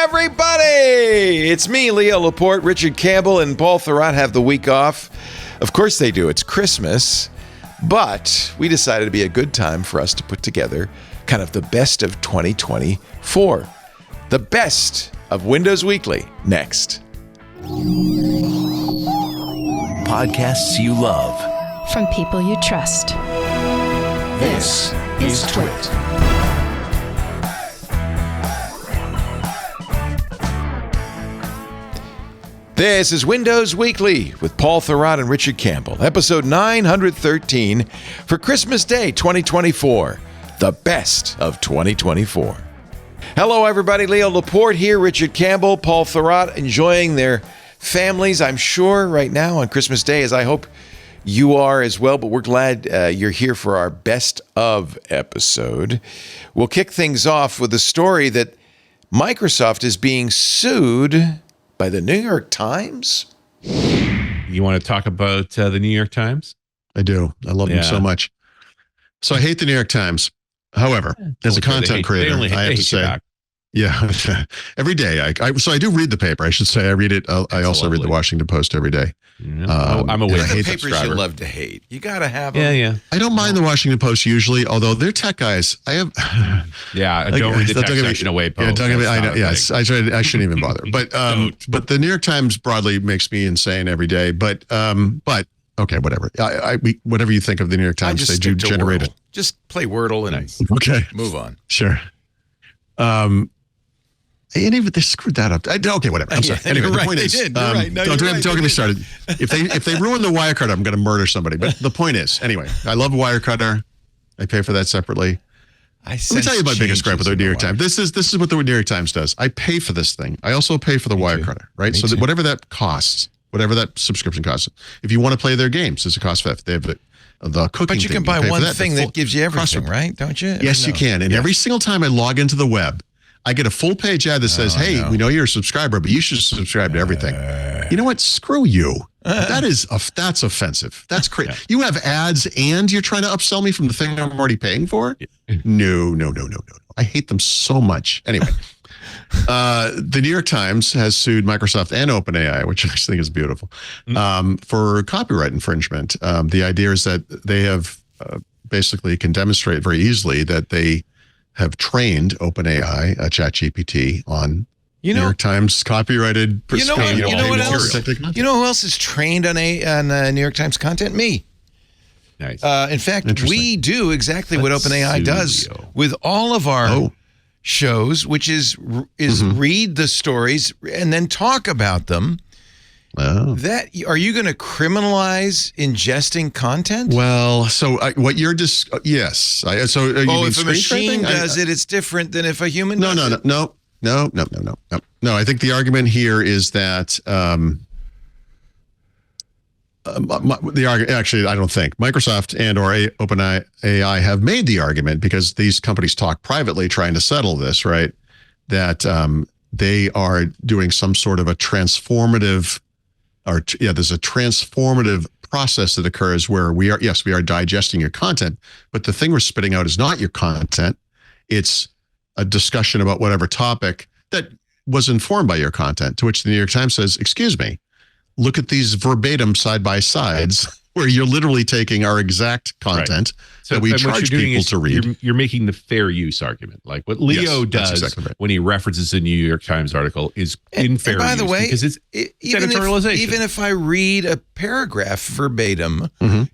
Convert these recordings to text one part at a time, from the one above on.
everybody! It's me, Leo Laporte, Richard Campbell, and Paul Thurrant have the week off. Of course they do. It's Christmas. But we decided it'd be a good time for us to put together kind of the best of 2024. The best of Windows Weekly, next. Podcasts you love. From people you trust. This is TWiT. This is Windows Weekly with Paul Thurrant and Richard Campbell, episode 913 for Christmas Day 2024, the best of 2024. Hello, everybody. Leo Laporte here, Richard Campbell, Paul Thurrant, enjoying their families, I'm sure, right now on Christmas Day, as I hope you are as well, but we're glad you're here for our best of episode. We'll kick things off with a story that Microsoft is being sued by the New York Times. You want to talk about the New York Times? I do. I love them so much. So I hate the New York Times. However, as a content creator, I have to say, every day. So I do read the paper. I should say I read it. I also read the Washington Post every day. I'm a the papers you love to hate. You got to have them. Yeah. I don't mind the Washington Post usually, although they're tech guys. I have. Don't read the tech section away. Post. I know. Yes, I shouldn't even bother. But the New York Times broadly makes me insane every day. But okay, whatever. Whatever you think of the New York Times, they do generate it. Just play Wordle and okay, move on. Sure. And even they screwed that up. Okay, whatever. I'm sorry. Anyway, the point is, don't get me started. If they ruin the Wirecutter, I'm going to murder somebody. But the point is, anyway, I love Wirecutter. I pay for that separately. Let me tell you my biggest gripe with the New York Times. This is what the New York Times does. I pay for this thing. I also pay for the Wirecutter, right? So whatever that costs, whatever that subscription costs, if you want to play their games, it's a cost for that. They have the cooking. But you can buy one thing that gives you everything, right? Don't you? Yes, you can. And every single time I log into the web, I get a full page ad that says, hey, we know you're a subscriber, but you should subscribe to everything. You know what? Screw you. That's offensive. That's crazy. You have ads and you're trying to upsell me from the thing I'm already paying for? No. I hate them so much. Anyway, the New York Times has sued Microsoft and OpenAI, which I think is beautiful, for copyright infringement. The idea is that they have basically can demonstrate very easily that they have trained OpenAI, ChatGPT, on New York Times copyrighted. You know what else? You know who else is trained on New York Times content? Me. Nice. In fact, we do exactly what OpenAI does with all of our shows, which is read the stories and then talk about them. Are you going to criminalize ingesting content? Well, so what you're just yes. So if a machine does it, it's different than if a human does it. No. I think the argument here is that actually, I don't think Microsoft and or OpenAI have made the argument, because these companies talk privately trying to settle this, right? That they are doing some sort of a transformative. There's a transformative process that occurs where we are digesting your content, but the thing we're spitting out is not your content. It's a discussion about whatever topic that was informed by your content, to which the New York Times says, excuse me, look at these verbatim side-by-sides where you're literally taking our exact content that we charge people to read. You're making the fair use argument. Like what Leo does when he references a New York Times article is in fair use. By the way, because it's editorialization. Even if I read a paragraph verbatim,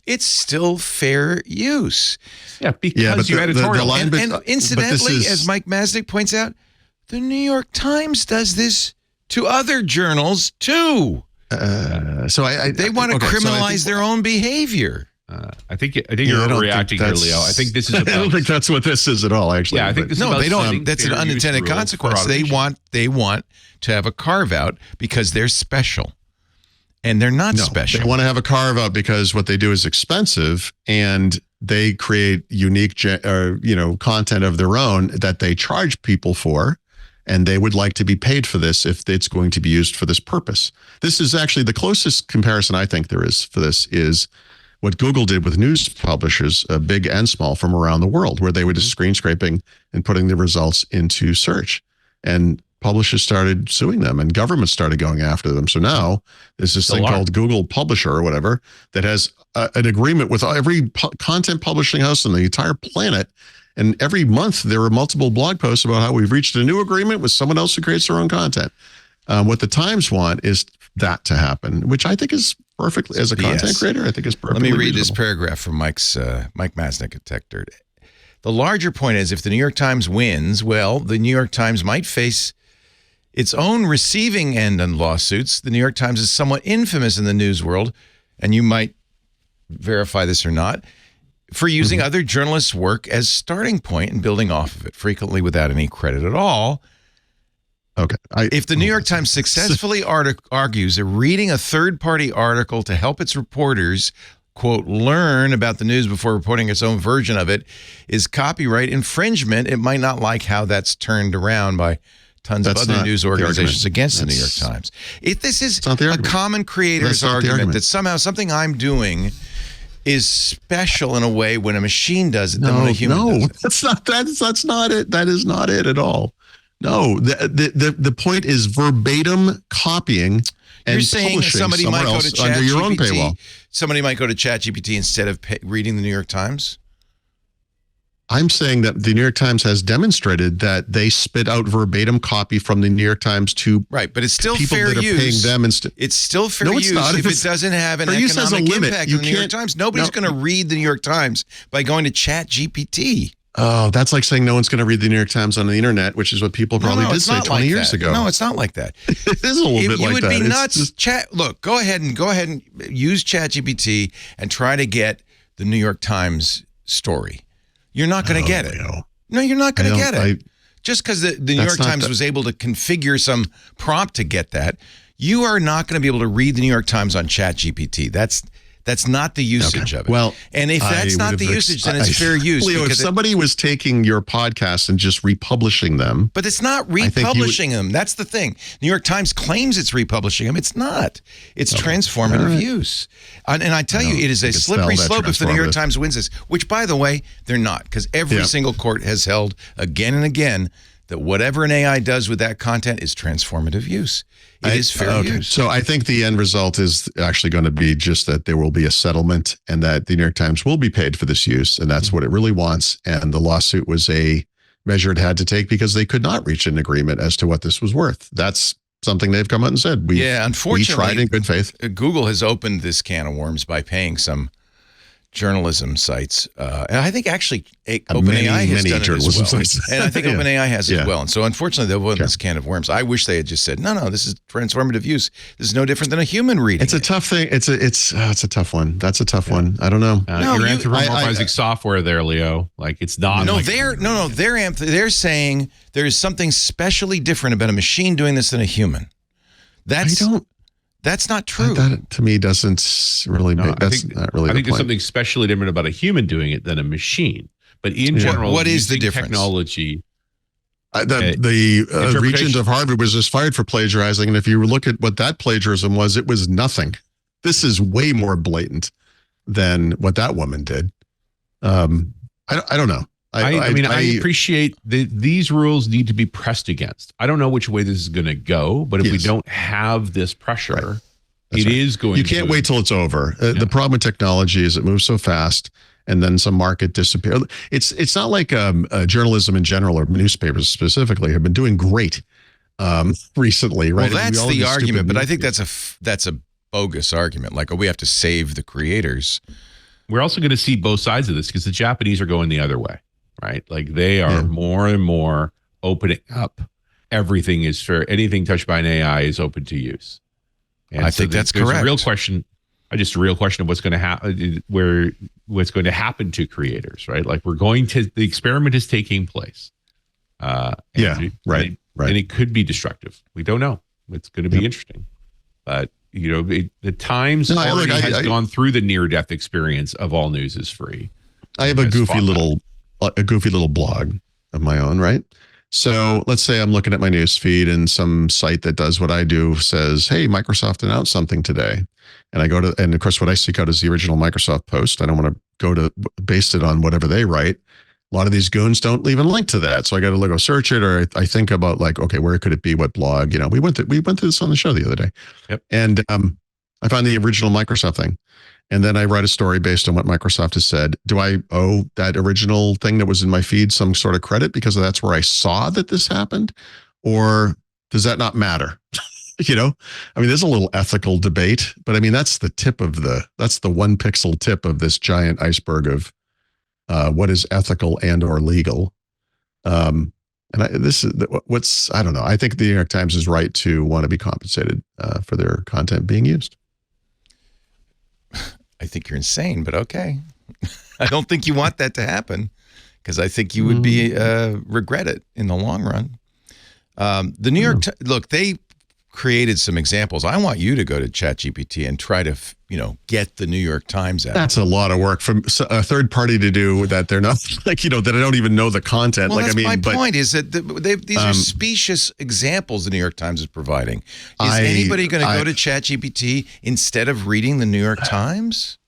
it's still fair use. Yeah, because you editorialize. And incidentally, as Mike Masnick points out, the New York Times does this to other journals too. They want to criminalize their own behavior. I think you're reacting here, Leo. I think this is about, I don't think that's what this is at all, actually. Yeah, I think this is about they don't. That's an unintended consequence. They want to have a carve out because they're special, and they're not special. They want to have a carve out because what they do is expensive, and they create unique, content of their own that they charge people for. And they would like to be paid for this if it's going to be used for this purpose. This is actually the closest comparison I think there is for this is what Google did with news publishers, big and small, from around the world, where they were just screen scraping and putting the results into search. And publishers started suing them and governments started going after them. So now there's this thing called Google Publisher or whatever that has an agreement with every content publishing house on the entire planet. And every month there are multiple blog posts about how we've reached a new agreement with someone else who creates their own content. What the Times want is that to happen, which I think is perfectly, as a content creator, I think is perfectly Let me read reasonable. this paragraph from Mike Masnick at Tech Dirt. The larger point is, if the New York Times wins, well, the New York Times might face its own receiving end on lawsuits. The New York Times is somewhat infamous in the news world, and you might verify this or not, for using other journalists' work as starting point and building off of it, frequently without any credit at all. Okay. If the New York Times successfully argues that reading a third-party article to help its reporters, quote, learn about the news before reporting its own version of it is copyright infringement, it might not like how that's turned around by tons of other news organizations against the New York Times. If this is a common creator's argument that somehow something I'm doing is special in a way when a machine does it than when a human does it. That's not it. That is not it at all. No, the point is verbatim copying and You're saying publishing somebody might go to under your own paywall. Somebody might go to ChatGPT instead of reading the New York Times? I'm saying that the New York Times has demonstrated that they spit out verbatim copy from the New York Times to right, but it's still people fair that are use. paying them it's still fair use if it doesn't have an economic impact on the New York Times. Nobody's going to read the New York Times by going to ChatGPT. Oh, that's like saying no one's going to read the New York Times on the internet, which is what people probably did say 20 years ago. No, it's not like that. It is a little bit like that. You would be nuts. Look, go ahead and use ChatGPT and try to get the New York Times story. You're not going to get it. No, you're not going to get it. Just because the New York Times was able to configure some prompt to get that, you are not going to be able to read the New York Times on ChatGPT. That's not the usage of it. Well, and if that's not the usage, then it's fair use. Leo, if somebody was taking your podcast and just republishing them. But it's not republishing them. That's the thing. New York Times claims it's republishing them. It's not. It's transformative use. And I tell you, it is a slippery slope if the New York Times wins this, which, by the way, they're not, because every single court has held again and again that whatever an AI does with that content is transformative use. It is fair use. So I think the end result is actually going to be just that there will be a settlement and that the New York Times will be paid for this use. And that's what it really wants. And the lawsuit was a measure it had to take because they could not reach an agreement as to what this was worth. That's something they've come out and said. Unfortunately, we tried in good faith. Google has opened this can of worms by paying some journalism sites. And I think actually OpenAI has done it as well. Sites. And I think OpenAI has as well. And so unfortunately, they've opened this can of worms. I wish they had just said, no, this is transformative use. This is no different than a human reading. It's a tough thing. It's a tough one. That's a tough one. I don't know. You're anthropomorphizing software there, Leo. Like it's not. No, they're saying there's something specially different about a machine doing this than a human. That's not true. That to me doesn't really make that's not really I think the there's something especially different about a human doing it than a machine. But in general, what is the difference? Technology. The regent of Harvard was just fired for plagiarizing. And if you look at what that plagiarism was, it was nothing. This is way more blatant than what that woman did. I don't know. I appreciate that these rules need to be pressed against. I don't know which way this is going to go, but if we don't have this pressure, it is going to. You can't wait till it's over. The problem with technology is it moves so fast and then some market disappears. It's not like journalism in general or newspapers specifically have been doing great recently, right? Well, that's the argument, but I think that's a bogus argument. Like, we have to save the creators. We're also going to see both sides of this because the Japanese are going the other way. Right, like they are more and more opening up. Everything is fair. Anything touched by an AI is open to use. And I think that's correct. A real question of what's going to happen, what's going to happen to creators. Right, like the experiment is taking place. Right. And it could be destructive. We don't know. It's going to be interesting, but the Times has gone through the near-death experience of all news is free. I have a goofy little blog of my own, right? So let's say I'm looking at my news feed and some site that does what I do says, hey, Microsoft announced something today. And I go to, and of course, what I seek out is the original Microsoft post. I don't want to go to base it on whatever they write. A lot of these goons don't even link to that. So I got to go search it, or I think about like, okay, where could it be? What blog? We went through this on the show the other day. Yep. And I found the original Microsoft thing. And then I write a story based on what Microsoft has said. Do I owe that original thing that was in my feed some sort of credit because that's where I saw that this happened? Or does that not matter? There's a little ethical debate, but that's the that's the 1 pixel tip of this giant iceberg of what is ethical and or legal. I don't know. I think the New York Times is right to want to be compensated for their content being used. I think you're insane, but okay. I don't think you want that to happen because I think you would be regret it in the long run. The New York look, they created some examples. I want you to go to ChatGPT and try to, get the New York Times out. That's a lot of work from a third party to do that. They're not that I don't even know the content. Well, that's my point is that these are specious examples the New York Times is providing. Is anybody going to go to ChatGPT instead of reading the New York Times?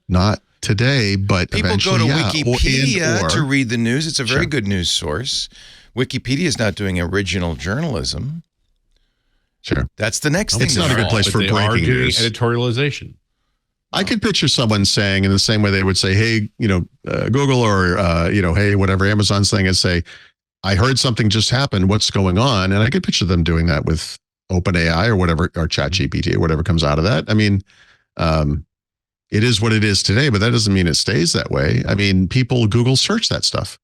Not today, but people go to Wikipedia to read the news. It's a very good news source. Wikipedia is not doing original journalism. Sure. That's the next thing. It's not a good place for breaking news. Editorialization. I could picture someone saying in the same way they would say, hey, Google or, hey, whatever Amazon's saying is say, I heard something just happened. What's going on? And I could picture them doing that with OpenAI or whatever, or ChatGPT or whatever comes out of that. It is what it is today, but that doesn't mean it stays that way. People Google search that stuff.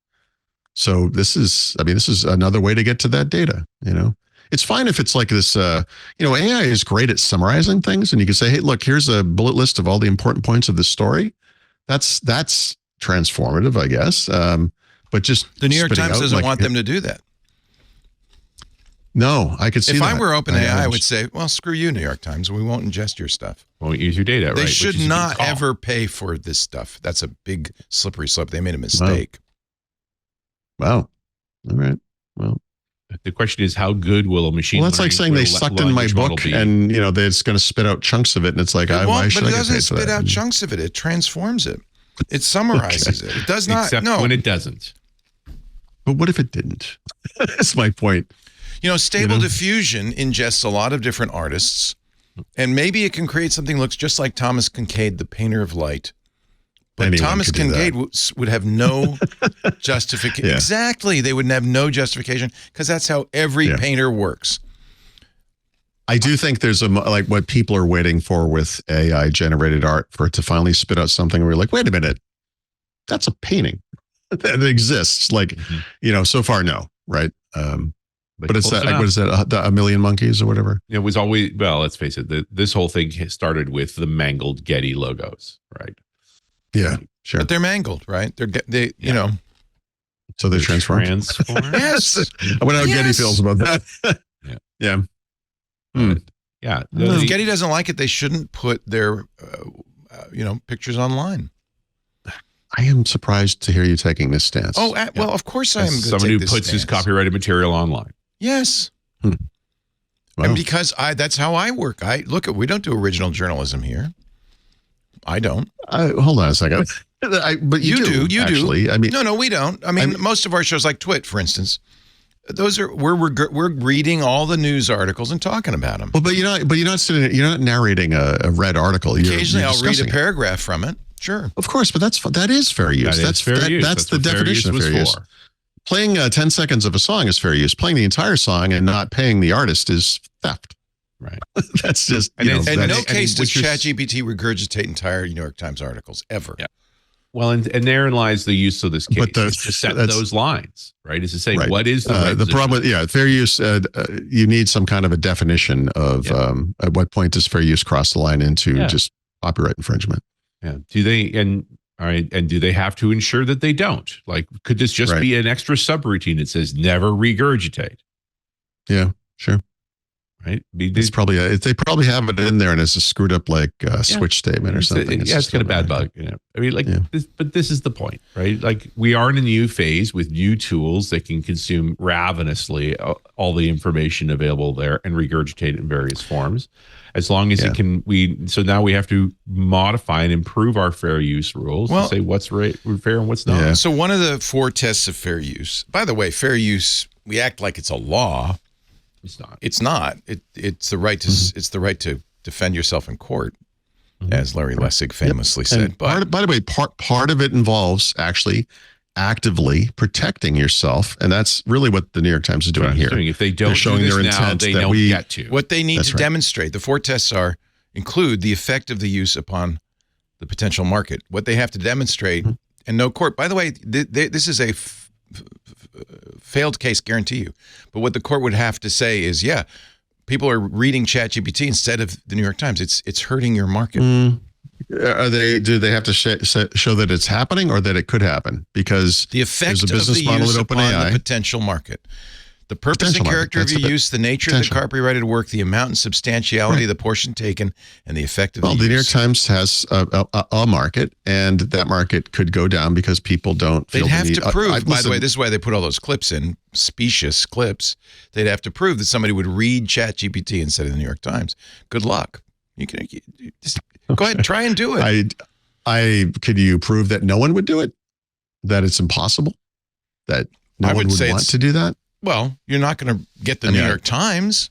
So this is another way to get to that data, It's fine if it's like this, AI is great at summarizing things and you can say, hey, look, here's a bullet list of all the important points of the story. That's transformative, I guess. But just the New York Times doesn't want them to do that. No, I could see if that. I were OpenAI, I would say, well, screw you, New York Times. We won't ingest your stuff. Won't use your data, right? They should not ever pay for this stuff. That's a big slippery slope. They made a mistake. Wow. All right. Well, the question is, how good will a machine? Well, that's like saying they sucked in my book, and they're just going to spit out chunks of it, and it's like, why should I get paid for that? But it doesn't spit out chunks of it. It transforms it. It summarizes it. It does not. Except when it doesn't. But what if it didn't? That's my point. Stable Diffusion ingests a lot of different artists, and maybe it can create something that looks just like Thomas Kinkade, the painter of light. But anyone Thomas Kinkade would have no justification. Yeah. Exactly. They would have no justification because that's how every painter works. I do think there's like what people are waiting for with AI generated art for it to finally spit out something where you're like, wait a minute, that's a painting that exists. Like, so far, no. Right. But it's that, like, what is that? A Million Monkeys or whatever. It was always, well, let's face it. This whole thing started with the mangled Getty logos, right? Yeah, sure. But they're mangled, right? They So they're transformed. Yes. I wonder how Getty feels about that. Yeah. Yeah. If Getty doesn't like it, they shouldn't put their, pictures online. I am surprised to hear you taking this stance. Oh, well, of course I am. Someone who puts his copyrighted material online. Yes. Well, and because that's how I work. We don't do original journalism here. I don't. Hold on a second. But you do. Actually. No, we don't. Most of our shows, like TWiT, for instance, we're reading all the news articles and talking about them. Well, but you're not narrating a read article. Occasionally, I'll read a paragraph from it. Sure. Of course, but that is fair use. That's fair use. That's the definition of fair use. Playing 10 seconds of a song is fair use. Playing the entire song and not paying the artist is theft. Right. That's just, in no case does ChatGPT regurgitate entire New York Times articles ever. Yeah. Well, and therein lies the use of this case. But to set those lines, right? Is to say, what is the problem with, fair use, you need some kind of a definition of at what point does fair use cross the line into just copyright infringement. Yeah. Do they have to ensure that they don't? Like, could this just be an extra subroutine that says never regurgitate? Yeah, sure. right? It's probably they probably have it in there and it's a screwed up like switch statement or something. It's got a bad bug. I mean, like, but this is the point, right? Like, we are in a new phase with new tools that can consume ravenously all the information available there and regurgitate it in various forms. As long as it can, so now we have to modify and improve our fair use rules to say what's fair and what's not. Yeah. So one of the 4 tests of fair use, by the way, fair use, we act like it's a law. It's not. It's not. It's the right to. It's the right to defend yourself in court, as Larry Lessig famously said. But by the way, part of it involves actually actively protecting yourself, and that's really what the New York Times is doing here. If they don't showing their intent, they don't get to. What they need to demonstrate. The 4 tests include the effect of the use upon the potential market. What they have to demonstrate, and no court. By the way, this is a failed case, guarantee you. But what the court would have to say is, people are reading ChatGPT instead of the New York Times. It's hurting your market. Do they have to show that it's happening or that it could happen? Because the effect there's a business of the model use at upon OpenAI. the potential market. The purpose and character of your use, the nature of the copyrighted work, the amount and substantiality of the portion taken, and the effect of the use. The New York Times has a market, and that market could go down because people don't feel They'd have the need. to prove, by the way, this is why they put all those clips in, specious clips. They'd have to prove that somebody would read ChatGPT instead of the New York Times. Good luck. You just go ahead and try and do it. Could you prove that no one would do it? That it's impossible? That no one would want to do that? Well, you're not going to get the New York Times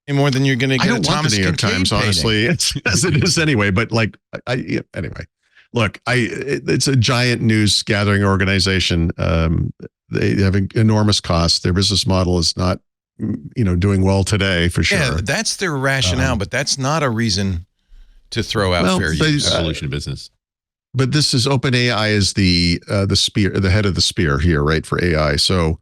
any more than you're going to get a Thomas the New York Kincaid Times, honestly, as it is anyway. But like, anyway, look, it's a giant news gathering organization. They have enormous costs. Their business model is not, doing well today for sure. Yeah, that's their rationale, but that's not a reason to throw out fair use. Evolution of business. But this is OpenAI is the spear, the head of the spear here, right, for AI. So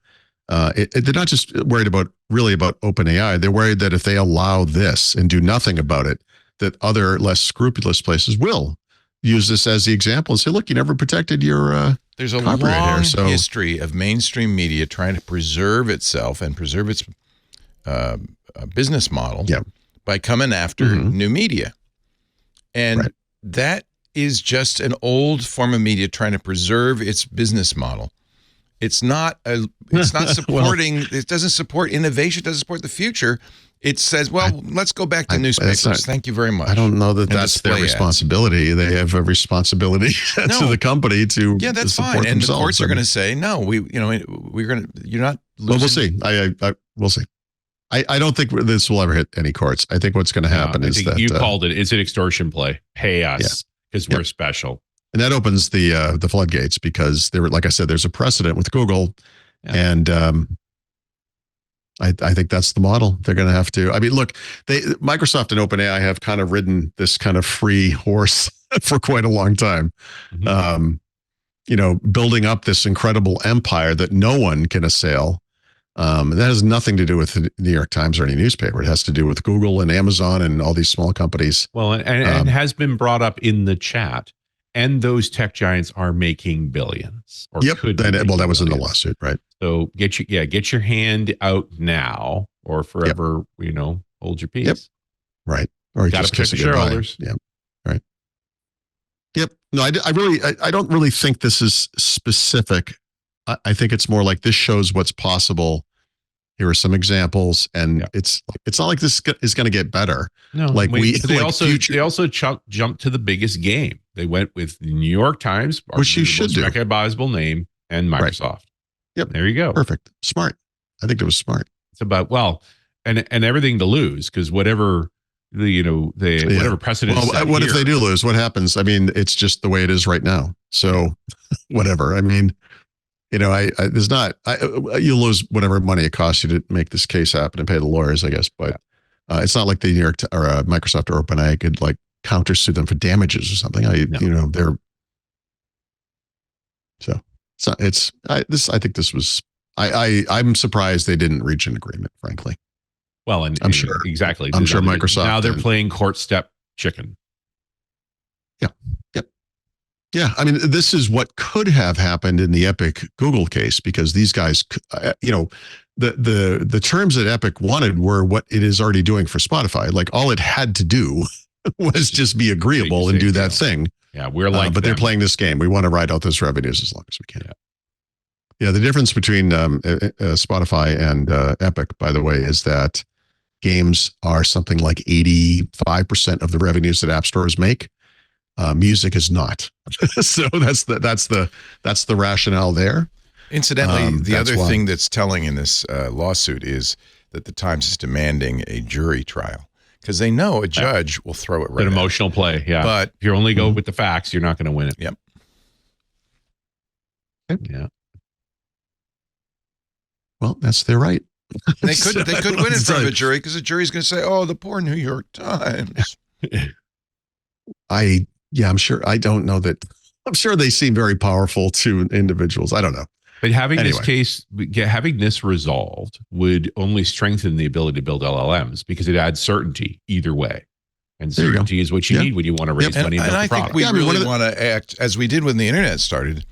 they're not just worried about OpenAI. They're worried that if they allow this and do nothing about it, that other less scrupulous places will use this as the example and say, look, you never protected your There's a long history of mainstream media trying to preserve itself and preserve its business model by coming after new media. And that is just an old form of media trying to preserve its business model. It's not supporting, it doesn't support innovation, it doesn't support the future. It says, let's go back to newspapers. Thank you very much. I don't know that that's their responsibility. They have a responsibility to the company to that's fine. And the courts are going to say, no, you're not losing. Well, we'll see. We'll see. I don't think this will ever hit any courts. I think what's going to happen is that you called it. It's an extortion play. Pay us because we're special. And that opens the floodgates because like I said, there's a precedent with Google, and I think that's the model. They're going to have to. I mean, look, Microsoft and OpenAI have kind of ridden this kind of free horse for quite a long time. Building up this incredible empire that no one can assail. That has nothing to do with the New York Times or any newspaper. It has to do with Google and Amazon and all these small companies. Well, and has been brought up in the chat. And those tech giants are making billions. Could that was in the lawsuit, right? So get your hand out now, or forever, hold your peace. Yep. Right. Or got to protect the shareholders. Yeah. Right. Yep. No, I don't really think this is specific. I think it's more like this shows what's possible. Here are some examples, and it's not like this is going to get better. No, like they also jumped to the biggest game. They went with the New York Times, which you should do, recognizable name, and Microsoft. Right. Yep, there you go. Perfect, smart. I think it was smart. It's about and everything to lose because whatever whatever precedent. Well, what if they do lose? What happens? I mean, it's just the way it is right now. So, whatever. I mean. There's not. You'll lose whatever money it costs you to make this case happen and pay the lawyers, I guess. But it's not like the New York or Microsoft or OpenAI could like countersue them for damages or something. They're so it's not. It's I think this was. I'm surprised they didn't reach an agreement, frankly. Well, and I'm sure exactly. I'm sure Microsoft now they're playing court step chicken. Yeah. Yep. Yeah, I mean, this is what could have happened in the Epic Google case, because these guys, the terms that Epic wanted were what it is already doing for Spotify. Like, all it had to do was just be agreeable and do that thing. Yeah, we're like, but they're playing this game. We want to ride out those revenues as long as we can. Yeah, the difference between Spotify and Epic, by the way, is that games are something like 85% of the revenues that app stores make. Music is not. So that's the rationale there. Incidentally, the other thing that's telling in this lawsuit is that the Times is demanding a jury trial, because they know a judge will throw it right. An emotional play, yeah. But if you only go with the facts, you're not going to win it. Yep. Yeah. Well, that's their right. They could win in front of a jury, because the jury's going to say, "Oh, the poor New York Times." I'm sure. I don't know that. I'm sure they seem very powerful to individuals. I don't know. But having this resolved would only strengthen the ability to build LLMs, because it adds certainty either way. And certainty is what you need when you want to raise money and build a product. I think we really want to act, as we did when the internet started,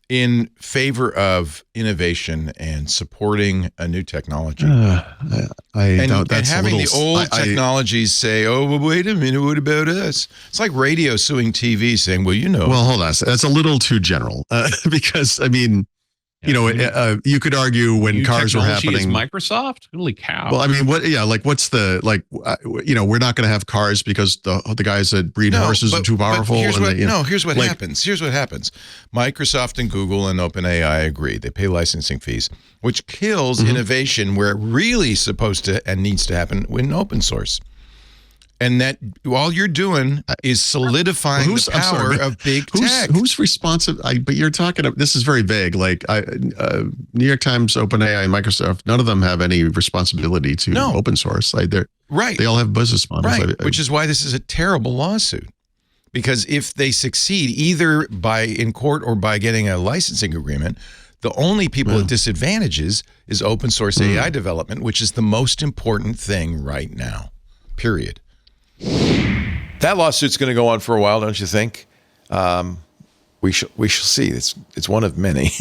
in favor of innovation and supporting a new technology. And having the old technologies say, "Oh, well, wait a minute, what about us?" It's like radio suing TV, saying, "Well, Well, hold on, that's a little too general, because I mean, you could argue when cars were happening, is Microsoft, holy cow. Well, I mean, what's the we're not going to have cars because the guys that breed horses are too powerful. Here's what happens. Here's what happens. Microsoft and Google and OpenAI agree. They pay licensing fees, which kills innovation where it really is supposed to and needs to happen in open source. And that all you're doing is solidifying the power of big tech. Who's responsive? But you're talking. This is very vague. Like New York Times, OpenAI, and Microsoft. None of them have any responsibility to open source. Like they all have business models. Right. Which is why this is a terrible lawsuit. Because if they succeed, either in court or by getting a licensing agreement, the only people at disadvantages is open source AI development, which is the most important thing right now. Period. That lawsuit's going to go on for a while, don't you think? We shall see. It's one of many.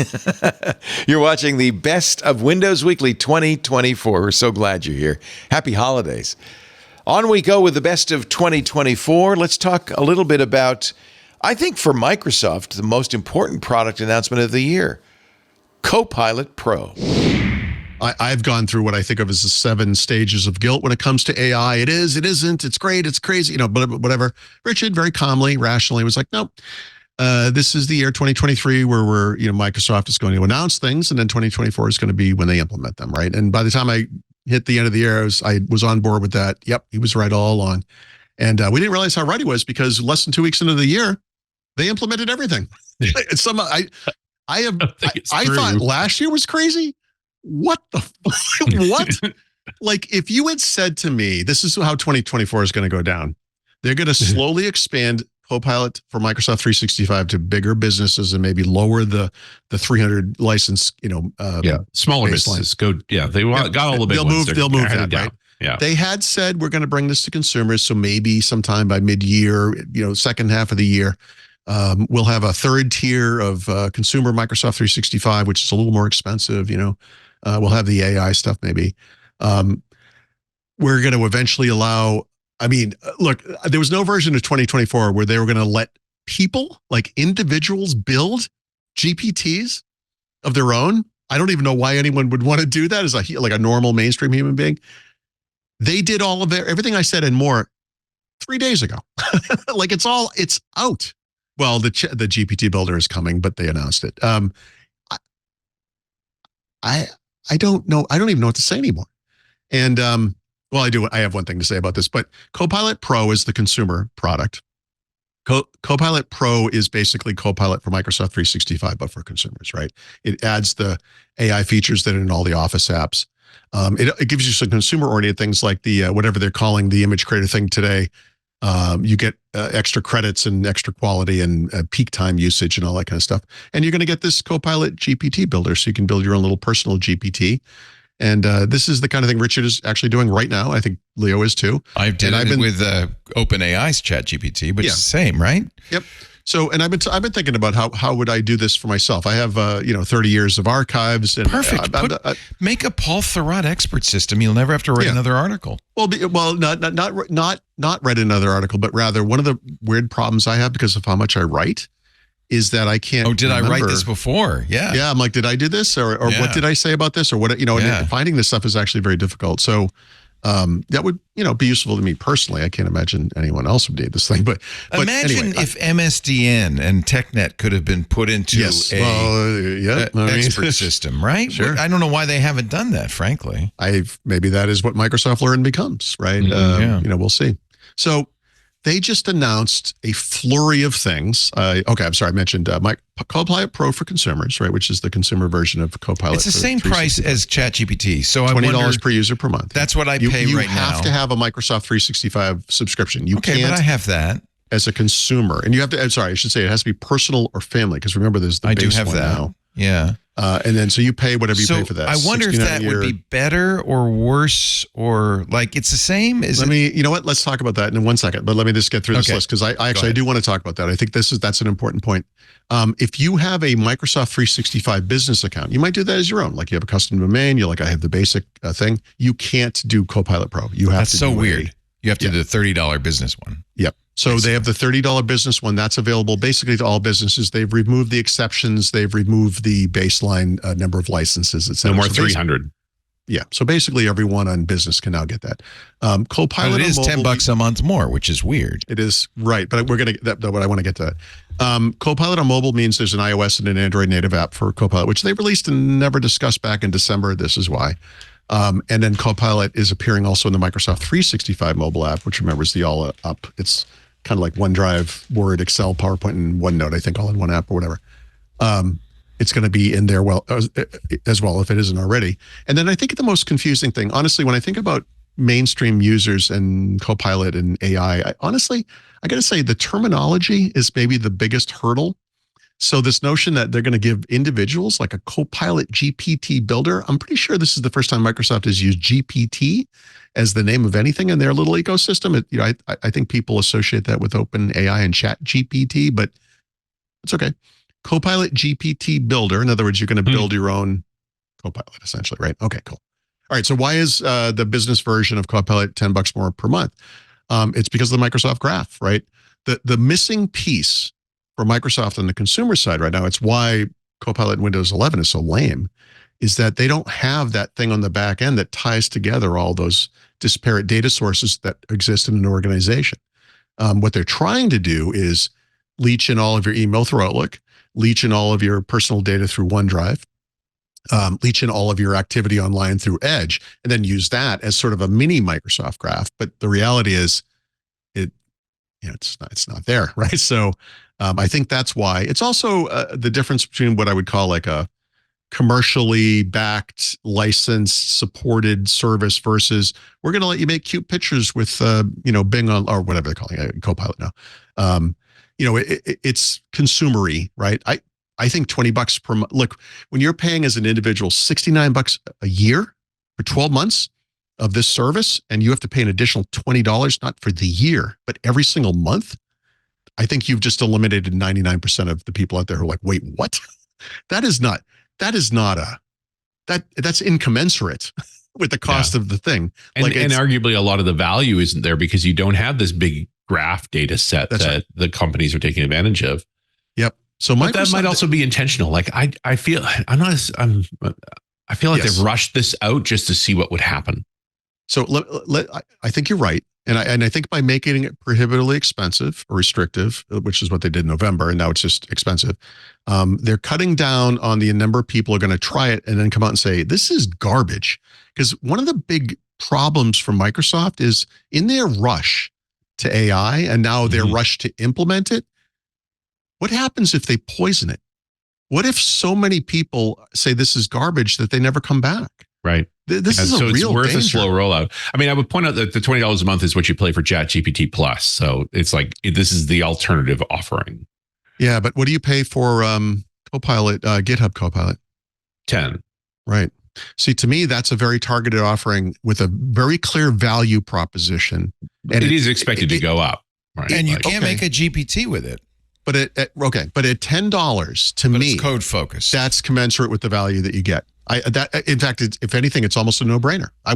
You're watching the Best of Windows Weekly 2024. We're so glad you're here. Happy holidays. On we go with the Best of 2024. Let's talk a little bit about, I think for Microsoft, the most important product announcement of the year, Copilot Pro. I've gone through what I think of as the 7 stages of guilt when it comes to AI. It is, it isn't, it's great, it's crazy, but whatever. Richard very calmly, rationally was like, nope, this is the year 2023 where Microsoft is going to announce things, and then 2024 is going to be when they implement them, right? And by the time I hit the end of the year, I was on board with that. Yep, he was right all along. And we didn't realize how right he was, because less than 2 weeks into the year, they implemented everything. I thought last year was crazy. What what? Like, if you had said to me, this is how 2024 is going to go down. They're going to slowly expand Copilot for Microsoft 365 to bigger businesses and maybe lower the 300 license, smaller businesses go. Yeah, they got all the big ones. They'll move that down. Right? Yeah. They had said, we're going to bring this to consumers. So maybe sometime by mid-year, second half of the year, we'll have a third tier of consumer Microsoft 365, which is a little more expensive. We'll have the AI stuff maybe. We're going to eventually allow, look, there was no version of 2024 where they were going to let people, like individuals, build GPTs of their own. I don't even know why anyone would want to do that as like a normal mainstream human being. They did all of everything I said and more 3 days ago. Like it's out. Well, the GPT builder is coming, but they announced it. I don't know. I don't even know what to say anymore. And well, I do. I have one thing to say about this, but Copilot Pro is the consumer product. Copilot Pro is basically Copilot for Microsoft 365, but for consumers, right? It adds the AI features that are in all the Office apps. It gives you some consumer-oriented things like the whatever they're calling the image creator thing today. You get extra credits and extra quality and peak time usage and all that kind of stuff. And you're going to get this Copilot GPT builder, so you can build your own little personal GPT. And this is the kind of thing Richard is actually doing right now. I think Leo is too. I've been with OpenAI's ChatGPT, which is the same, right? Yep. So, and I've been thinking about how would I do this for myself. I have 30 years of archives. And Perfect. Make a Paul Thurrant expert system. You'll never have to write another article. Well, not write another article, but rather one of the weird problems I have because of how much I write is that I can't. Oh, did I write this before? Yeah. Yeah. I'm like, did I do this or what did I say about this or what? And finding this stuff is actually very difficult. So that would be useful to me personally. I can't imagine anyone else would need this thing. But imagine if MSDN and TechNet could have been put into expert system, right? Sure. I don't know why they haven't done that, frankly. Maybe that is what Microsoft Learn becomes, right? We'll see. So they just announced a flurry of things. I'm sorry, I mentioned Copilot Pro for consumers, right? Which is the consumer version of Copilot. It's the same price as ChatGPT. So $20 per user per month. That's what I pay right now. You have to have a Microsoft 365 subscription. You can't, but I have that as a consumer, and you have to. I'm sorry, I should say it has to be personal or family because remember, there's the base do have one that now. Yeah. And then so you pay whatever you pay for that. I wonder if that would be better or worse or like it's the same. You know what? Let's talk about that in 1 second. But let me just get through this list because I do want to talk about that. I think that's an important point. If you have a Microsoft 365 business account, you might do that as your own. Like you have a custom domain. You're like, I have the basic thing. You can't do Copilot Pro. You have That's so weird. You have to do the $30 business one. Yep. So they have the $30 business one that's available basically to all businesses. They've removed the exceptions. They've removed the baseline number of licenses. It's no more 300. Yeah. So basically everyone on business can now get that. Copilot but it is $10 a month more, which is weird. It is right. But we're going to get that. But I want to get to that. Copilot on mobile means there's an iOS and an Android native app for Copilot, which they released and never discussed back in December. This is why. And then Copilot is appearing also in the Microsoft 365 mobile app, which remember is the all up. It's kind of like OneDrive, Word, Excel, PowerPoint, and OneNote, I think, all in one app or whatever. It's going to be in there as well if it isn't already. And then I think the most confusing thing, honestly, when I think about mainstream users and Copilot and AI, I got to say the terminology is maybe the biggest hurdle. So this notion that they're going to give individuals like a Copilot GPT builder, I'm pretty sure this is the first time Microsoft has used GPT as the name of anything in their little ecosystem. I think people associate that with OpenAI and Chat GPT, but it's okay. Copilot GPT builder. In other words, you're going to build your own Copilot essentially, right? Okay, cool. All right. So why is the business version of Copilot $10 more per month? It's because of the Microsoft Graph, right? The missing piece for Microsoft on the consumer side right now, it's why Copilot in Windows 11 is so lame, is that they don't have that thing on the back end that ties together all those disparate data sources that exist in an organization. What they're trying to do is leech in all of your email through Outlook, leech in all of your personal data through OneDrive, leech in all of your activity online through Edge, and then use that as sort of a mini Microsoft Graph. But the reality is, it's not there, right? So I think that's why. It's also the difference between what I would call like a commercially backed, licensed, supported service versus we're going to let you make cute pictures with, Bing on, or whatever they're calling it, Copilot now. It's consumery, right? I think $20 per month. Look, when you're paying as an individual $69 a year for 12 months of this service, and you have to pay an additional $20, not for the year, but every single month, I think you've just eliminated 99% of the people out there who are like, wait, what? That's incommensurate with the cost of the thing. And arguably a lot of the value isn't there because you don't have this big graph data set that the companies are taking advantage of. Yep. So that might also be intentional. Like I feel like they've rushed this out just to see what would happen. So I think you're right. And I think by making it prohibitively expensive or restrictive, which is what they did in November, and now it's just expensive, they're cutting down on the number of people who are going to try it and then come out and say, this is garbage. Because one of the big problems for Microsoft is in their rush to AI and now their rush to implement it, what happens if they poison it? What if so many people say this is garbage that they never come back? Right. This is a real worth danger. A slow rollout. I mean, I would point out that the $20 a month is what you pay for ChatGPT Plus. So it's like, this is the alternative offering. Yeah. But what do you pay for Copilot, GitHub Copilot? 10. Right. See, to me, that's a very targeted offering with a very clear value proposition. And it is expected to go up. Right. And you can't make a GPT with it. But at $10 to me, it's code focused. that's commensurate with the value that you get. In fact, if anything, it's almost a no-brainer. I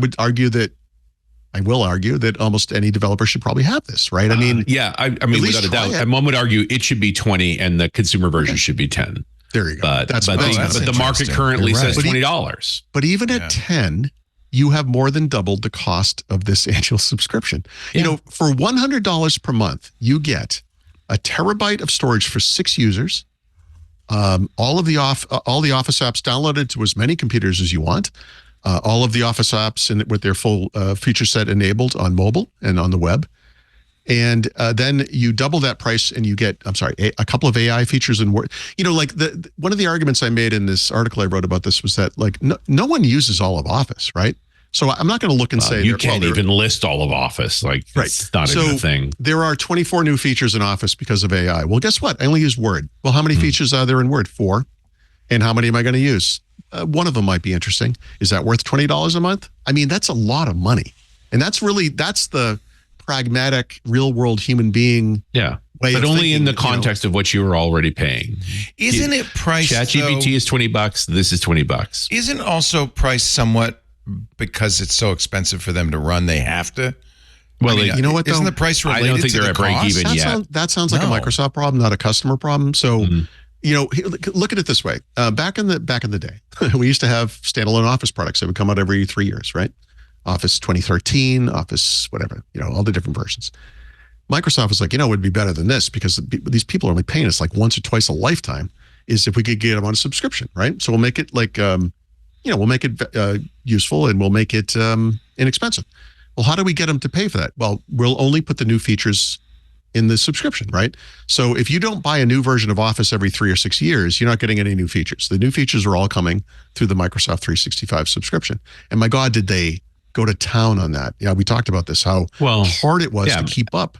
will argue that almost any developer should probably have this, right? I mean, I mean, without a doubt, and one would argue it should be 20 and the consumer version should be 10. There you go. But the market currently says $20. But even at 10, you have more than doubled the cost of this annual subscription. Yeah. You know, for $100 per month, you get a terabyte of storage for 6 users, all the Office apps downloaded to as many computers as you want, all of the Office apps with their full feature set enabled on mobile and on the web. And then you double that price and you get, a couple of AI features and Word. You know, like one of the arguments I made in this article I wrote about this was that like no one uses all of Office, right? So I'm not going to look and say you can't even list all of Office. Like, it's not even a thing. There are 24 new features in Office because of AI. Well, guess what? I only use Word. Well, how many features are there in Word? 4. And how many am I going to use? One of them might be interesting. Is that worth $20 a month? I mean, that's a lot of money. And that's the pragmatic, real world human being way but of only thinking, in the context of what you were already paying. Isn't it priced? ChatGPT is $20. This is $20. Isn't also priced somewhat because it's so expensive for them to run? They have to. Well, you know what? Isn't the price related? I don't think to they're the at break cost? even yet. That sounds like a Microsoft problem, not a customer problem. So, you know, look at it this way. Back in the day, we used to have standalone Office products that would come out every 3 years, right? Office 2013, Office whatever, you know, all the different versions. Microsoft was like, you know, it would be better than this because these people are only paying us like once or twice a lifetime. Is if we could get them on a subscription, right? So we'll make it like, we'll make it useful and we'll make it inexpensive. Well, how do we get them to pay for that? Well, we'll only put the new features in the subscription, right? So if you don't buy a new version of Office every 3 or 6 years, you're not getting any new features. The new features are all coming through the Microsoft 365 subscription. And my God, did they go to town on that? Yeah, we talked about this, how hard it was to keep up.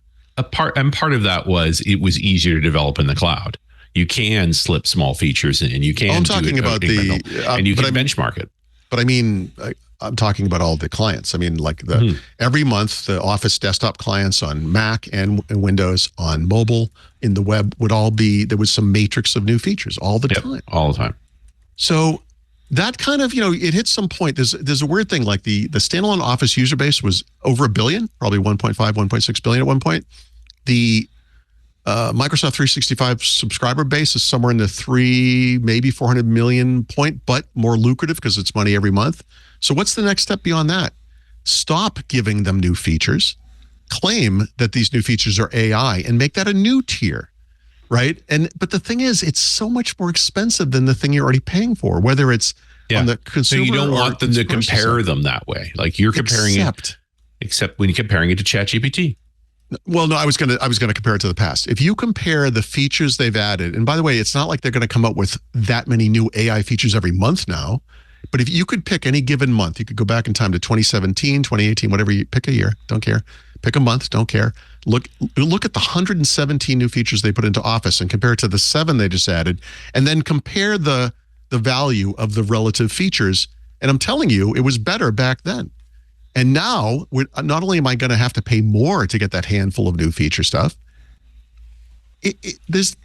Part of that was it was easier to develop in the cloud. You can slip small features in, and you can. I'm talking about and you can benchmark it. But I mean, I'm talking about all the clients. I mean, like every month, the Office desktop clients on Mac and Windows, on mobile, in the web there was some matrix of new features all the time. All the time. So that kind of, it hits some point. There's a weird thing, like the standalone Office user base was over 1 billion, probably 1.5, 1.6 billion at one point. The Microsoft 365 subscriber base is somewhere in the 3, maybe 400 million point, but more lucrative because it's money every month. So what's the next step beyond that? Stop giving them new features, claim that these new features are AI, and make that a new tier, right? But the thing is, it's so much more expensive than the thing you're already paying for, whether it's on the consumer. So you don't want them to compare them that way. Like you're comparing except when you're comparing it to ChatGPT. Well, no, I was gonna compare it to the past. If you compare the features they've added, and by the way, it's not like they're going to come up with that many new AI features every month now. But if you could pick any given month, you could go back in time to 2017, 2018, whatever you pick a year, don't care. Pick a month, don't care. Look at the 117 new features they put into Office and compare it to the 7 they just added, and then compare the value of the relative features. And I'm telling you, it was better back then. And now, not only am I going to have to pay more to get that handful of new feature stuff, it's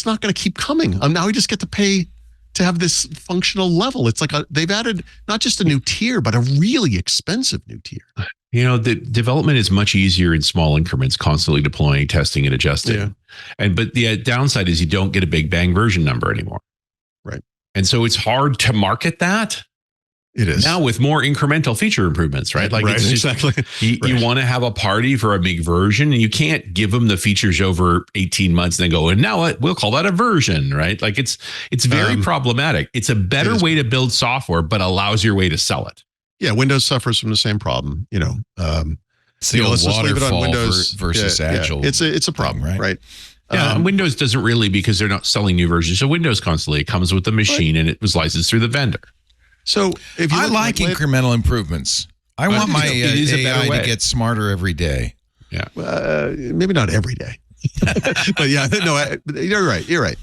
not going to keep coming. Now we just get to pay to have this functional level. It's like they've added not just a new tier, but a really expensive new tier. You know, the development is much easier in small increments, constantly deploying, testing, and adjusting. Yeah. But the downside is you don't get a big bang version number anymore. Right. And so it's hard to market that. It is now with more incremental feature improvements, right? Like it's just, exactly. You want to have a party for a big version, and you can't give them the features over 18 months and then go, and now we'll call that a version, right? Like it's very problematic. It's a better way to build software, but a lousier way to sell it. Yeah, Windows suffers from the same problem. It's the old waterfall versus Agile. It's a problem, right? Yeah, and Windows doesn't really, because they're not selling new versions. So Windows constantly, it comes with the machine and it was licensed through the vendor. So if I like incremental improvements. I want my AI to get smarter every day. Yeah. Maybe not every day. But yeah, no, you're right. You're right.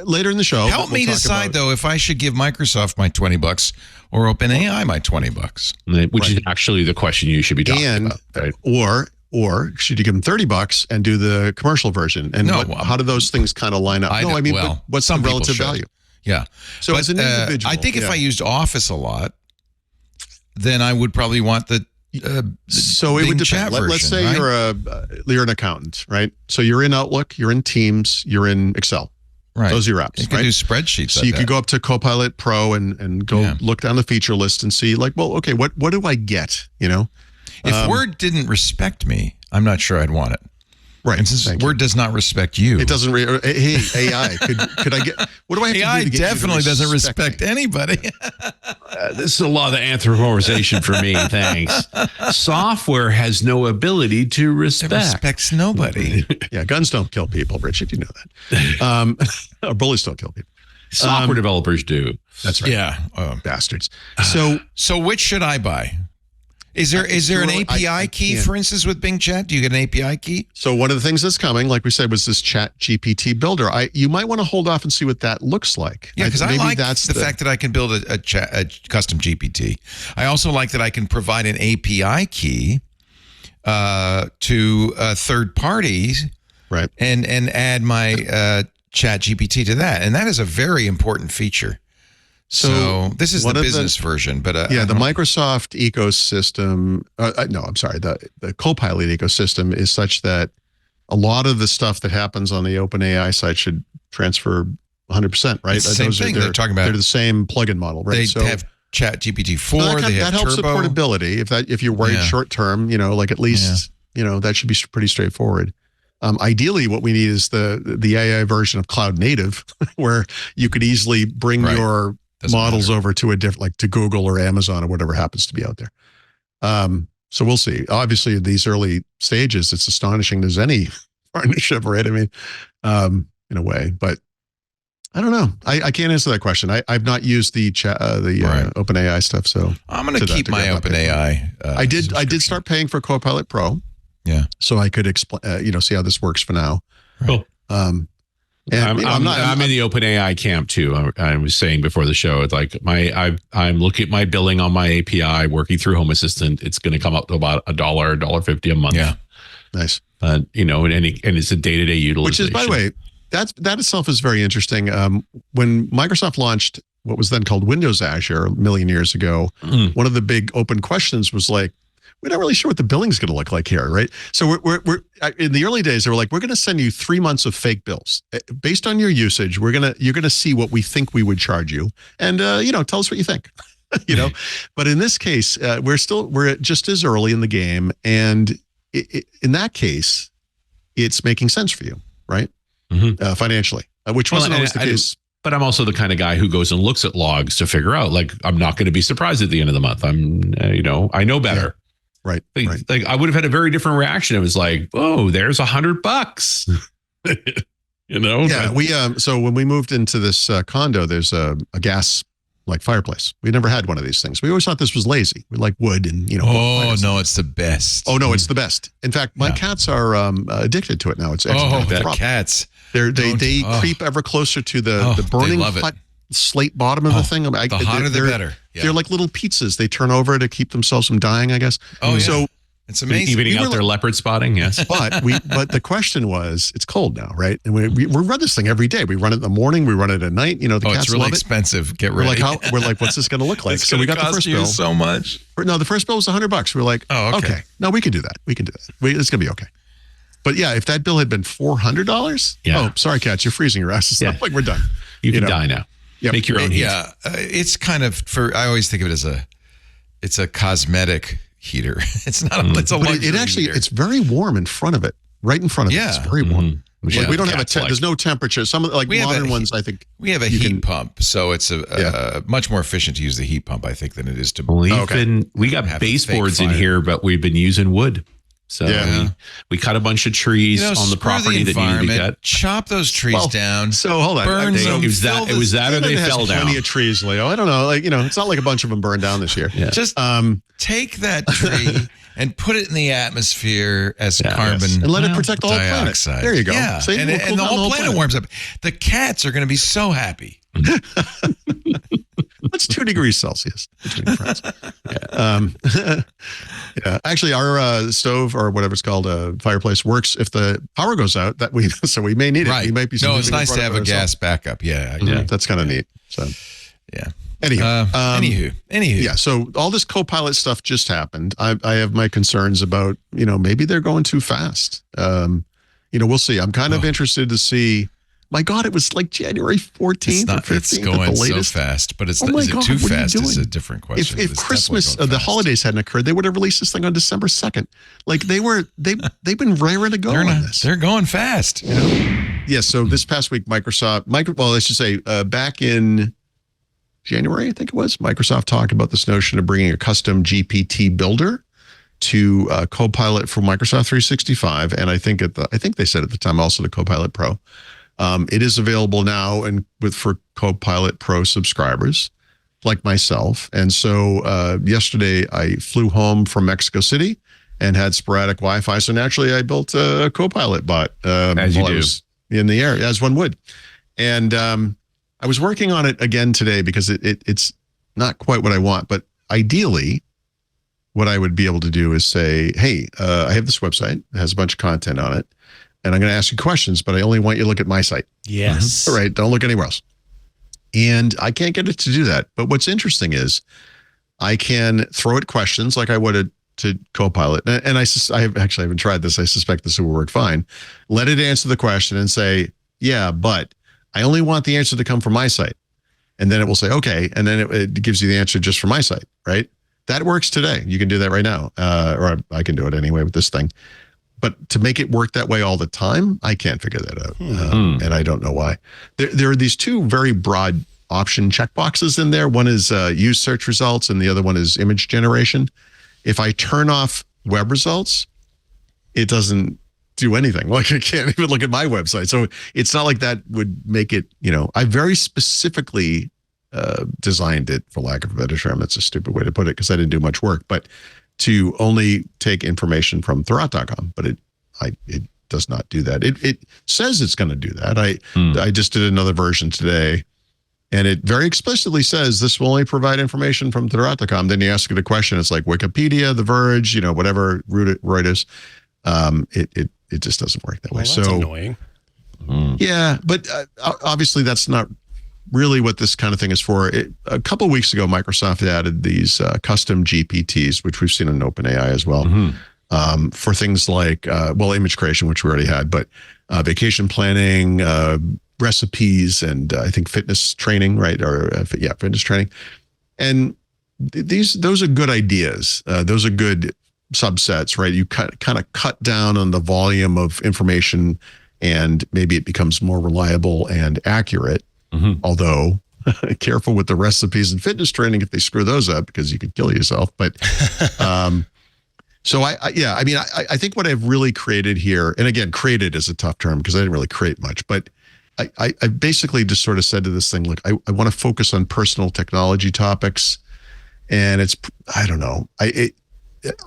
Later in the show, help me decide though if I should give Microsoft my $20 or OpenAI my $20, which is actually the question you should be talking about. Right? Or or should you give them $30 and do the commercial version? And how do those things kind of line up? But what's the relative value? Yeah. So as an individual, I think if I used Office a lot, then I would probably want the so it would depend. Let's say you're an accountant, right? So you're in Outlook, you're in Teams, you're in Excel. Right. Those are your apps. You can do spreadsheets. So you could go up to Copilot Pro and go look down the feature list and see, like, well, okay, what do I get? If Word didn't respect me, I'm not sure I'd want it. Right. And since Word does not respect you, it doesn't. Hey, AI, could I get? What do I have AI to do to get definitely doesn't respect anybody. This is a lot of anthropomorphization for me. Thanks. Software has no ability to respect. It respects nobody. Yeah, guns don't kill people, Richard. You know that. Bullies don't kill people. Software developers do. That's right. Yeah, bastards. So which should I buy? Is there an API key, for instance, with Bing Chat? Do you get an API key? So one of the things that's coming, like we said, was this Chat GPT builder. You might want to hold off and see what that looks like. Yeah, because I like the fact that I can build a custom GPT. I also like that I can provide an API key to third parties, right? And add my Chat GPT to that, and that is a very important feature. So this is the business version, but the Microsoft ecosystem. No, I'm sorry. The Copilot ecosystem is such that a lot of the stuff that happens on the OpenAI site should transfer 100%. Right? It's the same thing they're talking about. They're the same plugin model, right? They have Chat GPT 4. They have that helps Turbo. with portability. If you're worried short term, like at least that should be pretty straightforward. Ideally, what we need is the AI version of cloud native, where you could easily bring your models over to a different, like to Google or Amazon or whatever happens to be out there. So we'll see. Obviously, at these early stages, it's astonishing there's any partnership, right? I mean, in a way, but I don't know. I can't answer that question. I've not used the OpenAI stuff, so I'm going to keep my OpenAI. I did start paying for Copilot Pro. Yeah. So I could explain, see how this works for now. Cool. And I'm in the OpenAI camp too. I was saying before the show, it's like I'm looking at my billing on my API, working through Home Assistant. It's going to come up to about $1.50 a month. Yeah, nice. And it's a day-to-day utilization. Which is, by the way, that itself is very interesting. When Microsoft launched what was then called Windows Azure a million years ago, one of the big open questions was like, we're not really sure what the billing's going to look like here, right? So we're in the early days, they were like, we're going to send you 3 months of fake bills based on your usage. You're going to see what we think we would charge you, and tell us what you think. But in this case, we're just as early in the game, and in that case, it's making sense for you, right? Financially, which wasn't always the case. But I'm also the kind of guy who goes and looks at logs to figure out, like, I'm not going to be surprised at the end of the month. I know better. Yeah. Right. Like I would have had a very different reaction. It was like, oh, there's $100. Yeah. So when we moved into this condo, there's a gas like fireplace. We never had one of these things. We always thought this was lazy. We like wood and Oh no, it's the best. Oh no, it's the best. In fact, my cats are addicted to it now. It's actually cats. They creep ever closer to the burning hot slate bottom of the thing. The hotter the better. Yeah. They're like little pizzas. They turn over to keep themselves from dying, I guess. Oh, yeah. So it's amazing. Evening out their leopard spotting, yes. But the question was, it's cold now, right? And we run this thing every day. We run it in the morning. We run it at night. The cats it's really love expensive. Get ready. We're like, what's this going to look like? So we got the first bill. So much. No, the first bill was $100. We're like, okay. No, we can do that. It's going to be okay. But yeah, if that bill had been $400, oh, sorry, cats, you're freezing your ass. It's not like we're done. You can die now. Yep. Make your own heat. Yeah, it's kind of I always think of it as it's a cosmetic heater. It's not. It's a luxury heater. It's very warm in front of it, right in front of it. It's very warm. Like we don't have there's no temperature. Some of modern ones, I think we have a heat pump, so it's much more efficient to use the heat pump, I think, than it is to. We got baseboards in here, but we've been using wood. So we cut a bunch of trees on the property that needed to get. Chop those trees down. So hold on. Burn them. It was that or they fell down. Plenty of trees, Leo. I don't know. It's not like a bunch of them burned down this year. Yeah. Just take that tree and put it in the atmosphere as carbon and let it protect the whole planet. There you go. Yeah. See, and the whole planet warms up. The cats are going to be so happy. That's 2 degrees Celsius between friends. Yeah, actually, our stove or whatever it's called, fireplace works if the power goes out. So we may need it. Right. We might be. No, it's nice to have a gas backup. Yeah. That's kind of neat. So, yeah. Anywho. Anywho. Yeah. So all this Copilot stuff just happened. I have my concerns about, maybe they're going too fast. We'll see. I'm kind of interested to see. My God, it was like January 14th or 15th. It's going so fast, but is it too fast? Is a different question. If Christmas, the holidays hadn't occurred, they would have released this thing on December 2nd. Like they've been raring to go on this. They're going fast. Yeah. So this past week, I should say, back in January, I think it was, Microsoft talked about this notion of bringing a custom GPT builder to Copilot for Microsoft 365, and I think they said at the time also the Copilot Pro. It is available now for Copilot Pro subscribers like myself. And so yesterday I flew home from Mexico City and had sporadic Wi-Fi. So naturally I built a Copilot bot as you do. I was in the air, as one would. And I was working on it again today because it's not quite what I want. But ideally, what I would be able to do is say, hey, I have this website. It has a bunch of content on it. And I'm going to ask you questions, but I only want you to look at my site. Yes. All right. Don't look anywhere else. And I can't get it to do that. But what's interesting is I can throw it questions like I would to Copilot. And I haven't tried this. I suspect this will work fine. Let it answer the question and say, yeah, but I only want the answer to come from my site. And then it will say, okay. And then it gives you the answer just from my site, right? That works today. You can do that right now. Or I can do it anyway with this thing. But to make it work that way all the time, I can't figure that out. And I don't know why. There are these two very broad option checkboxes in there. One is use search results and the other one is image generation. If I turn off web results, it doesn't do anything. Like I can't even look at my website. So it's not like that would make it, I very specifically designed it, for lack of a better term. That's a stupid way to put it because I didn't do much work. But to only take information from Thurrant.com, but it does not do that. It says it's going to do that. I just did another version today, and it very explicitly says this will only provide information from Thurrant.com. Then you ask it a question. It's like Wikipedia, The Verge, whatever Reuters. It just doesn't work that way. That's annoying. Yeah, but obviously that's not really what this kind of thing is for. A couple of weeks ago, Microsoft added these custom GPTs, which we've seen in OpenAI as well, for things like, image creation, which we already had, but vacation planning, recipes, and I think fitness training, right? Fitness training. And those are good ideas. Those are good subsets, right? You kind of cut down on the volume of information and maybe it becomes more reliable and accurate. Although careful with the recipes and fitness training if they screw those up because you could kill yourself. But so I think what I've really created here, and again, created is a tough term because I didn't really create much, but I basically just sort of said to this thing, look, I want to focus on personal technology topics, and I don't know. I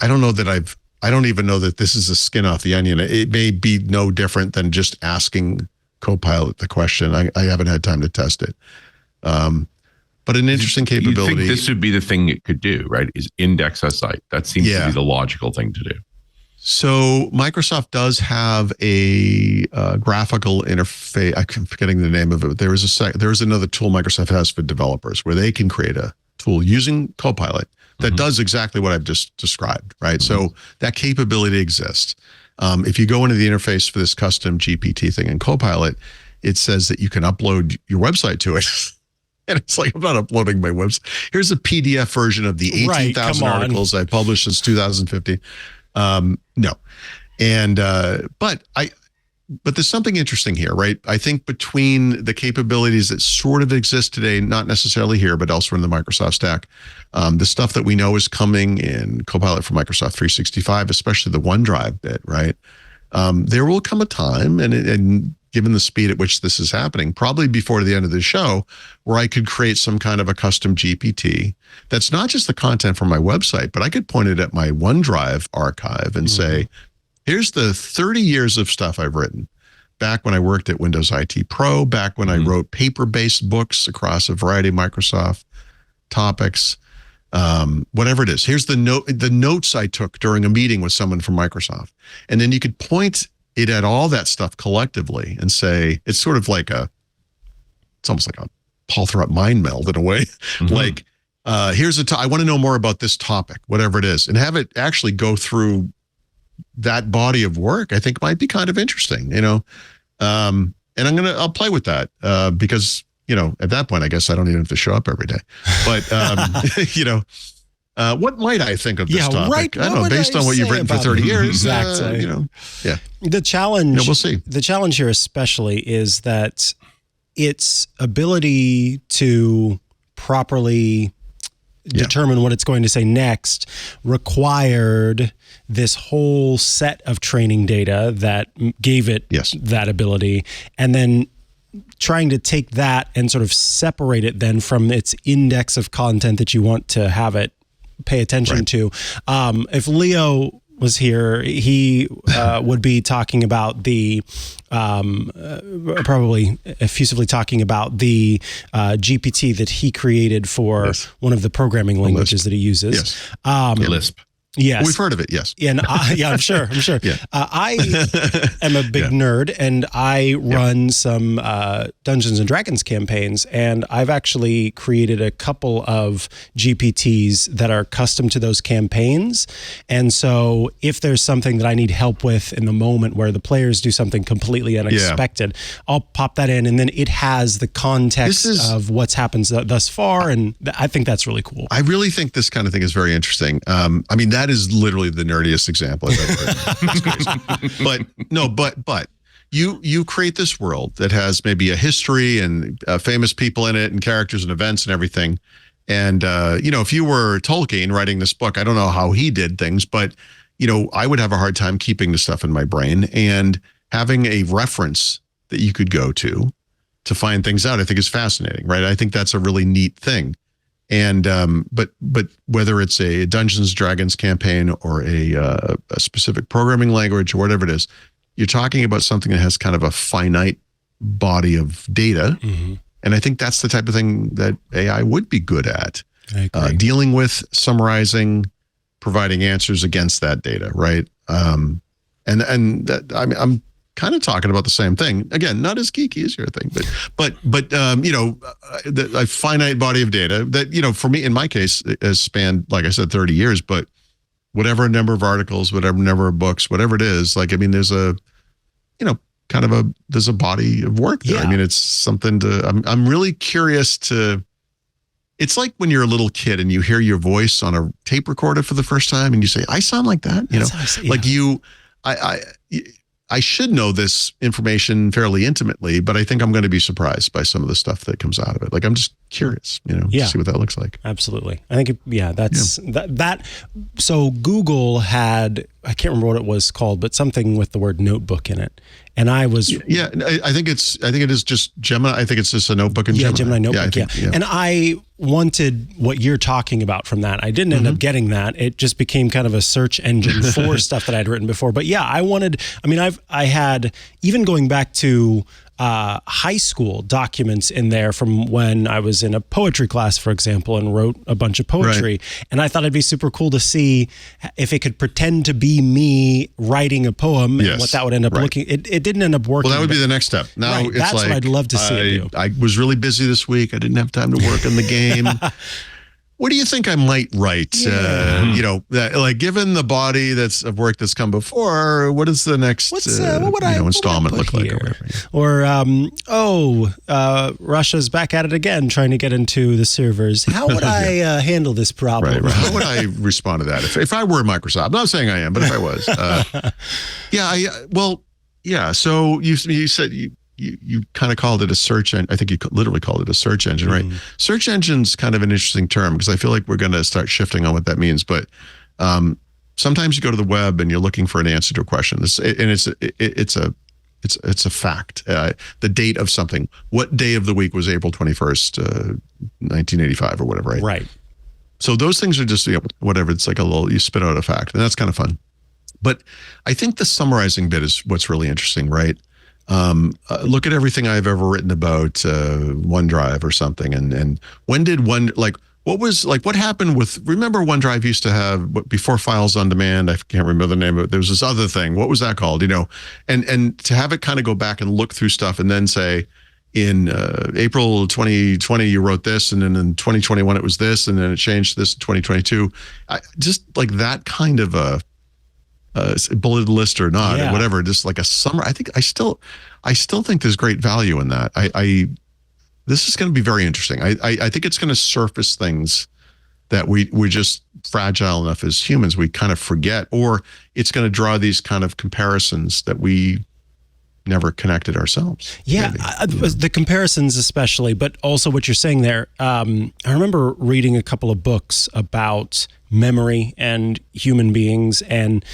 don't even know that this is a skin off the onion. It may be no different than just asking Copilot the question. I haven't had time to test it. But an interesting capability. You think this would be the thing it could do, right? Is index a site. That seems to be the logical thing to do. So Microsoft does have a graphical interface. I'm forgetting the name of it. There is another tool Microsoft has for developers where they can create a tool using Copilot that does exactly what I've just described, right? So that capability exists. If you go into the interface for this custom GPT thing in Copilot, it says that you can upload your website to it. And it's like, I'm not uploading my website. Here's a PDF version of the 18,000 articles I published since 2015. No. And, but there's something interesting here, right? I think between the capabilities that sort of exist today, not necessarily here, but elsewhere in the Microsoft stack, the stuff that we know is coming in Copilot for Microsoft 365, especially the OneDrive bit, right? There will come a time, and given the speed at which this is happening, probably before the end of the show, where I could create some kind of a custom GPT that's not just the content from my website, but I could point it at my OneDrive archive and say, here's the 30 years of stuff I've written back when I worked at Windows IT Pro, back when I wrote paper-based books across a variety of Microsoft topics. whatever it is. Here's the notes I took during a meeting with someone from Microsoft. And then you could point it at all that stuff collectively and say, it's sort of like it's almost like a Paul Thurrant mind meld in a way. Mhm. Like, I want to know more about this topic, whatever it is, and have it actually go through that body of work. I think might be kind of interesting, and I'll play with that because, at that point, I guess I don't even have to show up every day. But, what might I think of this topic? Right. I don't know, based on what you've written for 30 years. Exactly. Yeah. The challenge, we'll see. The challenge here especially is that its ability to properly determine what it's going to say next required this whole set of training data that gave it that ability. And then trying to take that and sort of separate it then from its index of content that you want to have it pay attention to. If Leo was here, he would be talking about the probably effusively talking about the GPT that he created for one of the programming languages that he uses. Lisp. Yes. We've heard of it, yes. And I'm sure. Yeah. I am a big nerd, and I run some Dungeons & Dragons campaigns, and I've actually created a couple of GPTs that are custom to those campaigns. And so if there's something that I need help with in the moment where the players do something completely unexpected, I'll pop that in, and then it has the context of what's happened thus far, and I think that's really cool. I really think this kind of thing is very interesting. I mean, that is literally the nerdiest example I've ever heard. But you create this world that has maybe a history and famous people in it and characters and events and everything. And, if you were Tolkien writing this book, I don't know how he did things, but, I would have a hard time keeping the stuff in my brain, and having a reference that you could go to find things out, I think is fascinating, right? I think that's a really neat thing. And but whether it's a Dungeons & Dragons campaign or a specific programming language or whatever it is, you're talking about something that has kind of a finite body of data. Mm-hmm. And I think that's the type of thing that AI would be good at, dealing with, summarizing, providing answers against that data, right? And that, I'm kind of talking about the same thing. Again, not as geeky as your thing, but a finite body of data that, for me, in my case, has spanned, like I said, 30 years, but whatever number of articles, whatever number of books, whatever it is, there's there's a body of work there. I mean, it's something I'm really curious to, it's like when you're a little kid and you hear your voice on a tape recorder for the first time and you say, I sound like that, I should know this information fairly intimately, but I think I'm going to be surprised by some of the stuff that comes out of it. I'm just curious, to see what that looks like. Absolutely. I think, that. So Google had, I can't remember what it was called, but something with the word notebook in it. And I was. Yeah, I think it is just Gemini. I think it's just a notebook in Gemini. Gemini notebook, And I wanted what you're talking about from that. I didn't end up getting that. It just became kind of a search engine for stuff that I'd written before. But I had, even going back to high school documents in there from when I was in a poetry class, for example, and wrote a bunch of poetry. Right. And I thought it'd be super cool to see if it could pretend to be me writing a poem and what that would end up looking. It didn't end up working. Well, that would be the next step. Now it's that's what I'd love to see it do. I was really busy this week. I didn't have time to work on the game. What do you think I might write? Given the body of work that's come before, what is the next installment look like? Or Russia's back at it again, trying to get into the servers. How would I handle this problem? Right. How would I respond to that? If I were Microsoft, I'm not saying I am, but if I was, So you said you kind of called it a search engine. I think you literally called it a search engine, right? Search engine's kind of an interesting term because I feel like we're going to start shifting on what that means. But sometimes you go to the web and you're looking for an answer to a question. It's a fact. The date of something. What day of the week was April 21st, 1985 or whatever, right? Right. So those things are just, whatever. It's like you spit out a fact, and that's kind of fun. But I think the summarizing bit is what's really interesting, right? Look at everything I've ever written about OneDrive or something, and when did what what happened with, remember OneDrive used to have, before Files on Demand, I can't remember the name of it, there was this other thing. What was that called? And to have it kind of go back and look through stuff and then say, in April 2020, you wrote this, and then in 2021, it was this, and then it changed to this in 2022. Just like that kind of a bulleted list or not, or whatever, just like a summary. I still think there's great value in that. This is going to be very interesting. I think it's going to surface things that we're just fragile enough as humans, we kind of forget, or it's going to draw these kind of comparisons that we never connected ourselves. Yeah, the comparisons especially, but also what you're saying there. I remember reading a couple of books about memory and human beings, and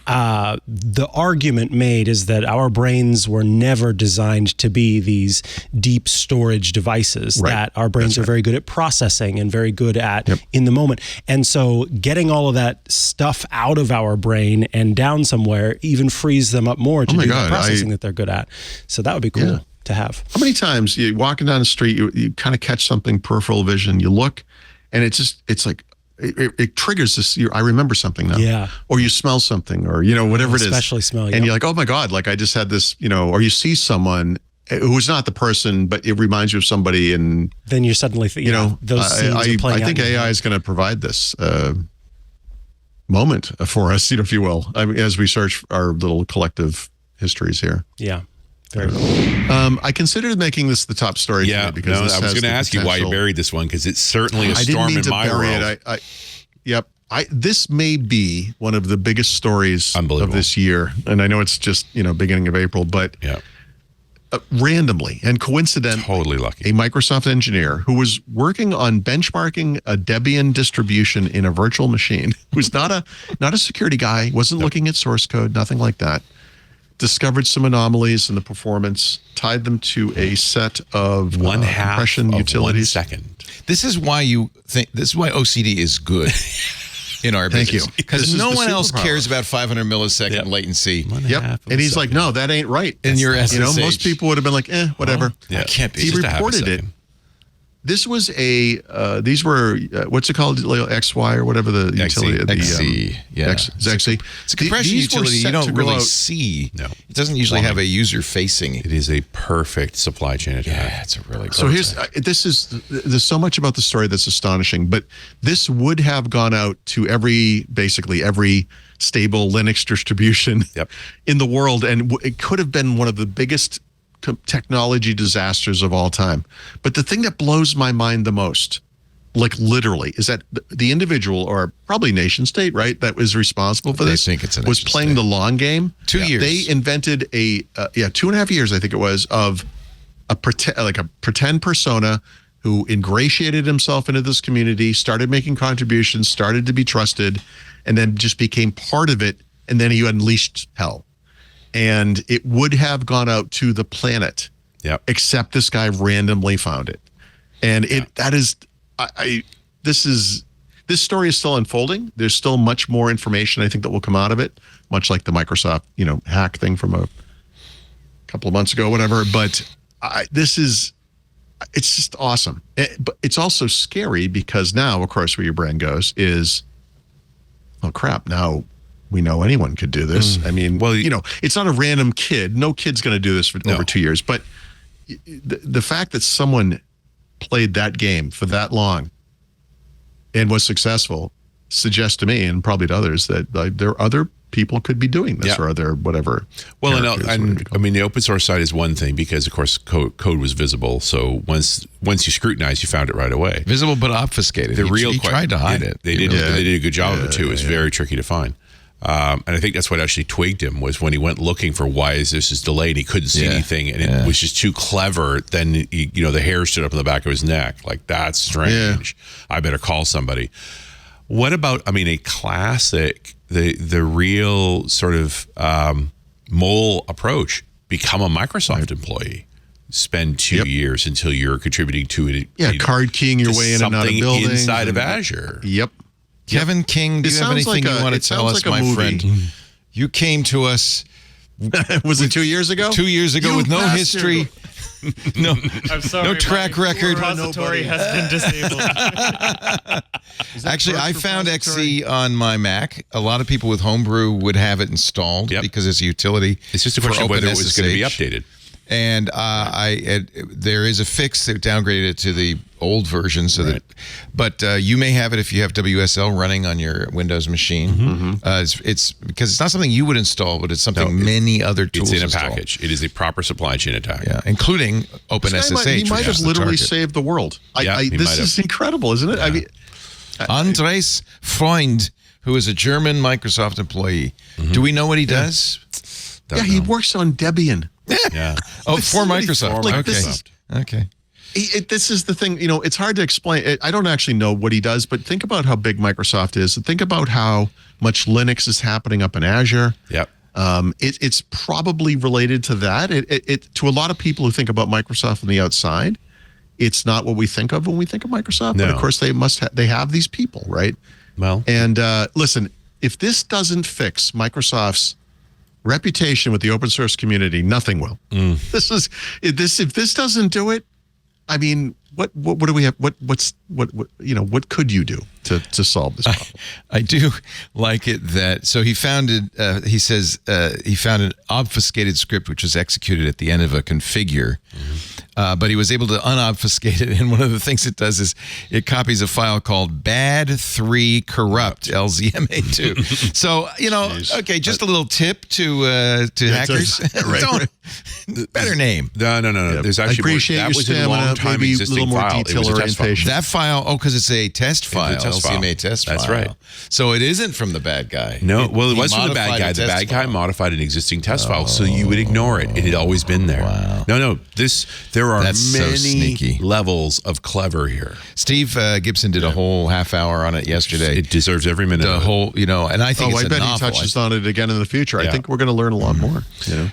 the argument made is that our brains were never designed to be these deep storage devices, that our brains are very good at processing and very good at in the moment. And so getting all of that stuff out of our brain and down somewhere even frees them up more to do the processing that they're good at. So that would be cool to have. How many times you're walking down the street, you kind of catch something, peripheral vision, you look, and it's like, it triggers this. I remember something now. Yeah. Or you smell something, or whatever it is. Especially smell. And you're like, oh my God! Like I just had this. Or you see someone who's not the person, but it reminds you of somebody, and then you're suddenly those scenes are playing I think AI is going to provide this moment for us, if you will, as we search our little collective histories here. Yeah. Very cool. I considered making this the top story today because I was going to ask you why you buried this one, because it's certainly a storm in my world. This may be one of the biggest stories of this year, and I know it's just beginning of April, but randomly and coincidentally, totally lucky, a Microsoft engineer who was working on benchmarking a Debian distribution in a virtual machine, who's not a security guy, wasn't looking at source code, nothing like that, discovered some anomalies in the performance, tied them to a set of compression utilities. 1 second. This is why OCD is good in our business. Thank you. Because no one else cares about 500 millisecond latency. And he's like, no, that ain't right. In your SSH. Most people would have been like, whatever. It can't be. He reported it. This was these were, what's it called? XY or whatever the utility. XZ. XZ. It's a compression utility you don't really see. No. It doesn't usually have a user facing. It is a perfect supply chain attack. Yeah, it's a really good So there's so much about the story that's astonishing, but this would have gone out to basically every stable Linux distribution in the world, and it could have been one of the biggest technology disasters of all time. But the thing that blows my mind the most, like literally, is that the individual, or probably nation state, right, that was responsible for this, was playing the long game. 2 years. They invented 2.5 years, I think it was, of a pretend persona who ingratiated himself into this community, started making contributions, started to be trusted, and then just became part of it. And then he unleashed hell. And it would have gone out to the planet, except this guy randomly found it. And this story is still unfolding. There's still much more information, I think, that will come out of it, much like the Microsoft, hack thing from a couple of months ago, whatever. But it's just awesome. But it's also scary because now, of course, where your brain goes is, oh crap, now we know anyone could do this. I mean, it's not a random kid. No kid's going to do this for over 2 years. But the fact that someone played that game for that long and was successful suggests to me, and probably to others, that there are other people could be doing this, or other whatever. Well, and I mean, the open source side is one thing because, of course, code was visible. So once you scrutinize, you found it right away. Visible but obfuscated. He tried to hide it. They did a good job of it too. It's very tricky to find. And I think that's what actually twigged him, was when he went looking for why is this delayed. He couldn't see anything, and it was just too clever. Then the hair stood up on the back of his neck. Like, that's strange. I better call somebody. What about? I mean, a classic, the real sort of mole approach. Become a Microsoft employee. Spend 2 years until you're contributing to it. Card keying your way in and out of buildings inside of Azure. Yep. Kevin King, do you have anything you want to tell us, my friend? You came to us. Was it 2 years ago? 2 years ago with no history. No, I'm sorry. no track my record. Repository has been disabled. Actually, I found XZ on my Mac. A lot of people with Homebrew would have it installed because it's a utility. It's just a question of whether it was going to be updated. And there is a fix that downgraded it to the old version, so but you may have it if you have WSL running on your Windows machine. It's because it's not something you would install, but it's something many other tools It's in a install. package. It is a proper supply chain attack. Yeah, including OpenSSH. He might have literally saved the world. This is incredible, isn't it? Yeah. I mean, Andres Freund, who is a German Microsoft employee. Do we know what he does? he works on Debian. Yeah. Oh, for Microsoft. Okay. This is the thing, it's hard to explain. I don't actually know what he does, but think about how big Microsoft is. Think about how much Linux is happening up in Azure. Yep. It's probably related to that. To a lot of people who think about Microsoft from the outside, it's not what we think of when we think of Microsoft. No. But of course, they have these people, right? Well, and listen, if this doesn't fix Microsoft's reputation with the open source community, nothing will. If this doesn't do it, I mean, what do we have? What could you do to solve this problem? I do like it that he found an obfuscated script which was executed at the end of a configure, but he was able to unobfuscate it. And one of the things it does is it copies a file called bad3 corrupt LZMA2. So okay, just a little tip to hackers. Better name. No. There's actually I appreciate that your was a stamina, long time maybe a existing little more file. It detail was a test file. orientation. That file, because it's a test file, LCMA test file. That's right. So it isn't from the bad guy. No, well, it He was from the bad modified guy. a The test bad guy file. modified an existing test file, so you would ignore it. It had always been there. Wow. No. There are That's so many sneaky. levels of clever here. Steve Gibson did a whole half hour on it yesterday. It deserves every minute. The of it. whole, and I think I it's a bet novel. he touches on it again in the future. I think we're going to learn a lot more.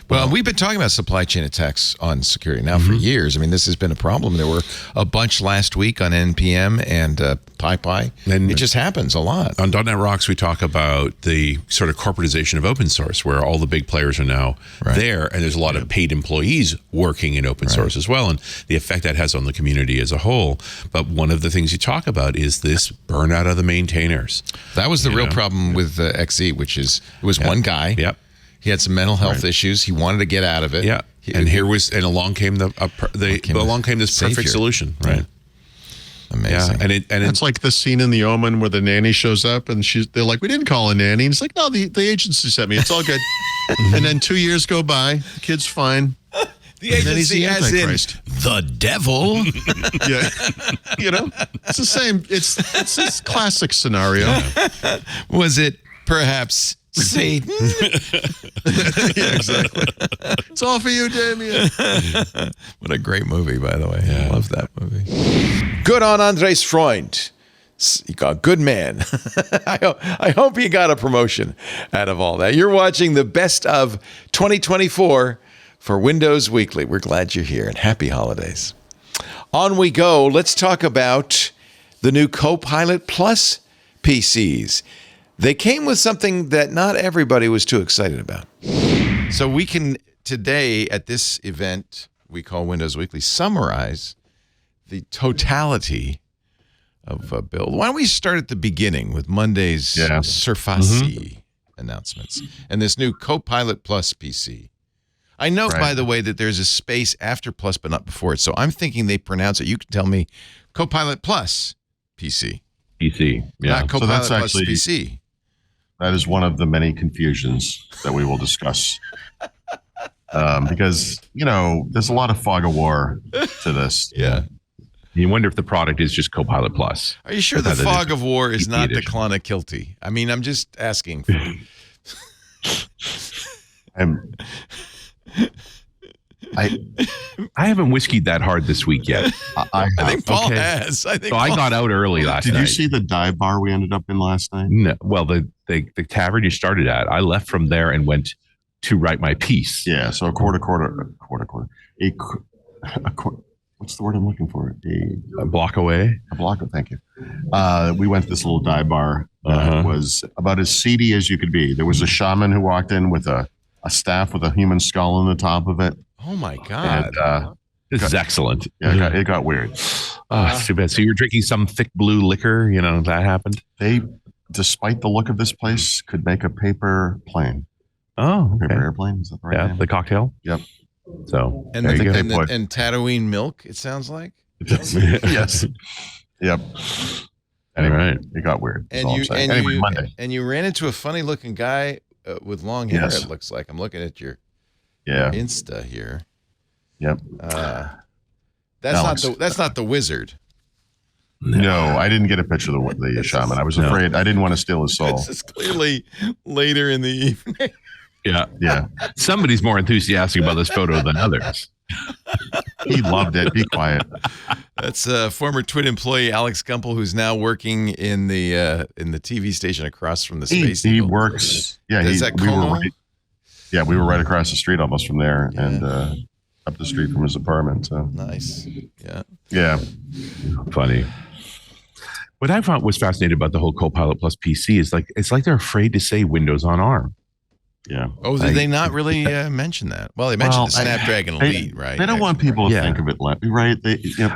Well, we've been talking about supply chain attacks on security now for years. I mean, this has been a problem. There were a bunch last week on NPM and PyPy. And it just happens a lot. On .NET Rocks, we talk about the sort of corporatization of open source, where all the big players are now there, and there's a lot of paid employees working in open source as well, and the effect that has on the community as a whole. But one of the things you talk about is this burnout of the maintainers. That was the real problem with XZ, which is it was one guy. Yep. He had some mental health issues. He wanted to get out of it. Yeah. Along came this savior. perfect solution, right? Amazing. Yeah, and it's like the scene in The Omen where the nanny shows up and they're like, we didn't call a nanny. And it's like, no, the agency sent me. It's all good. And then 2 years go by, the kid's fine. The agency as in the devil. It's the same. It's this classic scenario. Was it perhaps Satan? Yeah, exactly. It's all for you, Damien. What a great movie, by the way. I love that movie. Good on Andres Freund. You got a good man. I hope you got a promotion out of all that. You're watching the best of 2024 for Windows Weekly. We're glad you're here, and happy holidays. On we go. Let's talk about the new Copilot Plus PCs. They came with something that not everybody was too excited about. So we can today at this event we call Windows Weekly summarize the totality of a build. Why don't we start at the beginning with Monday's Surface announcements and this new Copilot Plus PC. I note, by the way, that there's a space after plus but not before it. So I'm thinking they pronounce it. You can tell me Copilot Plus PC. PC. Yeah. Not Copilot So that's Plus actually PC. That is one of the many confusions that we will discuss. Because, there's a lot of fog of war to this. Yeah. You wonder if the product is just Copilot Plus. Are you sure the fog of war is not the Clonakilty? I mean, I'm just asking. I haven't whiskeyed that hard this week yet. I think Paul has. I got out early last night. Did you see the dive bar we ended up in last night? No. Well, the tavern you started at, I left from there and went to write my piece. Yeah. So a quarter. What's the word I'm looking for? A block away. A block. Thank you. We went to this little dive bar that was about as seedy as you could be. There was a shaman who walked in with a staff with a human skull on the top of it. Oh my God. And This is excellent. Yeah, it got weird. Oh, it's too bad. So you're drinking some thick blue liquor, that happened? They, despite the look of this place, could make a paper plane. Oh, okay. Paper airplane, is that the right name? The cocktail? Yep. So, And there you go. and Tatooine milk, it sounds like. Yes. Yep. Anyway, Right. it got weird. And you ran into a funny looking guy with long hair. Yes. It looks like. I'm looking at your Insta here. Yep. That's not the wizard. No, I didn't get a picture of the shaman. I was afraid. I didn't want to steal his soul. This is clearly later in the evening. Yeah. Somebody's more enthusiastic about this photo than others. He loved it. Be quiet. That's former TWiT employee Alex Gumpel, who's now working in the TV station across from the Space He Eagle. works. Yeah, Is that Como? We were right across the street, almost from there, and up the street from his apartment. So Nice. yeah. Funny. What I found was fascinating about the whole Copilot Plus PC is it's like they're afraid to say Windows on ARM. Yeah. Oh, did they not really mention that? Well, they mentioned the Snapdragon Elite, right? They don't want people to think of it, right?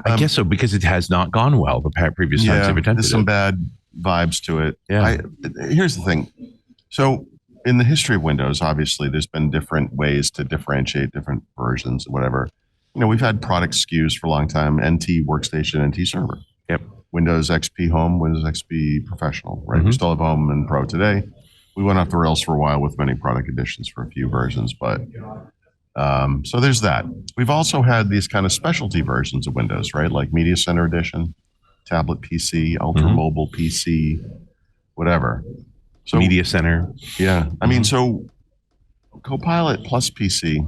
I guess so, because it has not gone well the previous times they've attempted there's some bad vibes to it. Yeah. Here's the thing. So in the history of Windows, obviously, there's been different ways to differentiate different versions, whatever. We've had product SKUs for a long time, NT Workstation, NT Server. Yep. Windows XP Home, Windows XP Professional, right? We still have Home and Pro today. We went off the rails for a while with many product additions for a few versions, but so there's that. We've also had these kind of specialty versions of Windows, right? Like Media Center Edition, Tablet PC, Ultra Mobile PC, whatever. So Media Center. Yeah. I mean, so Copilot Plus PC,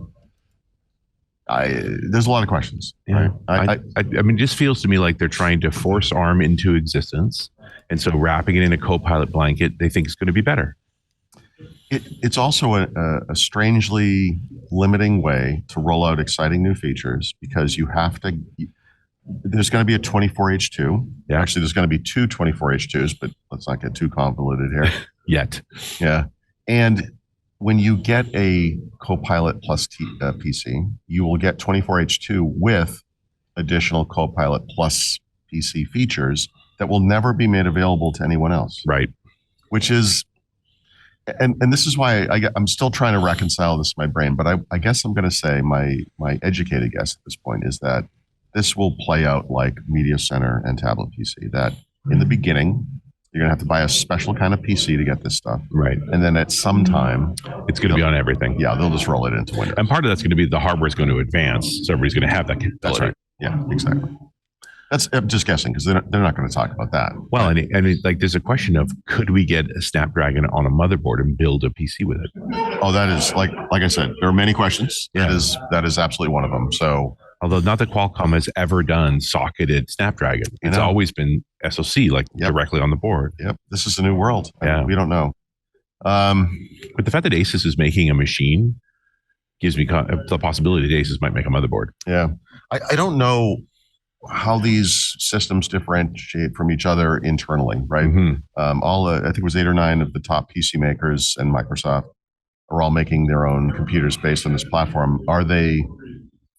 there's a lot of questions. Yeah. Right? I mean, it just feels to me like they're trying to force ARM into existence. And so wrapping it in a Copilot blanket, they think it's going to be better. It's also a strangely limiting way to roll out exciting new features because you have to. There's going to be a 24H2. Yeah. Actually, there's going to be two 24H2s, but let's not get too convoluted here. Yet. Yeah. And when you get a Copilot Plus PC, you will get 24H2 with additional Copilot Plus PC features that will never be made available to anyone else. Right. Which is, and this is why I'm still trying to reconcile this in my brain, but I guess I'm going to say my educated guess at this point is that this will play out like Media Center and Tablet PC, that in the beginning, you're going to have to buy a special kind of PC to get this stuff. Right. And then at some time, it's going to be on everything. Yeah, they'll just roll it into Windows. And part of that's going to be the hardware is going to advance. So everybody's going to have that capability. That's right. Yeah, exactly. I'm just guessing because they're not going to talk about that. Well, and there's a question of could we get a Snapdragon on a motherboard and build a PC with it? Oh, that is like I said, there are many questions. Yeah. That is absolutely one of them. So, although not that Qualcomm has ever done socketed Snapdragon, it's always been SoC directly on the board. Yep, this is a new world. Yeah, we don't know. But the fact that Asus is making a machine gives me the possibility that Asus might make a motherboard. Yeah, I don't know how these systems differentiate from each other internally, right? I think it was 8 or 9 of the top PC makers and Microsoft are all making their own computers based on this platform.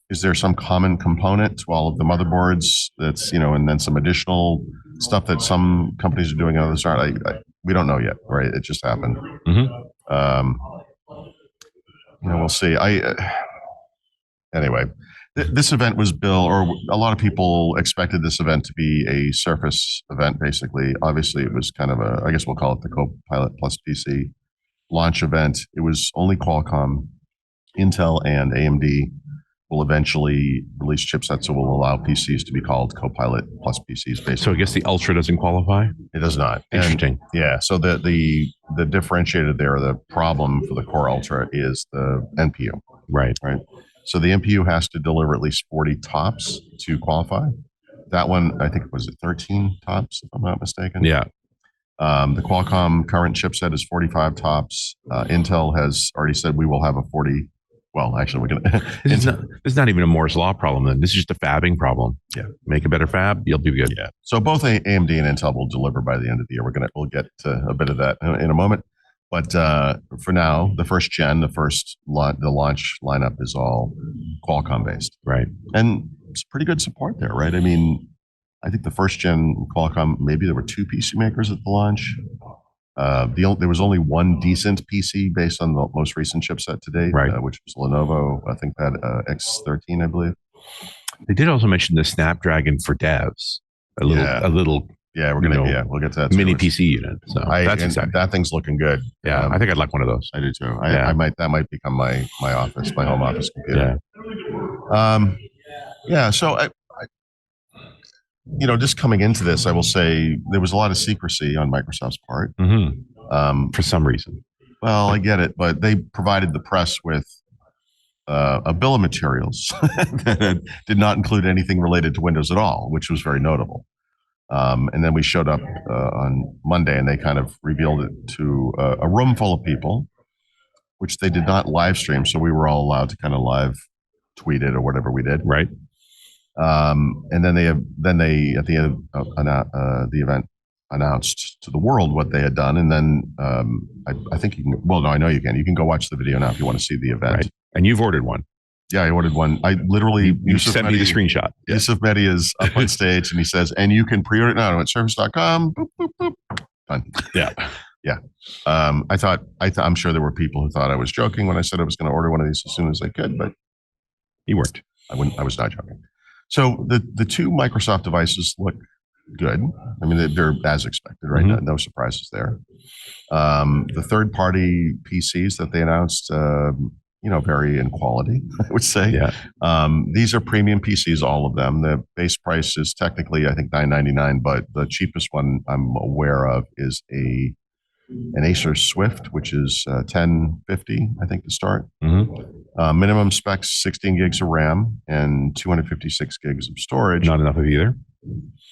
Is there some common component to all of the motherboards that's, and then some additional stuff that some companies are doing and others aren't? We don't know yet, right? It just happened. We'll see. Anyway, this event was billed, or a lot of people expected this event to be a Surface event, basically. Obviously, it was kind of I guess we'll call it the Copilot Plus PC launch event. It was only Qualcomm, Intel, and AMD will eventually release chipsets that will allow PCs to be called Copilot Plus PCs. Basically. So I guess the Ultra doesn't qualify? It does not. Interesting. And, so the differentiator there, the problem for the Core Ultra is the NPU. Right. So the NPU has to deliver at least 40 TOPS to qualify. That one, I think, was 13 TOPS, if I'm not mistaken. Yeah. The Qualcomm current chipset is 45 TOPS. Intel has already said we will have a 40. Well, actually, we're going to. This is not even a Moore's Law problem, then. This is just a fabbing problem. Yeah. Make a better fab, you'll be good. Yeah. So both AMD and Intel will deliver by the end of the year. We'll get to a bit of that in a moment. But for now, the first gen, the launch lineup is all Qualcomm based. Right. And pretty good support there, right? I mean, I think the first gen Qualcomm, maybe there were 2 PC makers at the launch. There was only one decent PC based on the most recent chipset to date, Right. which was Lenovo. I think that X13, I believe. They did also mention the Snapdragon for devs, a little Yeah, we'll get to that too. mini PC unit. So that's exciting. That thing's looking good. Yeah, I think I'd like one of those. I do too. That might become my office, my home office computer. So just coming into this, I will say there was a lot of secrecy on Microsoft's part. For some reason. Well, I get it, but they provided the press with a bill of materials that did not include anything related to Windows at all, which was very notable. And then we showed up on Monday, and they kind of revealed it to a room full of people, which they did not live stream. So we were all allowed to kind of live tweet it or whatever we did. Right. And then they at the end of the event announced to the world what they had done. And then I think you can. Well, no, I know you can. You can go watch the video now if you want to see the event. Right. And you've ordered one. Yeah, I ordered one. I literally you sent me the screenshot. Yusuf Mehdi is up on stage, and he says, "And you can pre-order it now at Surface.com." Boop, boop, boop. Done. Yeah. I'm sure there were people who thought I was joking when I said I was going to order one of these as soon as I could, but you weren't. I was not joking. So the 2 Microsoft devices look good. I mean, they're as expected, right? No surprises there. The third-party PCs that they announced, vary in quality, I would say. Yeah. These are premium PCs, all of them. The base price is technically, I think, $999, but the cheapest one I'm aware of is an Acer Swift, which is $1,050, I think, to start. Minimum specs, 16 gigs of RAM and 256 gigs of storage. Not enough of either.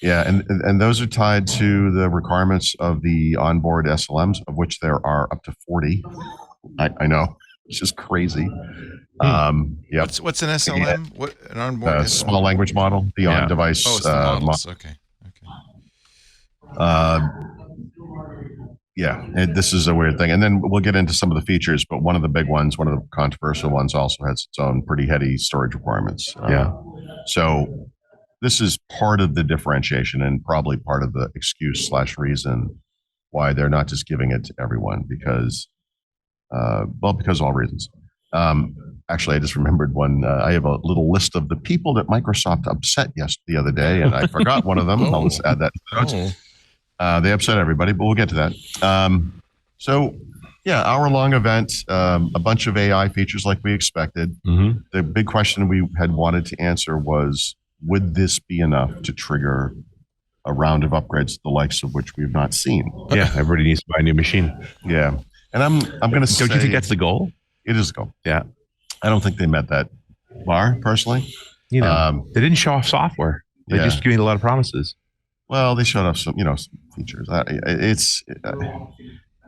Yeah, and those are tied to the requirements of the onboard SLMs, of which there are up to 40. I know, it's just crazy. What's an SLM? What an onboard small language model, the on-device models. Okay. This is a weird thing. And then we'll get into some of the features, but one of the big ones, one of the controversial ones, also has its own pretty heady storage requirements. So this is part of the differentiation and probably part of the excuse/reason why they're not just giving it to everyone because of all reasons. Actually, I just remembered one. I have a little list of the people that Microsoft upset the other day, and I forgot one of them. I'll just add that to the notes. They upset everybody, but we'll get to that. Hour-long event, a bunch of AI features like we expected. The big question we had wanted to answer was, would this be enough to trigger a round of upgrades, the likes of which we've not seen? Yeah, everybody needs to buy a new machine. Yeah. And I'm going to say... Don't you think that's the goal? It is the goal. Yeah. I don't think they met that bar, personally. They didn't show off software. They just gave me a lot of promises. Well, they showed off some features.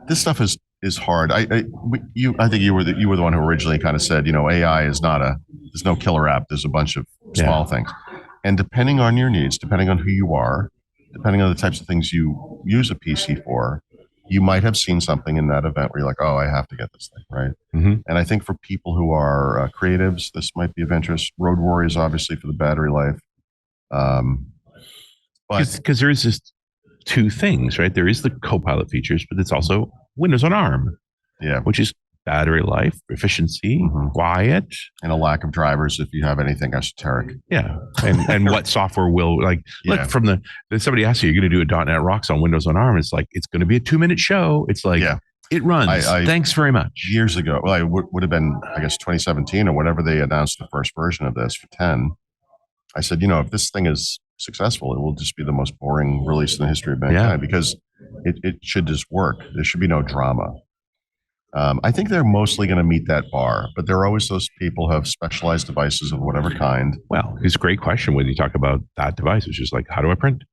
This stuff is hard. I think you were the one who originally kind of said, AI is there's no killer app. There's a bunch of small things, and depending on your needs, depending on who you are, depending on the types of things you use a PC for, you might have seen something in that event where you're like, oh, I have to get this thing, right? And I think for people who are creatives, this might be of interest. Road Warriors, obviously, for the battery life. Because there's just 2 things, right? There is the Copilot features, but it's also Windows on ARM, which is battery life, efficiency, quiet, and a lack of drivers if you have anything esoteric. Yeah, and what software will look from somebody asks you, you're going to do a .NET Rocks on Windows on ARM. It's like it's going to be a 2-minute show. It's like it runs. Thanks very much. Years ago, well, it would have been 2017 or whatever they announced the first version of this for 10. I said, if this thing is successful, it will just be the most boring release in the history of mankind because it should just work. There should be no drama. I think they're mostly going to meet that bar, but there are always those people who have specialized devices of whatever kind. Well, it's a great question when you talk about that device. It's just like, how do I print?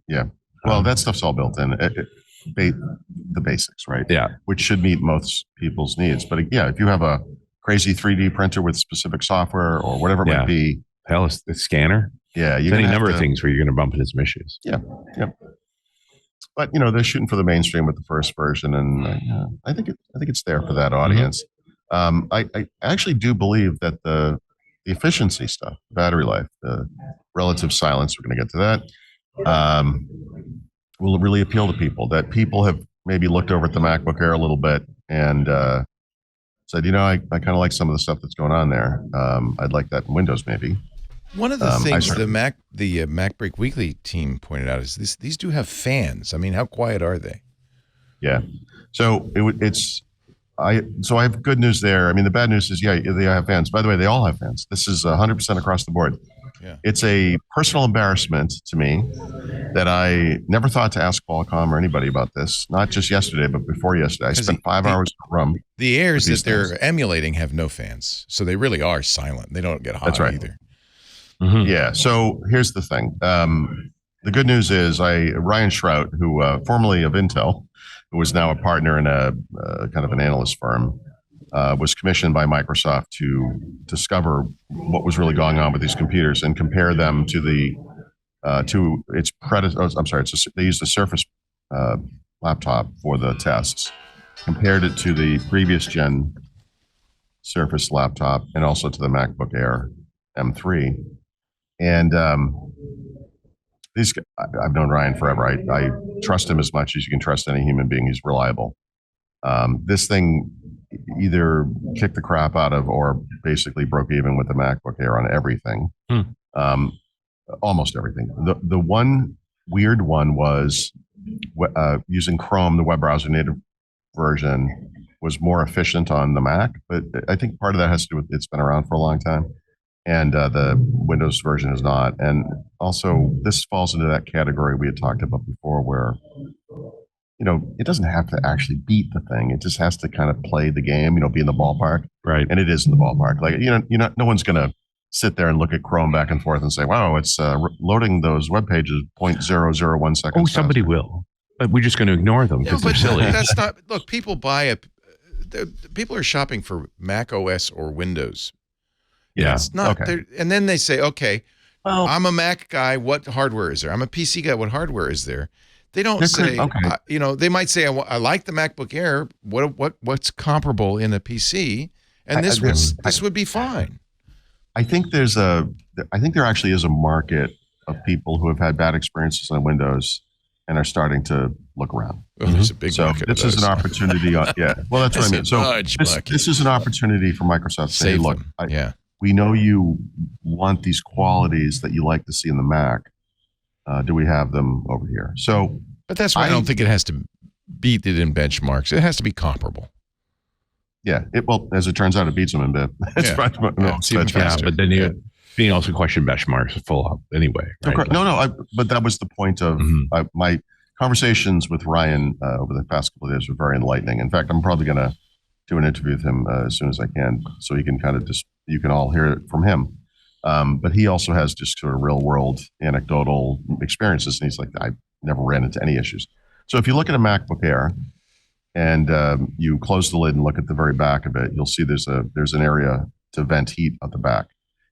Yeah. Well, that stuff's all built in. The basics, right? Yeah. Which should meet most people's needs. But if you have a crazy 3D printer with specific software or whatever it might be. Hell, it's the scanner. Yeah. There's any number of things where you're going to bump into some issues. Yeah. Yep. But they're shooting for the mainstream with the first version, and I think it's there for that audience. I actually do believe that the efficiency stuff, battery life, the relative silence, we're going to get to that, will really appeal to people. That people have maybe looked over at the MacBook Air a little bit and said, I kind of like some of the stuff that's going on there. I'd like that in Windows maybe. One of the things the MacBreak Weekly team pointed out is these do have fans. I mean, how quiet are they? Yeah. So I have good news there. I mean, the bad news is, they have fans. By the way, they all have fans. This is 100% across the board. Yeah. It's a personal embarrassment to me that I never thought to ask Qualcomm or anybody about this. Not just yesterday, but before yesterday. I spent 5 hours in a room. The Airs that they're emulating have no fans, so they really are silent. They don't get hot either. Mm-hmm. Yeah. So here's the thing. The good news is Ryan Shrout, who formerly of Intel, who is now a partner in a kind of an analyst firm, was commissioned by Microsoft to discover what was really going on with these computers and compare them to its predecessor. I'm sorry, they used a Surface laptop for the tests, compared it to the previous gen Surface laptop and also to the MacBook Air M3. And I've known Ryan forever. I trust him as much as you can trust any human being. He's reliable. This thing either kicked the crap out of or basically broke even with the MacBook Air on everything. Almost everything. The one weird one was using Chrome, the web browser native version, was more efficient on the Mac. But I think part of that has to do with it's been around for a long time. And the Windows version is not. And also, this falls into that category we had talked about before where, it doesn't have to actually beat the thing. It just has to kind of play the game, be in the ballpark. Right. And it is in the ballpark. Like, no one's going to sit there and look at Chrome back and forth and say, wow, it's loading those web pages 0.001 seconds. Oh, somebody will. But we're just going to ignore them because they're silly. That's not, look, people people are shopping for Mac OS or Windows. Yeah. It's not, okay. And then they say, okay, well, I'm a Mac guy. What hardware is there? I'm a PC guy. What hardware is there? They don't say, they might say, I like the MacBook Air. What's comparable in a PC? And this would be fine. I think there actually is a market of people who have had bad experiences on Windows and are starting to look around. Well, there's a big market. This is an opportunity. Well, that's what I mean. So this is an opportunity for Microsoft to say, look, we know you want these qualities that you like to see in the Mac. Do we have them over here? But that's why I don't think it has to beat it in benchmarks. It has to be comparable. Yeah. As it turns out, it beats them in bit. But then you also question benchmarks full up anyway. Right? But that was the point of my conversations with Ryan over the past couple of days were very enlightening. In fact, I'm probably going to do an interview with him as soon as I can, so he can you can all hear it from him. But he also has just sort of real world anecdotal experiences. And he's like, I've never ran into any issues. So if you look at a MacBook Air and you close the lid and look at the very back of it, you'll see there's an area to vent heat at the back.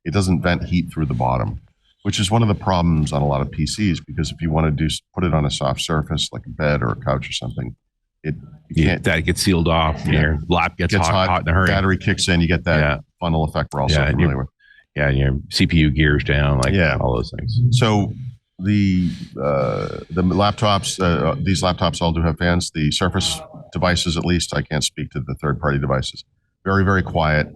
It doesn't vent heat through the bottom, which is one of the problems on a lot of PCs, because if you want to put it on a soft surface like a bed or a couch or something, that gets sealed off. Your lap gets hot in a hurry. Battery kicks in, you get that funnel effect we're also familiar with. Yeah, and your CPU gears down, all those things. So the laptops, these laptops all do have fans. The Surface devices, at least, I can't speak to the third-party devices. Very, very quiet.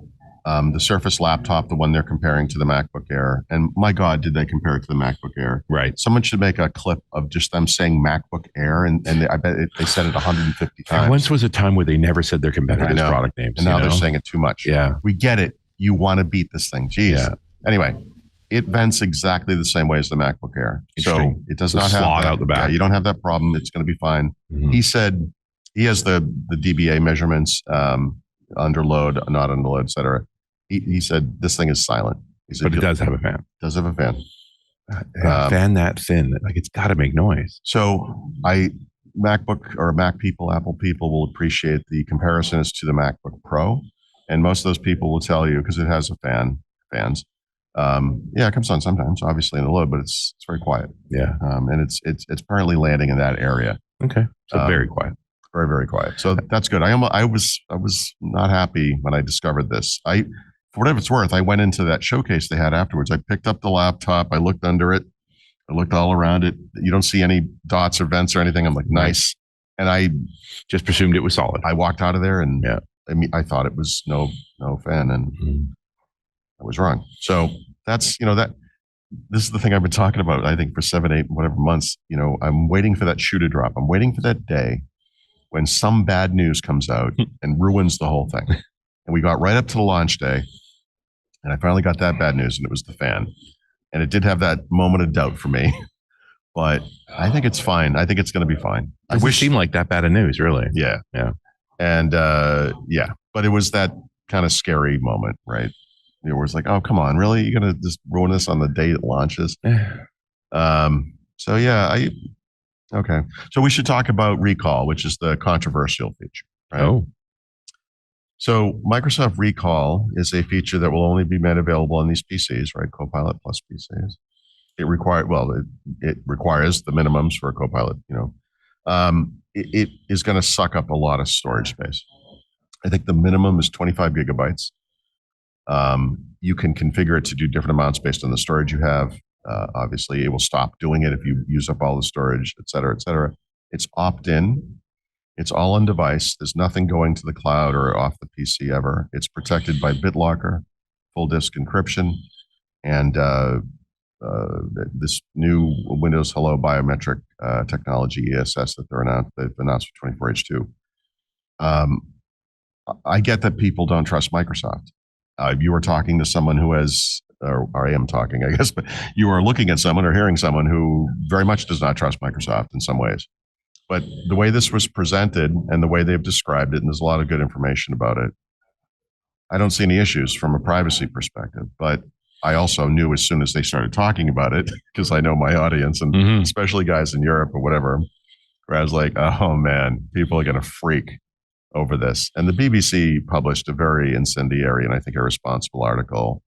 The Surface laptop, the one they're comparing to the MacBook Air, and my God, did they compare it to the MacBook Air? Right. Someone should make a clip of just them saying MacBook Air, and I bet they said it 150 times. And once was a time where they never said their competitors' product names. And now they're saying it too much. Yeah. We get it. You want to beat this thing. Jeez. Yeah. Anyway, it vents exactly the same way as the MacBook Air. So it does not have that. Out the back. Yeah, you don't have that problem. It's going to be fine. Mm-hmm. He said he has the DBA measurements under load, not under load, et cetera. He said this thing is silent. He said, but it does have a fan. Does have a fan. Fan that thin, it's got to make noise. So MacBook or Mac people, Apple people will appreciate the comparison is to the MacBook Pro. And most of those people will tell you, because it has fans. It comes on sometimes, obviously in the load, but it's very quiet. Yeah. And it's apparently landing in that area. Okay. So very quiet. Very, very quiet. So that's good. I was not happy when I discovered this. for whatever it's worth, I went into that showcase they had afterwards. I picked up the laptop. I looked under it. I looked all around it. You don't see any dots or vents or anything. I'm like, nice. And I just presumed it was solid. I walked out of there and I thought it was no fan, and I was wrong. So that's, this is the thing I've been talking about, I think, for 7, 8, whatever months. I'm waiting for that shoe to drop. I'm waiting for that day when some bad news comes out and ruins the whole thing. And we got right up to the launch day, and I finally got that bad news, and it was the fan. And it did have that moment of doubt for me, but I think it's fine. I think it's going to be fine. I wish it seemed like that bad of news, really. Yeah. And but it was that kind of scary moment, right? It was like, oh, come on, really? You're going to just ruin this on the day it launches? Okay. So we should talk about Recall, which is the controversial feature, right? Oh. So Microsoft Recall is a feature that will only be made available on these PCs, right? Copilot Plus PCs. It requires the minimums for a Copilot, it is going to suck up a lot of storage space. I think the minimum is 25 gigabytes. You can configure it to do different amounts based on the storage you have. Obviously, it will stop doing it if you use up all the storage, et cetera, et cetera. It's opt-in. It's all on device. There's nothing going to the cloud or off the PC ever. It's protected by BitLocker, full disk encryption, and this new Windows Hello biometric technology, ESS, that they've announced for 24H2. I get that people don't trust Microsoft. You were talking to someone who has, or I am talking, I guess, but you are looking at someone or hearing someone who very much does not trust Microsoft in some ways. But the way this was presented and the way they've described it, and there's a lot of good information about it, I don't see any issues from a privacy perspective. But I also knew as soon as they started talking about it, because I know my audience, and especially guys in Europe or whatever, where I was like, oh man, people are going to freak over this. And the BBC published a very incendiary and I think irresponsible article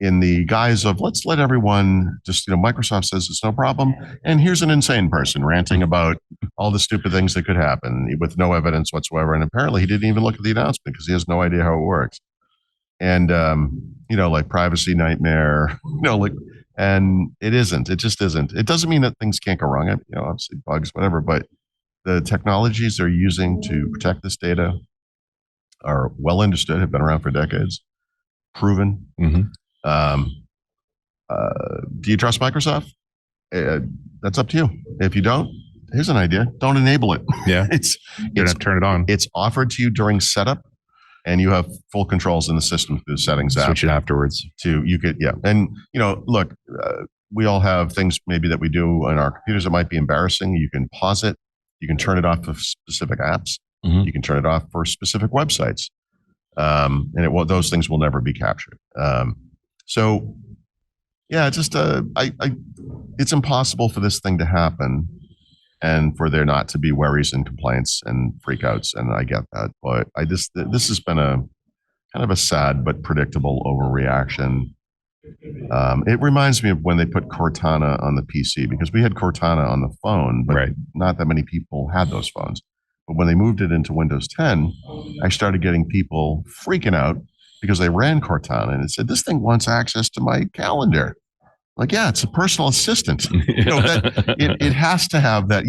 in the guise of, let's let everyone just, Microsoft says it's no problem. And here's an insane person ranting about all the stupid things that could happen with no evidence whatsoever. And apparently he didn't even look at the announcement because he has no idea how it works. And, like privacy nightmare, and it isn't, it just isn't. It doesn't mean that things can't go wrong. Obviously bugs, whatever, but the technologies they're using to protect this data are well understood, have been around for decades, proven. Do you trust Microsoft? That's up to you. If you don't, here's an idea: don't enable it. Yeah, you don't have to turn it on. It's offered to you during setup, and you have full controls in the system through the settings app. Switch it afterwards. And look, we all have things maybe that we do on our computers that might be embarrassing. You can pause it. You can turn it off for specific apps. You can turn it off for specific websites, and those things will never be captured. It's impossible for this thing to happen and for there not to be worries and complaints and freakouts. And I get that, but this has been a kind of a sad but predictable overreaction. It reminds me of when they put Cortana on the PC, because we had Cortana on the phone, but not that many people had those phones. But when they moved it into Windows 10, I started getting people freaking out because they ran Cortana and it said, this thing wants access to my calendar. Like, yeah, it's a personal assistant. It has to have that.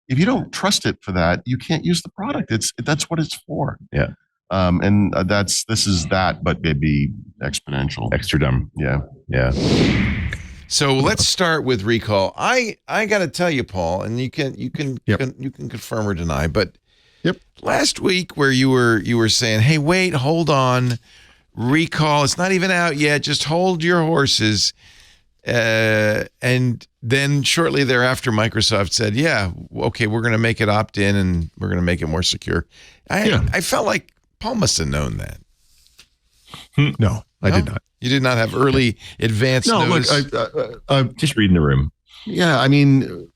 If you don't trust it for that, you can't use the product. That's what it's for. Yeah. This is that, but maybe exponential. Extra dumb. Yeah. Yeah. So let's start with Recall. I got to tell you, Paul, and you can confirm or deny, but last week where you were saying, hey, wait, hold on, Recall, it's not even out yet, just hold your horses. And then shortly thereafter, Microsoft said, yeah, okay, we're going to make it opt-in and we're going to make it more secure. I felt like Paul must have known that. No, I did not. You did not have early advance notice? Look, just reading the room. Yeah, I mean,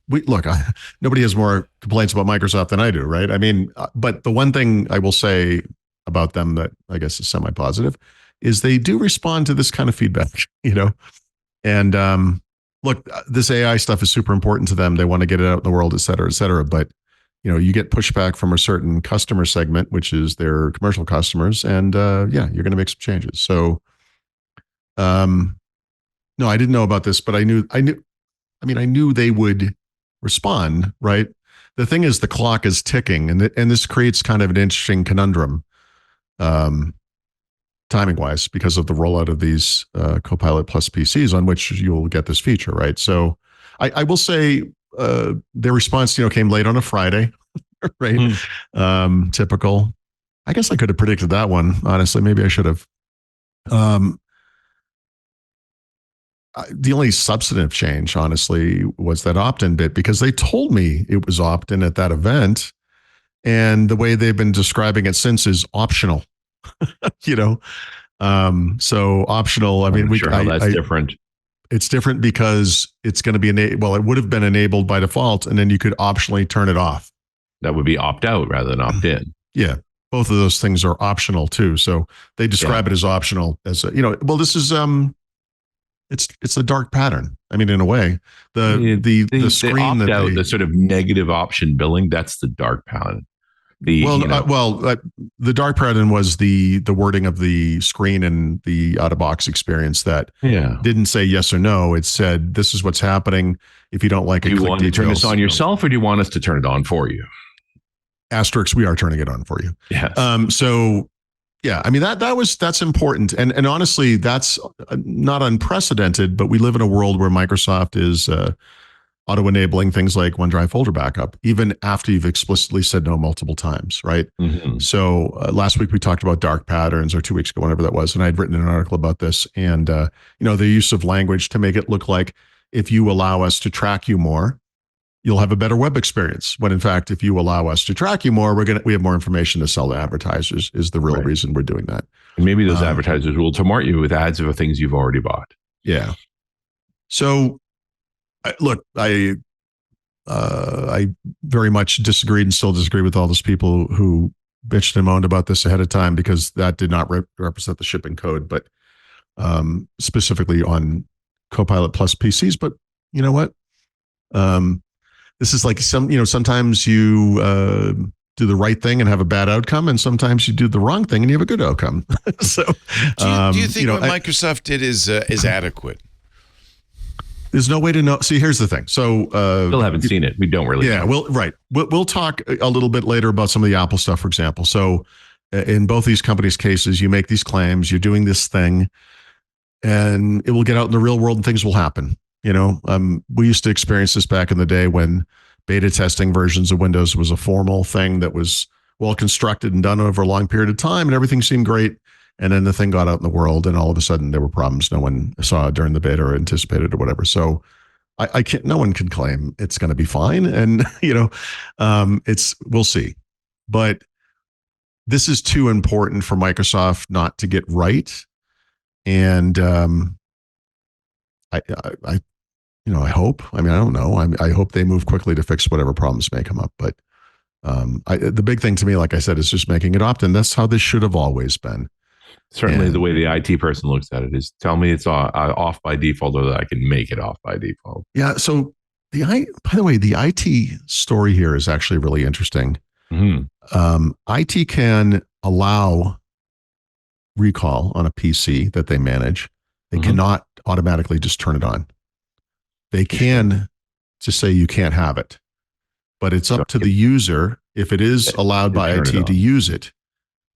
nobody has more complaints about Microsoft than I do, right? I mean, but the one thing I will say about them that I guess is semi-positive is they do respond to this kind of feedback, And look, this AI stuff is super important to them. They want to get it out in the world, et cetera, et cetera. But you get pushback from a certain customer segment, which is their commercial customers, and you're going to make some changes. So, no, I didn't know about this, but I knew they would respond, right? The thing is, the clock is ticking, and this creates kind of an interesting conundrum, timing wise, because of the rollout of these Copilot Plus PCs on which you'll get this feature, right? So, I will say their response, came late on a Friday, right? Typical. I guess I could have predicted that one. Honestly, maybe I should have. The only substantive change, honestly, was that opt-in bit, because they told me it was opt-in at that event, and the way they've been describing it since is optional. So optional. I mean, that's different. It's different because it's going to be it would have been enabled by default, and then you could optionally turn it off. That would be opt out rather than opt in. Yeah, both of those things are optional too. So they describe it as optional. As this is it's a dark pattern. I mean, in a way, the screen the sort of negative option billing, that's the dark pattern. The dark pattern was the wording of the screen and the out of box experience that didn't say yes or no. It said, this is what's happening. If you don't like it, do you want to turn this on yourself, or do you want us to turn it on for you? Asterisk, we are turning it on for you. Yes. I mean, that's important. And honestly, that's not unprecedented, but we live in a world where Microsoft is auto-enabling things like OneDrive folder backup, even after you've explicitly said no multiple times, right? Mm-hmm. So last week we talked about dark patterns, or 2 weeks ago, whenever that was, and I'd written an article about this, and the use of language to make it look like if you allow us to track you more, you'll have a better web experience. When in fact, if you allow us to track you more, we have more information to sell to advertisers, is the real reason we're doing that. And maybe those advertisers will tomart you with ads of things you've already bought. Yeah. So look, I very much disagreed and still disagree with all those people who bitched and moaned about this ahead of time, because that did not represent the shipping code, but specifically on Copilot Plus PCs. But you know what? This is like sometimes you do the right thing and have a bad outcome, and sometimes you do the wrong thing and you have a good outcome. So, do you think what Microsoft did is adequate? There's no way to know. See, here's the thing. So, still haven't seen it. We don't really. Yeah. know. We'll talk a little bit later about some of the Apple stuff, for example. So, in both these companies' cases, you make these claims, you're doing this thing, and it will get out in the real world, and things will happen. We used to experience this back in the day when beta testing versions of Windows was a formal thing that was well constructed and done over a long period of time, and everything seemed great. And then the thing got out in the world, and all of a sudden there were problems no one saw during the beta or anticipated or whatever. So I can't. No one can claim it's going to be fine, and we'll see. But this is too important for Microsoft not to get right, and I hope. I mean, I don't know. I hope they move quickly to fix whatever problems may come up. But the big thing to me, like I said, is just making it opt-in. That's how this should have always been. Certainly, the way the IT person looks at it is, tell me it's off by default, or that I can make it off by default. Yeah. So by the way, the IT story here is actually really interesting. Mm-hmm. IT can allow recall on a PC that they manage. They cannot automatically just turn it on. They can just say you can't have it, but it's up to the user. If it is allowed by IT to use it,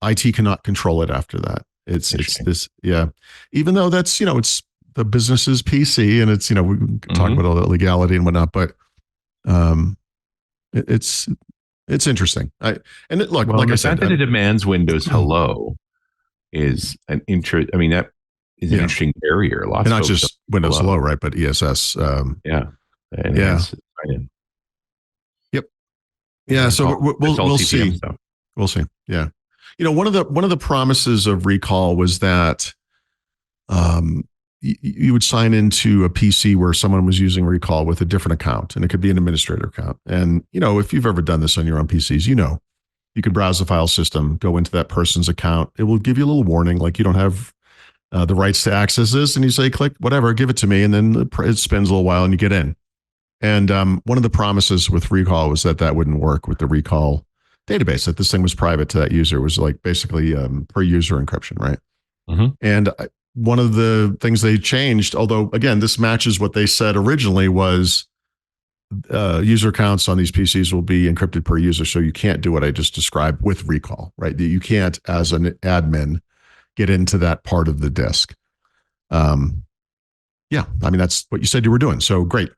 IT cannot control it after that. It's this, yeah. Even though that's, it's the business's PC, and it's, we can talk about all that legality and whatnot, but it's interesting. Like I said, that it demands Windows Hello is an that is an interesting barrier. And not just Windows Hello, right? But ESS. Yeah. Yep. Yeah. So we'll see. Stuff. We'll see. Yeah. One of the promises of recall was that you would sign into a PC where someone was using recall with a different account, and it could be an administrator account. And, if you've ever done this on your own PCs, you could browse the file system, go into that person's account. It will give you a little warning, like you don't have the rights to access this, and you say, click whatever, give it to me. And then it spins a little while and you get in. And one of the promises with recall was that wouldn't work with the recall database, that this thing was private to that user. It was like basically per user encryption, right? Mm-hmm. And one of the things they changed, although again, this matches what they said originally, was user accounts on these PCs will be encrypted per user. So you can't do what I just described with recall, right? You can't, as an admin, get into that part of the disk. Yeah, I mean, that's what you said you were doing. So great.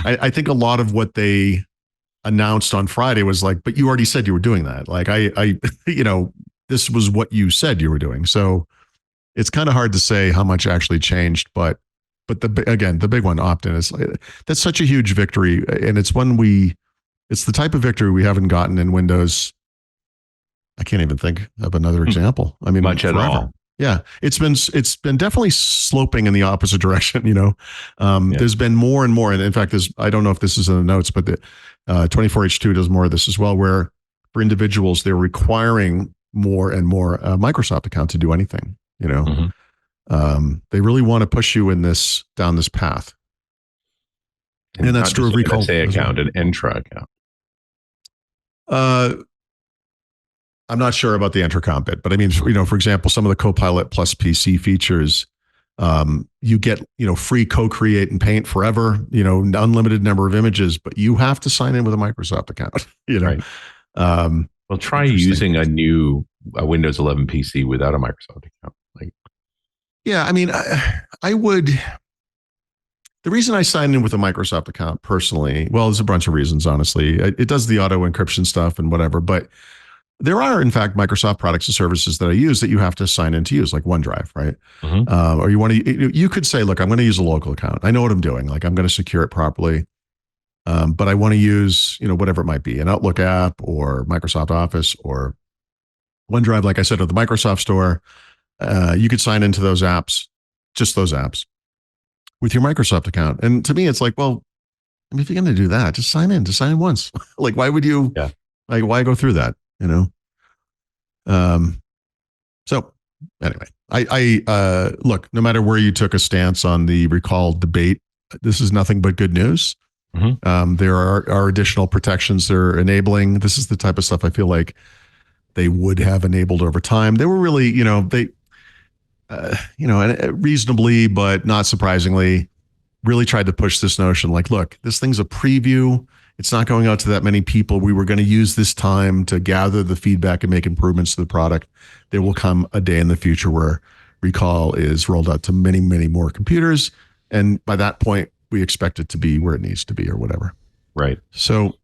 I think a lot of what they announced on Friday was like, but you already said you were doing that. Like this was what you said you were doing. So it's kind of hard to say how much actually changed, but the big one, opt-in, is that's such a huge victory. And it's it's the type of victory we haven't gotten in Windows. I can't even think of another example. I mean, much forever. at all. Yeah, it's been definitely sloping in the opposite direction. There's been more and more, and in fact, I don't know if this is in the notes, but the 24H2 does more of this as well, where for individuals they're requiring more and more Microsoft account to do anything. They really want to push you down this path, and that's true of recall. An NSA account, an Entra account. I'm not sure about the Entra bit, but I mean, for example, some of the Copilot Plus PC features, you get, free co-create and paint forever, unlimited number of images, but you have to sign in with a Microsoft account, Right. Well, try using a Windows 11 PC without a Microsoft account. Yeah, I mean, I would. The reason I signed in with a Microsoft account personally, well, there's a bunch of reasons, honestly. It does the auto encryption stuff and whatever, but there are, in fact, Microsoft products and services that I use that you have to sign in to use, like OneDrive, right? Mm-hmm. Or you could say, look, I'm going to use a local account. I know what I'm doing. Like, I'm going to secure it properly. But I want to use, whatever it might be, an Outlook app or Microsoft Office or OneDrive, like I said, at the Microsoft Store. You could sign into those apps, just those apps, with your Microsoft account. And to me, it's like, well, I mean, if you're going to do that, just sign in once. Like, why would you, why go through that? So anyway, I look, no matter where you took a stance on the recall debate, this is nothing but good news. Mm-hmm. There are additional protections they're enabling. This is the type of stuff I feel like they would have enabled over time. They were really, reasonably, but not surprisingly, really tried to push this notion like, look, this thing's a preview. It's not going out to that many people. We were going to use this time to gather the feedback and make improvements to the product. There will come a day in the future where recall is rolled out to many, many more computers. And by that point, we expect it to be where it needs to be or whatever. Right. So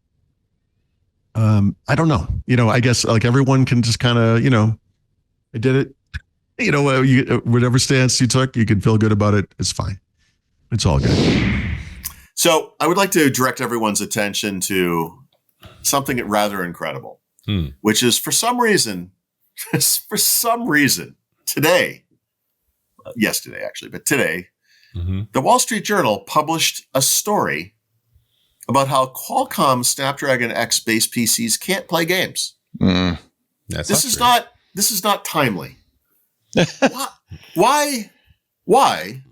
I don't know. I guess like everyone can just kind of, I did it. Whatever stance you took, you can feel good about it. It's fine. It's all good. So I would like to direct everyone's attention to something rather incredible, which is for some reason, today, yesterday actually, but today, the Wall Street Journal published a story about how Qualcomm Snapdragon X based PCs can't play games. This is not timely. Why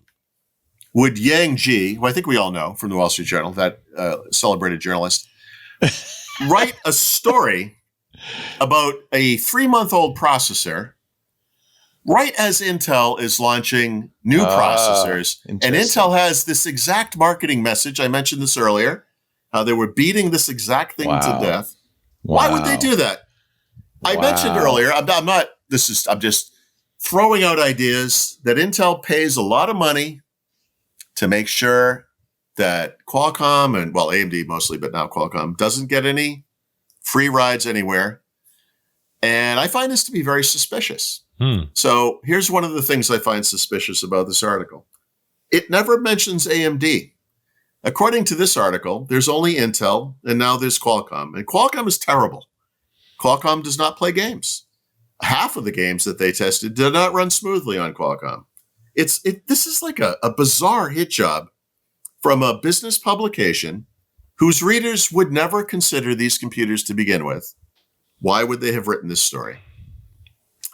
would Yang Ji, who I think we all know from the Wall Street Journal, that celebrated journalist, write a story about a 3-month-old processor right as Intel is launching new processors? And Intel has this exact marketing message. I mentioned this earlier, how they were beating this exact thing to death. Why would they do that? I mentioned earlier, I'm just throwing out ideas that Intel pays a lot of money to make sure that Qualcomm and, well, AMD mostly, but now Qualcomm, doesn't get any free rides anywhere. And I find this to be very suspicious. So here's one of the things I find suspicious about this article. It never mentions AMD. According to this article, there's only Intel, and now there's Qualcomm. And Qualcomm is terrible. Qualcomm does not play games. Half of the games that they tested did not run smoothly on Qualcomm. This is like a bizarre hit job from a business publication whose readers would never consider these computers to begin with. Why would they have written this story?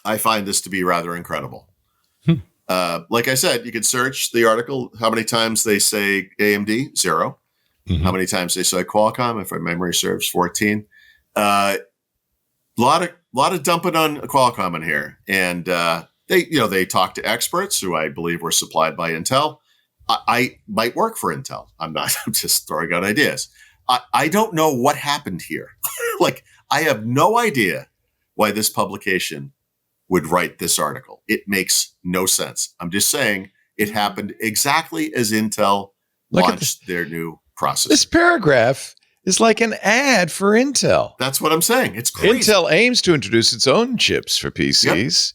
I find this to be rather incredible. Like I said, you can search the article, how many times they say AMD, 0. How many times they said Qualcomm? If my memory serves, 14. Lot of dumping on Qualcomm in here, and they talk to experts who I believe were supplied by Intel. I might work for Intel. I'm not. I'm just throwing out ideas. I don't know what happened here. Like, I have no idea why this publication would write this article. It makes no sense. I'm just saying it happened exactly as Intel launched their new processor. This paragraph is like an ad for Intel. That's what I'm saying. It's crazy. Intel aims to introduce its own chips for PCs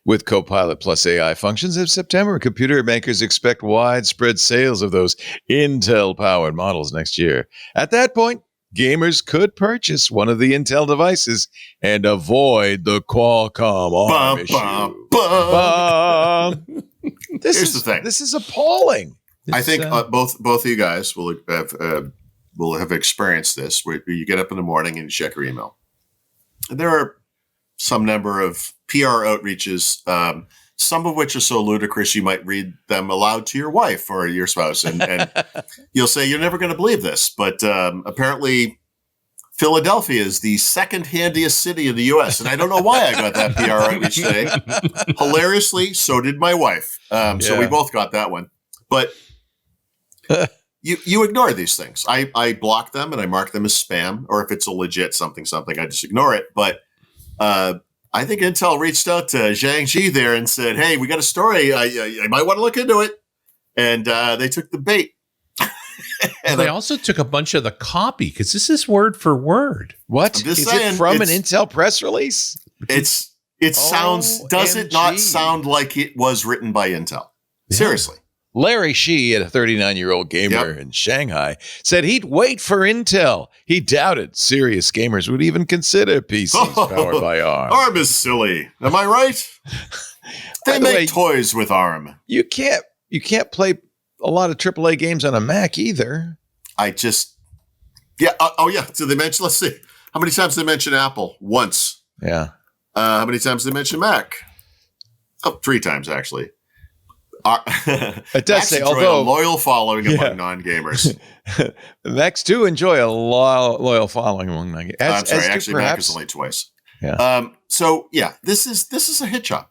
with Copilot Plus AI functions in September. Computer makers expect widespread sales of those Intel-powered models next year. At that point, gamers could purchase one of the Intel devices and avoid the Qualcomm ARM issue. Here's the thing. This is appalling. I think both of you guys will have experienced this, where you get up in the morning and you check your email. And there are some number of PR outreaches, some of which are so ludicrous you might read them aloud to your wife or your spouse, and you'll say, you're never going to believe this, but apparently Philadelphia is the second handiest city in the U.S., and I don't know why I got that PR outreach today. Hilariously, so did my wife. So we both got that one. But you ignore these things. I block them and I mark them as spam, or if it's a legit something, I just ignore it. But I think Intel reached out to Zhang Ji there and said, hey, we got a story. I might want to look into it. And they took the bait. And they also took a bunch of the copy, because this is word for word. What? Is it from an Intel press release? It sounds, does it not sound like it was written by Intel? Yeah. Seriously. Larry Shi, a 39-year-old gamer in Shanghai, said he'd wait for Intel. He doubted serious gamers would even consider PCs powered by ARM. ARM is silly. Am I right? They make toys with ARM. You can't play a lot of AAA games on a Mac either. So they mentioned, let's see. How many times did they mention Apple? Once. Yeah. How many times did they mention Mac? 3 times, actually. It does say, although a loyal following among non-gamers. Macs do enjoy a loyal following among non-gamers. I'm sorry, actually, Mac is only twice. Yeah. This is a hit job.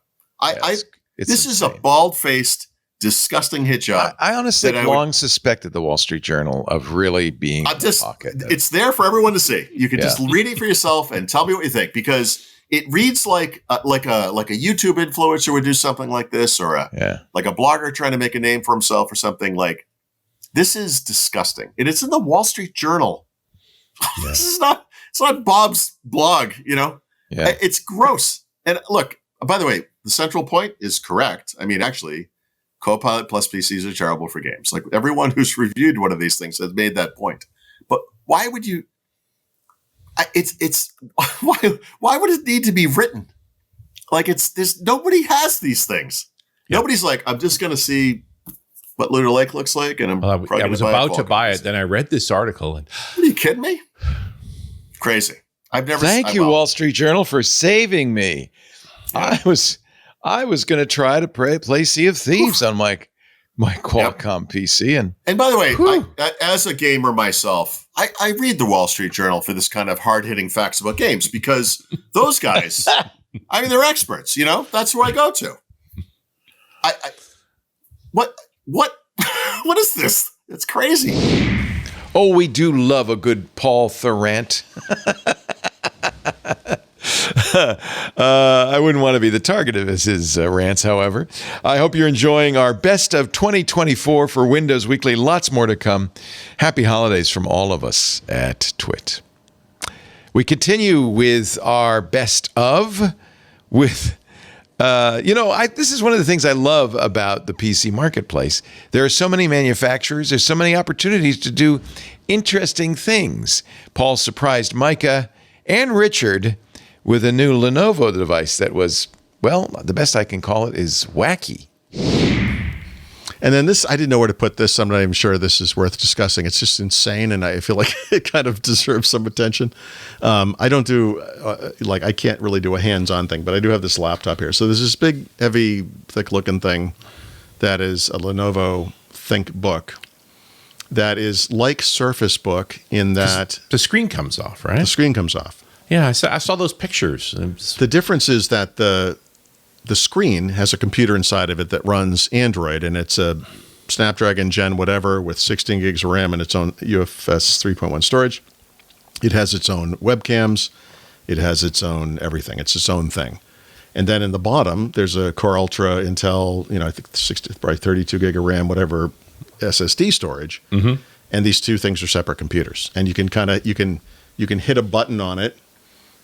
This is a bald-faced, disgusting hit job. I honestly long suspected the Wall Street Journal of really being in the pocket. It's there for everyone to see. You can just read it for yourself and tell me what you think, because it reads like a YouTube influencer would do something like this, or like a blogger trying to make a name for himself or something. Like, this is disgusting. And it's in the Wall Street Journal. Yeah. It's not Bob's blog, Yeah. It's gross. And look, by the way, the central point is correct. I mean, actually, Copilot Plus PCs are terrible for games. Like, everyone who's reviewed one of these things has made that point. But why would you? Why would it need to be written? Like, nobody has these things. Yep. Nobody's like, I'm just going to see what Lunar Lake looks like, and I was about to buy it. Then I read this article, and are you kidding me? Crazy. Thank you, Wall Street Journal, for saving me. Yeah. I was going to try to play Sea of Thieves on my Qualcomm PC. And by the way, as a gamer myself, I read the Wall Street Journal for this kind of hard-hitting facts about games, because those guys, they're experts, That's who I go to. What is this? It's crazy. Oh, we do love a good Paul Thurrant. I wouldn't want to be the target of his rants, however. I hope you're enjoying our best of 2024 for Windows Weekly. Lots more to come. Happy holidays from all of us at TWiT. We continue with our best of with, this is one of the things I love about the PC marketplace. There are so many manufacturers. There's so many opportunities to do interesting things. Paul surprised Micah and Richard with a new Lenovo device that was, the best I can call it is wacky. And then this, I didn't know where to put this. I'm not even sure this is worth discussing. It's just insane, and I feel like it kind of deserves some attention. I don't do, I can't really do a hands-on thing, but I do have this laptop here. So there's this big, heavy, thick-looking thing that is a Lenovo ThinkBook that is like Surface Book in that The screen comes off, right? the screen comes off. Yeah, I saw those pictures. The difference is that the screen has a computer inside of it that runs Android, and it's a Snapdragon Gen whatever with 16 gigs of RAM and its own UFS 3.1 storage. It has its own webcams. It has its own everything. It's its own thing. And then in the bottom, there's a Core Ultra Intel, I think probably 32 gig of RAM, whatever SSD storage. Mm-hmm. And these two things are separate computers. And you can you can hit a button on it,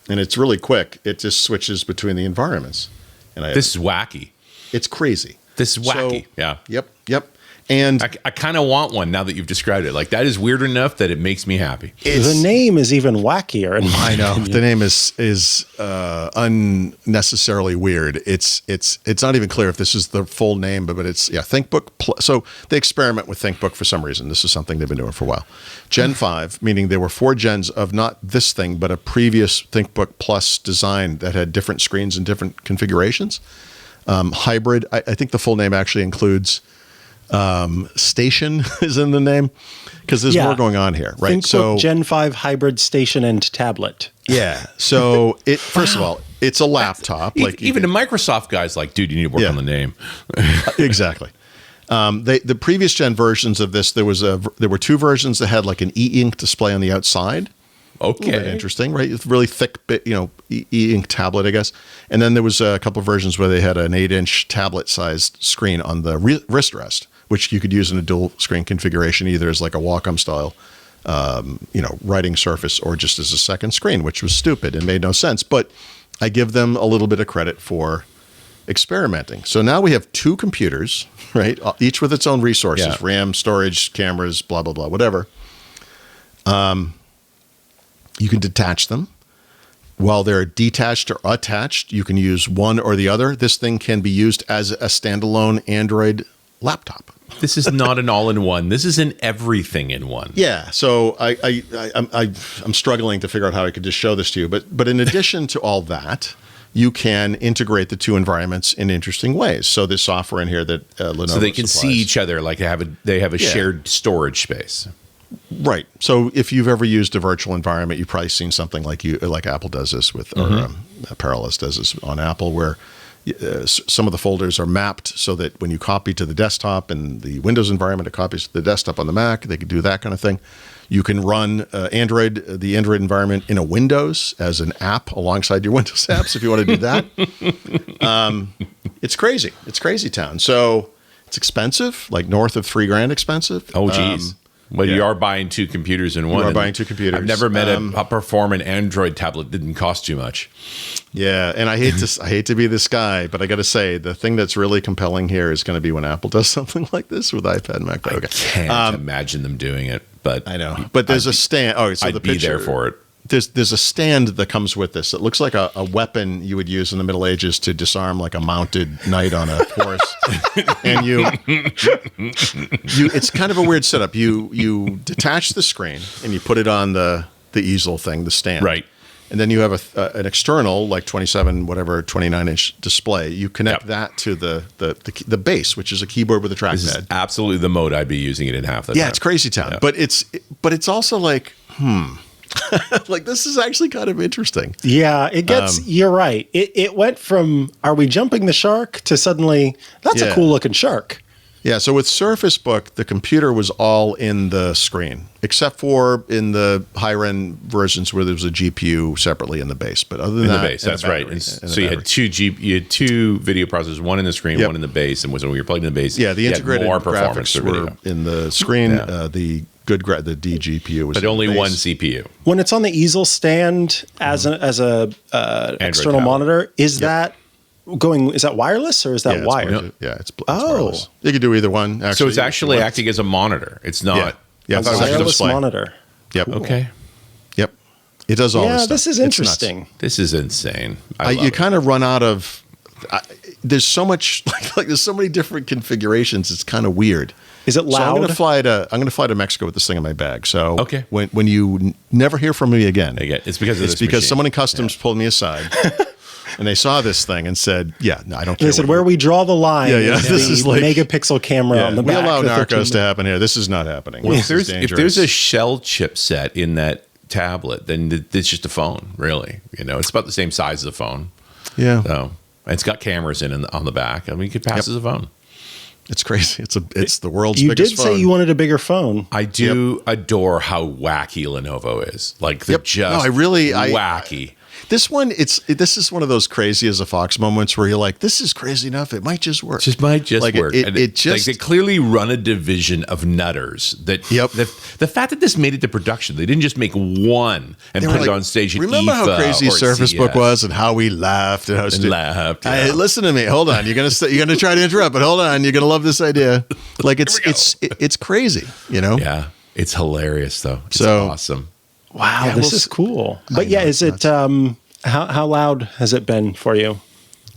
and it's really quick. It just switches between the environments. And This is wacky. it's crazy. This is wacky. So, yeah. Yep. And I kind of want one now that you've described it. Like, that is weird enough that it makes me happy. The name is even wackier. In my I know opinion. the name is unnecessarily weird. It's not even clear if this is the full name, but it's ThinkBook. So they experiment with ThinkBook for some reason. This is something they've been doing for a while. Gen 5, meaning there were 4 gens of not this thing, but a previous ThinkBook Plus design that had different screens and different configurations. Hybrid. I think the full name actually includes station is in the name because there's more going on here, right? ThinkBook So Gen 5 hybrid station and tablet. yeah. So first of all, it's a laptop. Even the Microsoft guys like, dude, you need to work on the name. Exactly. The previous gen versions of this, there were 2 versions that had like an e-ink display on the outside. Okay. Interesting, right? It's really thick, e-ink tablet, I guess. And then there was a couple of versions where they had an 8-inch tablet-sized screen on the wrist rest, which you could use in a dual screen configuration, either as like a Wacom style, writing surface, or just as a second screen, which was stupid and made no sense. But I give them a little bit of credit for experimenting. So now we have 2 computers, right? Each with its own resources, RAM, storage, cameras, blah, blah, blah, whatever. You can detach them. While they're detached or attached, you can use one or the other. This thing can be used as a standalone Android laptop. This is not an all-in-one. This is an everything in one. Yeah. So I'm struggling to figure out how I could just show this to you. But in addition to all that, you can integrate the 2 environments in interesting ways. So there's software in here that Lenovo So they can supplies. see each other, like they have a shared storage space. Right. So if you've ever used a virtual environment, you've probably seen something like Apple does this with, or Parallels does this on Apple, where some of the folders are mapped so that when you copy to the desktop and the Windows environment, it copies to the desktop on the Mac. They can do that kind of thing. You can run the Android environment in a Windows as an app alongside your Windows apps if you want to do that. It's crazy. It's crazy town. So it's expensive, like north of $3,000 expensive. Oh, geez. Well, you are buying 2 computers in one. You are buying 2 computers. I've never met a performant Android tablet that didn't cost too much. Yeah, and I hate to be this guy, but I got to say the thing that's really compelling here is going to be when Apple does something like this with iPad and Mac. I can't imagine them doing it, but I know. But there's a stand. Oh, so I'd the be picture, there for it. There's a stand that comes with this. It looks like a weapon you would use in the Middle Ages to disarm like a mounted knight on a horse. And you it's kind of a weird setup. You detach the screen and you put it on the easel thing, the stand. Right. And then you have an external, like 29-inch display. You connect that to the base, which is a keyboard with a trackpad. This is absolutely the mode I'd be using it in half the time. Yeah, it's crazy town. Yeah. But it's also like, like this is actually kind of interesting. Yeah, it gets, you're right. It went from, are we jumping the shark, to suddenly, that's a cool looking shark. Yeah, so with Surface Book, the computer was all in the screen, except for in the higher-end versions where there was a GPU separately in the base. But other than that, in the base, that's right. And so you had two video processors, one in the screen, one in the base, and when you were plugging in the base, the integrated more performance graphics were in the screen. The DGPU was but in only the base. one CPU. When it's on the easel stand as a external tablet. monitor, is that wireless or is that wired? It's wireless. You could do either one. Actually, So it's actually acting as a monitor. It's not. Yeah, A it's a wireless display. monitor. Yep. Okay. Yep. It does all this Yeah, stuff. this is It's nuts. interesting. This is insane. I love You it. kind of run out of. There's so much like there's so many different configurations. It's kind of weird. Is it So loud? I'm going to fly to Mexico with this thing in my bag. So Okay. when you never hear from me again, It's because of it's this because machine. someone in customs pulled me aside And they saw this thing and said, "Yeah, no, I don't care." They said, "Where we draw the line, this is like megapixel camera on the we back." allow the narcos to happen here. This is not happening. Well, This is if there's a dangerous. shell chipset in that tablet, then it's just a phone, really. It's about the same size as a phone. Yeah, So and it's got cameras on the back. I mean, you could pass as a phone. it's crazy. It's the world's You biggest did phone. say you wanted a bigger phone. I do adore how wacky Lenovo is. Like they're just No, I really- wacky. This one, this is one of those crazy as a fox moments where you're like, this is crazy enough. It might just work. Just might just Like, work. it And just- like they clearly run a division of nutters. That the fact that this made it to production, they didn't just make one and They put were it like, on stage. At remember how IFA crazy or Surface Book CES. was and how we laughed and how And stupid. laughed. Hey, Yeah. listen to me. Hold on. You're gonna try to interrupt, but hold on. You're gonna love this idea. Like it's crazy. Yeah, it's hilarious though. It's So- awesome. Wow, Yeah, this well, is cool. I But yeah, know, is it how loud has it been for you?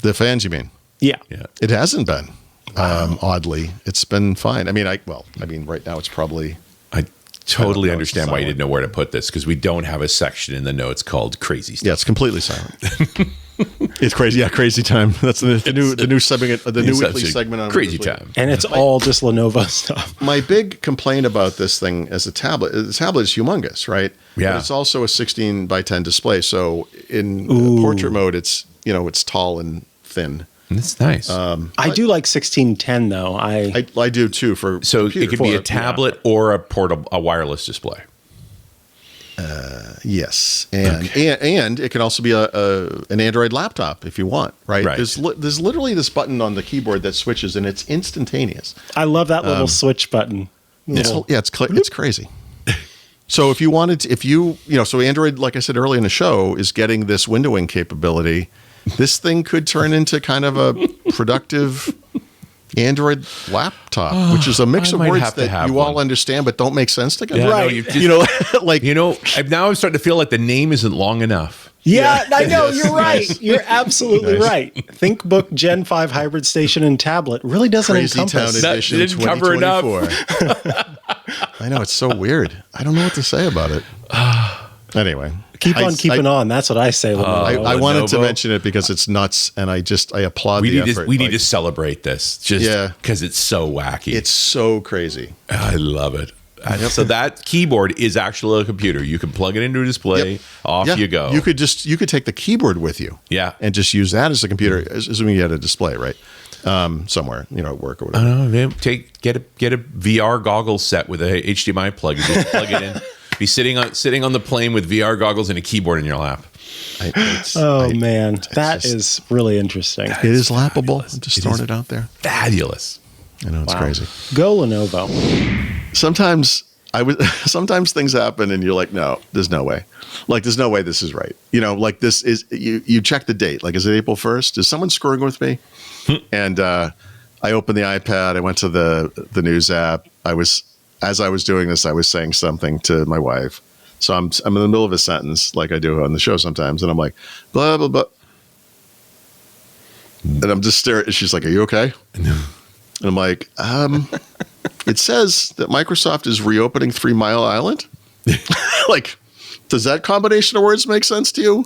The fans, you mean? Yeah. Yeah. It hasn't been. Oddly, it's been fine. I mean, right now it's probably. I totally know, understand why you silent. didn't know where to put this because we don't have a section in the notes called crazy stuff. Yeah, it's completely silent. It's crazy. Yeah, crazy time. That's the new segment, the new weekly segment on Crazy Weekly. time. And it's all just Lenovo stuff. My big complaint about this thing as a tablet, the tablet is humongous, right? Yeah. But it's also a 16 by 10 display. So in portrait mode, it's it's tall and thin. That's nice. I do like 1610 though. I do too. For So it could be a for- tablet or a wireless display. Yes, and it can also be an Android laptop if you want. Right. Right. There's literally this button on the keyboard that switches, and it's instantaneous. I love that little switch button. It's crazy. So if you wanted to, so Android, like I said earlier in the show, is getting this windowing capability. This thing could turn into kind of a productive Android laptop, which is a mix I of might words have to that have you one. all understand but don't make sense together. Yeah, no, Right. you've just- like now I'm starting to feel like the name isn't long enough. Yeah, I know. You're right. You're absolutely right. ThinkBook Gen 5 hybrid station and tablet really doesn't Crazy Town encompass. Edition didn't cover enough. 2024. I know, it's so weird. I don't know what to say about it. Anyway. Keep on keeping on. That's what I say. Lenovo. I wanted to Lenovo. mention it because it's nuts, and I applaud the effort. We need to celebrate this just because it's so wacky. It's so crazy. I love it. So that keyboard is actually a computer. You can plug it into a display. Yep. Off Yeah. you go. You could take the keyboard with you. Yeah. And just use that as a computer, assuming you had a display, right? Somewhere, at work or whatever. I don't know. Get a VR goggles set with a HDMI plug. You just plug it in. Be sitting on the plane with VR goggles and a keyboard in your lap. Man, that is really interesting. It is lappable. I'm just throwing it out there. Fabulous. I know it's crazy. Go Lenovo. Sometimes things happen and you're like, no, there's no way. Like, there's no way this is right. Like this is, you check the date. Like, is it April 1st? Is someone screwing with me? And I opened the iPad. I went to the news app. As I was doing this, I was saying something to my wife. So I'm in the middle of a sentence, like I do on the show sometimes, and I'm like, blah blah blah, and I'm just staring. She's like, "Are you okay?" And I'm like, "It says that Microsoft is reopening 3 Mile Island." Like, does that combination of words make sense to you?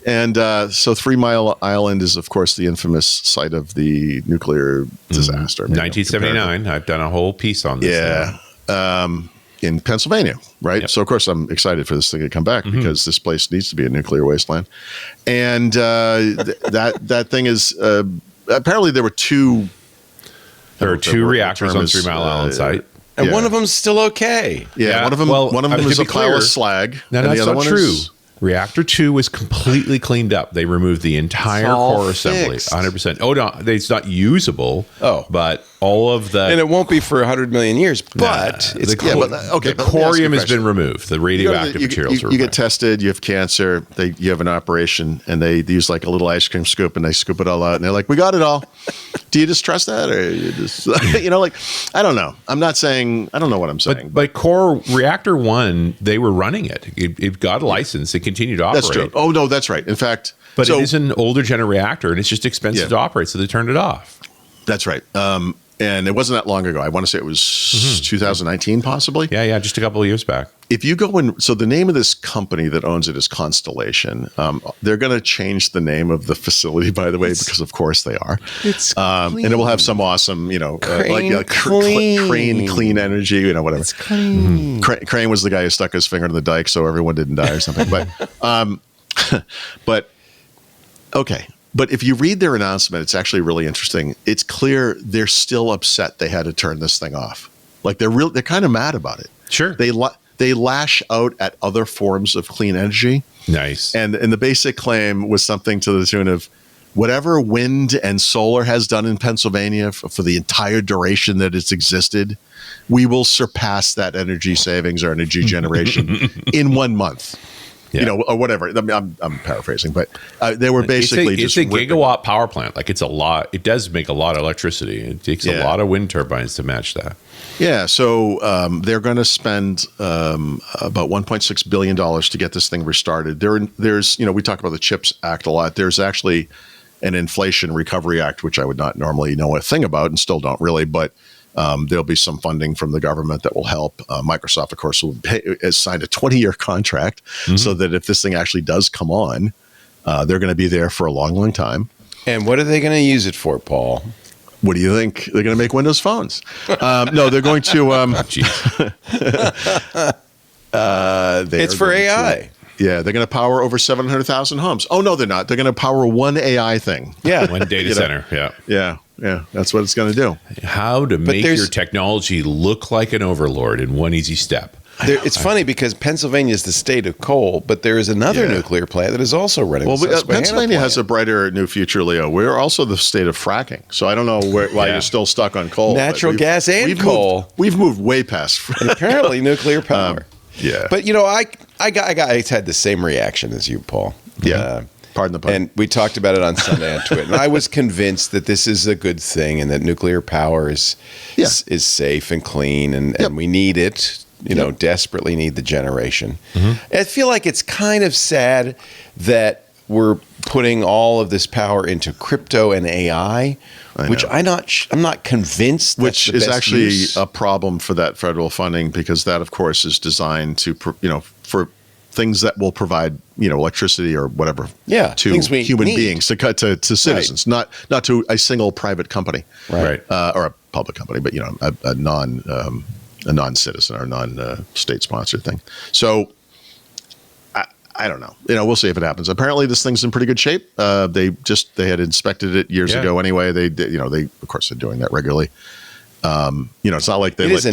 And so 3 Mile Island is, of course, the infamous site of the nuclear disaster. 1979. I've done a whole piece on this. Yeah. In Pennsylvania, right? Yep. So, of course, I'm excited for this thing to come back because this place needs to be a nuclear wasteland. And that thing is apparently there were two. There are two reactors on 3 Mile Island site. And Yeah. one of them's still okay. Yeah, Yeah, one of them. well, one of them to is be a pile clear- of slag. No, and that's the other not one true. is Reactor 2 was completely cleaned up. They removed the entire all core assembly, fixed. 100%. Oh, no, it's not usable. Oh. But all of the And it won't be for 100 million years, but it's the cool. yeah, but okay. the but let me ask you a corium has question. been removed. The You go to radioactive the- materials are you get removed. tested. You have cancer. You have an operation, and they use like a little ice cream scoop, and they scoop it all out, and they're like, "We got it all." Do you just trust that, or you just like I don't know. I'm not saying I don't know what I'm saying. But core reactor 1, they were running it. It got a license. It continued to operate. That's true. Oh no, that's right. In fact, But it is an older gen reactor, and it's just expensive Yeah. to operate, so they turned it off. That's right. And it wasn't that long ago. I want to say it was 2019, possibly. Yeah, just a couple of years back. If you go in, so the name of this company that owns it is Constellation. They're going to change the name of the facility, by the way, because of course they are. It's and it will have some awesome, Crane Crane Clean Energy, whatever. It's clean. Crane was the guy who stuck his finger in the dike, so everyone didn't die or something. But okay. But if you read their announcement, it's actually really interesting. It's clear they're still upset they had to turn this thing off. Like they're kind of mad about it. Sure. They lash out at other forms of clean energy. Nice. And the basic claim was something to the tune of whatever wind and solar has done in Pennsylvania for the entire duration that it's existed, we will surpass that energy savings or energy generation in 1 month. Yeah. Or whatever. I'm paraphrasing, but they were basically it's a gigawatt power plant. Like it's a lot. It does make a lot of electricity. It takes a lot of wind turbines to match that. Yeah. So they're going to spend about $1.6 billion to get this thing restarted. There's we talk about the CHIPS Act a lot. There's actually an Inflation Recovery Act, which I would not normally know a thing about and still don't really, but there'll be some funding from the government that will help. Microsoft, of course, has signed a 20-year contract so that if this thing actually does come on, they're going to be there for a long, long time. And what are they going to use it for, Paul? What do you think? They're going to make Windows phones? No, they're going to. It's for AI. They're going to power over 700,000 homes. Oh, no, they're not. They're going to power one AI thing. Yeah. One data center. Yeah. Yeah. That's what it's going to do. How to make your technology look like an overlord in one easy step. It's funny because Pennsylvania is the state of coal, but there is another nuclear plant that is also running. Well, Pennsylvania has a brighter new future, Leo. We're also the state of fracking. So I don't know why you're still stuck on coal. Natural gas and coal. We've moved way past and apparently nuclear power. Yeah. But, I had the same reaction as you, Paul. Yeah. Pardon the pun. And we talked about it on Sunday on TWiT. And I was convinced that this is a good thing and that nuclear power is safe and clean and we need it. Desperately need the generation. I feel like it's kind of sad that we're putting all of this power into crypto and AI, which I'm not convinced. Which is actually a problem for that federal funding because that, of course, is designed to for things that will provide electricity or whatever to human beings to citizens, not to a single private company, right? Or a public company, but a non-citizen or non-state sponsored thing. So I don't know. We'll see if it happens. Apparently, this thing's in pretty good shape. They had inspected it years ago anyway. They of course are doing that regularly. It's not like they let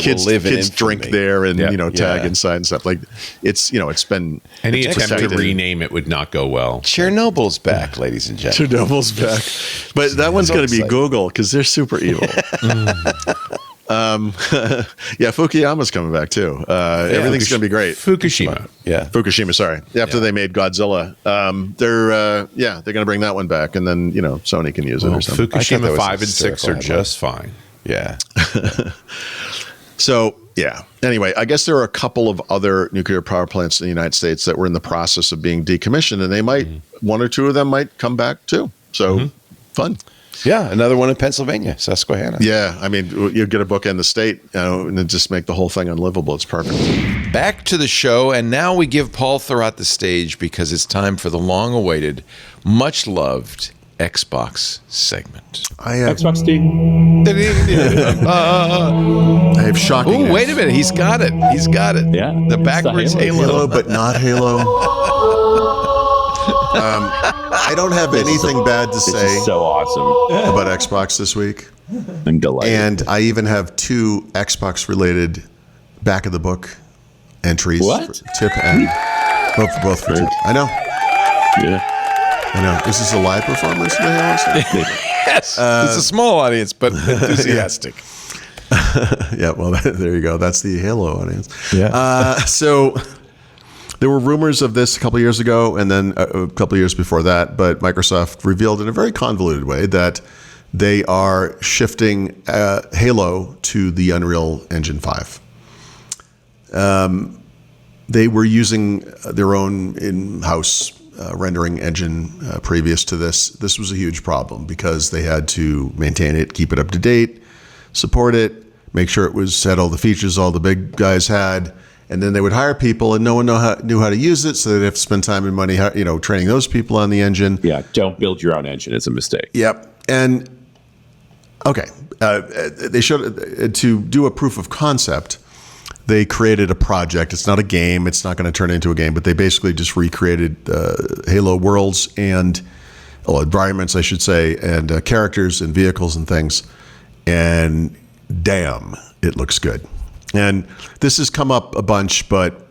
kids drink there and tag inside and stuff. Like it's been any attempt to rename it would not go well. Chernobyl's back, ladies and gentlemen. Chernobyl's back, but that one's going to be Google because they're super evil. Fukuyama's coming back too. Everything's going to be great. Fukushima. Sorry. After they made Godzilla, they're going to bring that one back, and then Sony can use it or something. Fukushima 5 and 6 are just fine. Yeah. So Anyway, I guess there are a couple of other nuclear power plants in the United States that were in the process of being decommissioned, and they might one or two of them might come back too. So fun. Yeah, another one in Pennsylvania, Susquehanna. Yeah, I mean, you get a book in the state, and then just make the whole thing unlivable. It's perfect. Back to the show, and now we give Paul Thurrant the stage because it's time for the long-awaited, much-loved Xbox segment. Xbox D. I have shocking news. Wait a minute. He's got it. Yeah. The backwards Halo. But not Halo. I don't have anything bad to say so awesome about Xbox this week. I'm delighted. And I even have two Xbox-related back of the book entries. What? For Tip and both for Tip. I know. Yeah. I know. Is this a live performance? Yes. It's a small audience, but enthusiastic. Yeah, well, there you go. That's the Halo audience. Yeah. So there were rumors of this a couple of years ago and then a couple of years before that, but Microsoft revealed in a very convoluted way that they are shifting Halo to the Unreal Engine 5. They were using their own in-house rendering engine previous to this. This was a huge problem because they had to maintain it, keep it up to date. support it, make sure it had all the features all the big guys had, and then they would hire people, and no one knew how to use it, so they'd have to spend time and money, training those people on the engine. Yeah, don't build your own engine. It's a mistake. Yep. And okay, they showed to do a proof of concept. They created a project. It's not a game. It's not going to turn into a game, but they basically just recreated Halo worlds and environments, I should say, and characters and vehicles and things. And damn, it looks good. And this has come up a bunch, but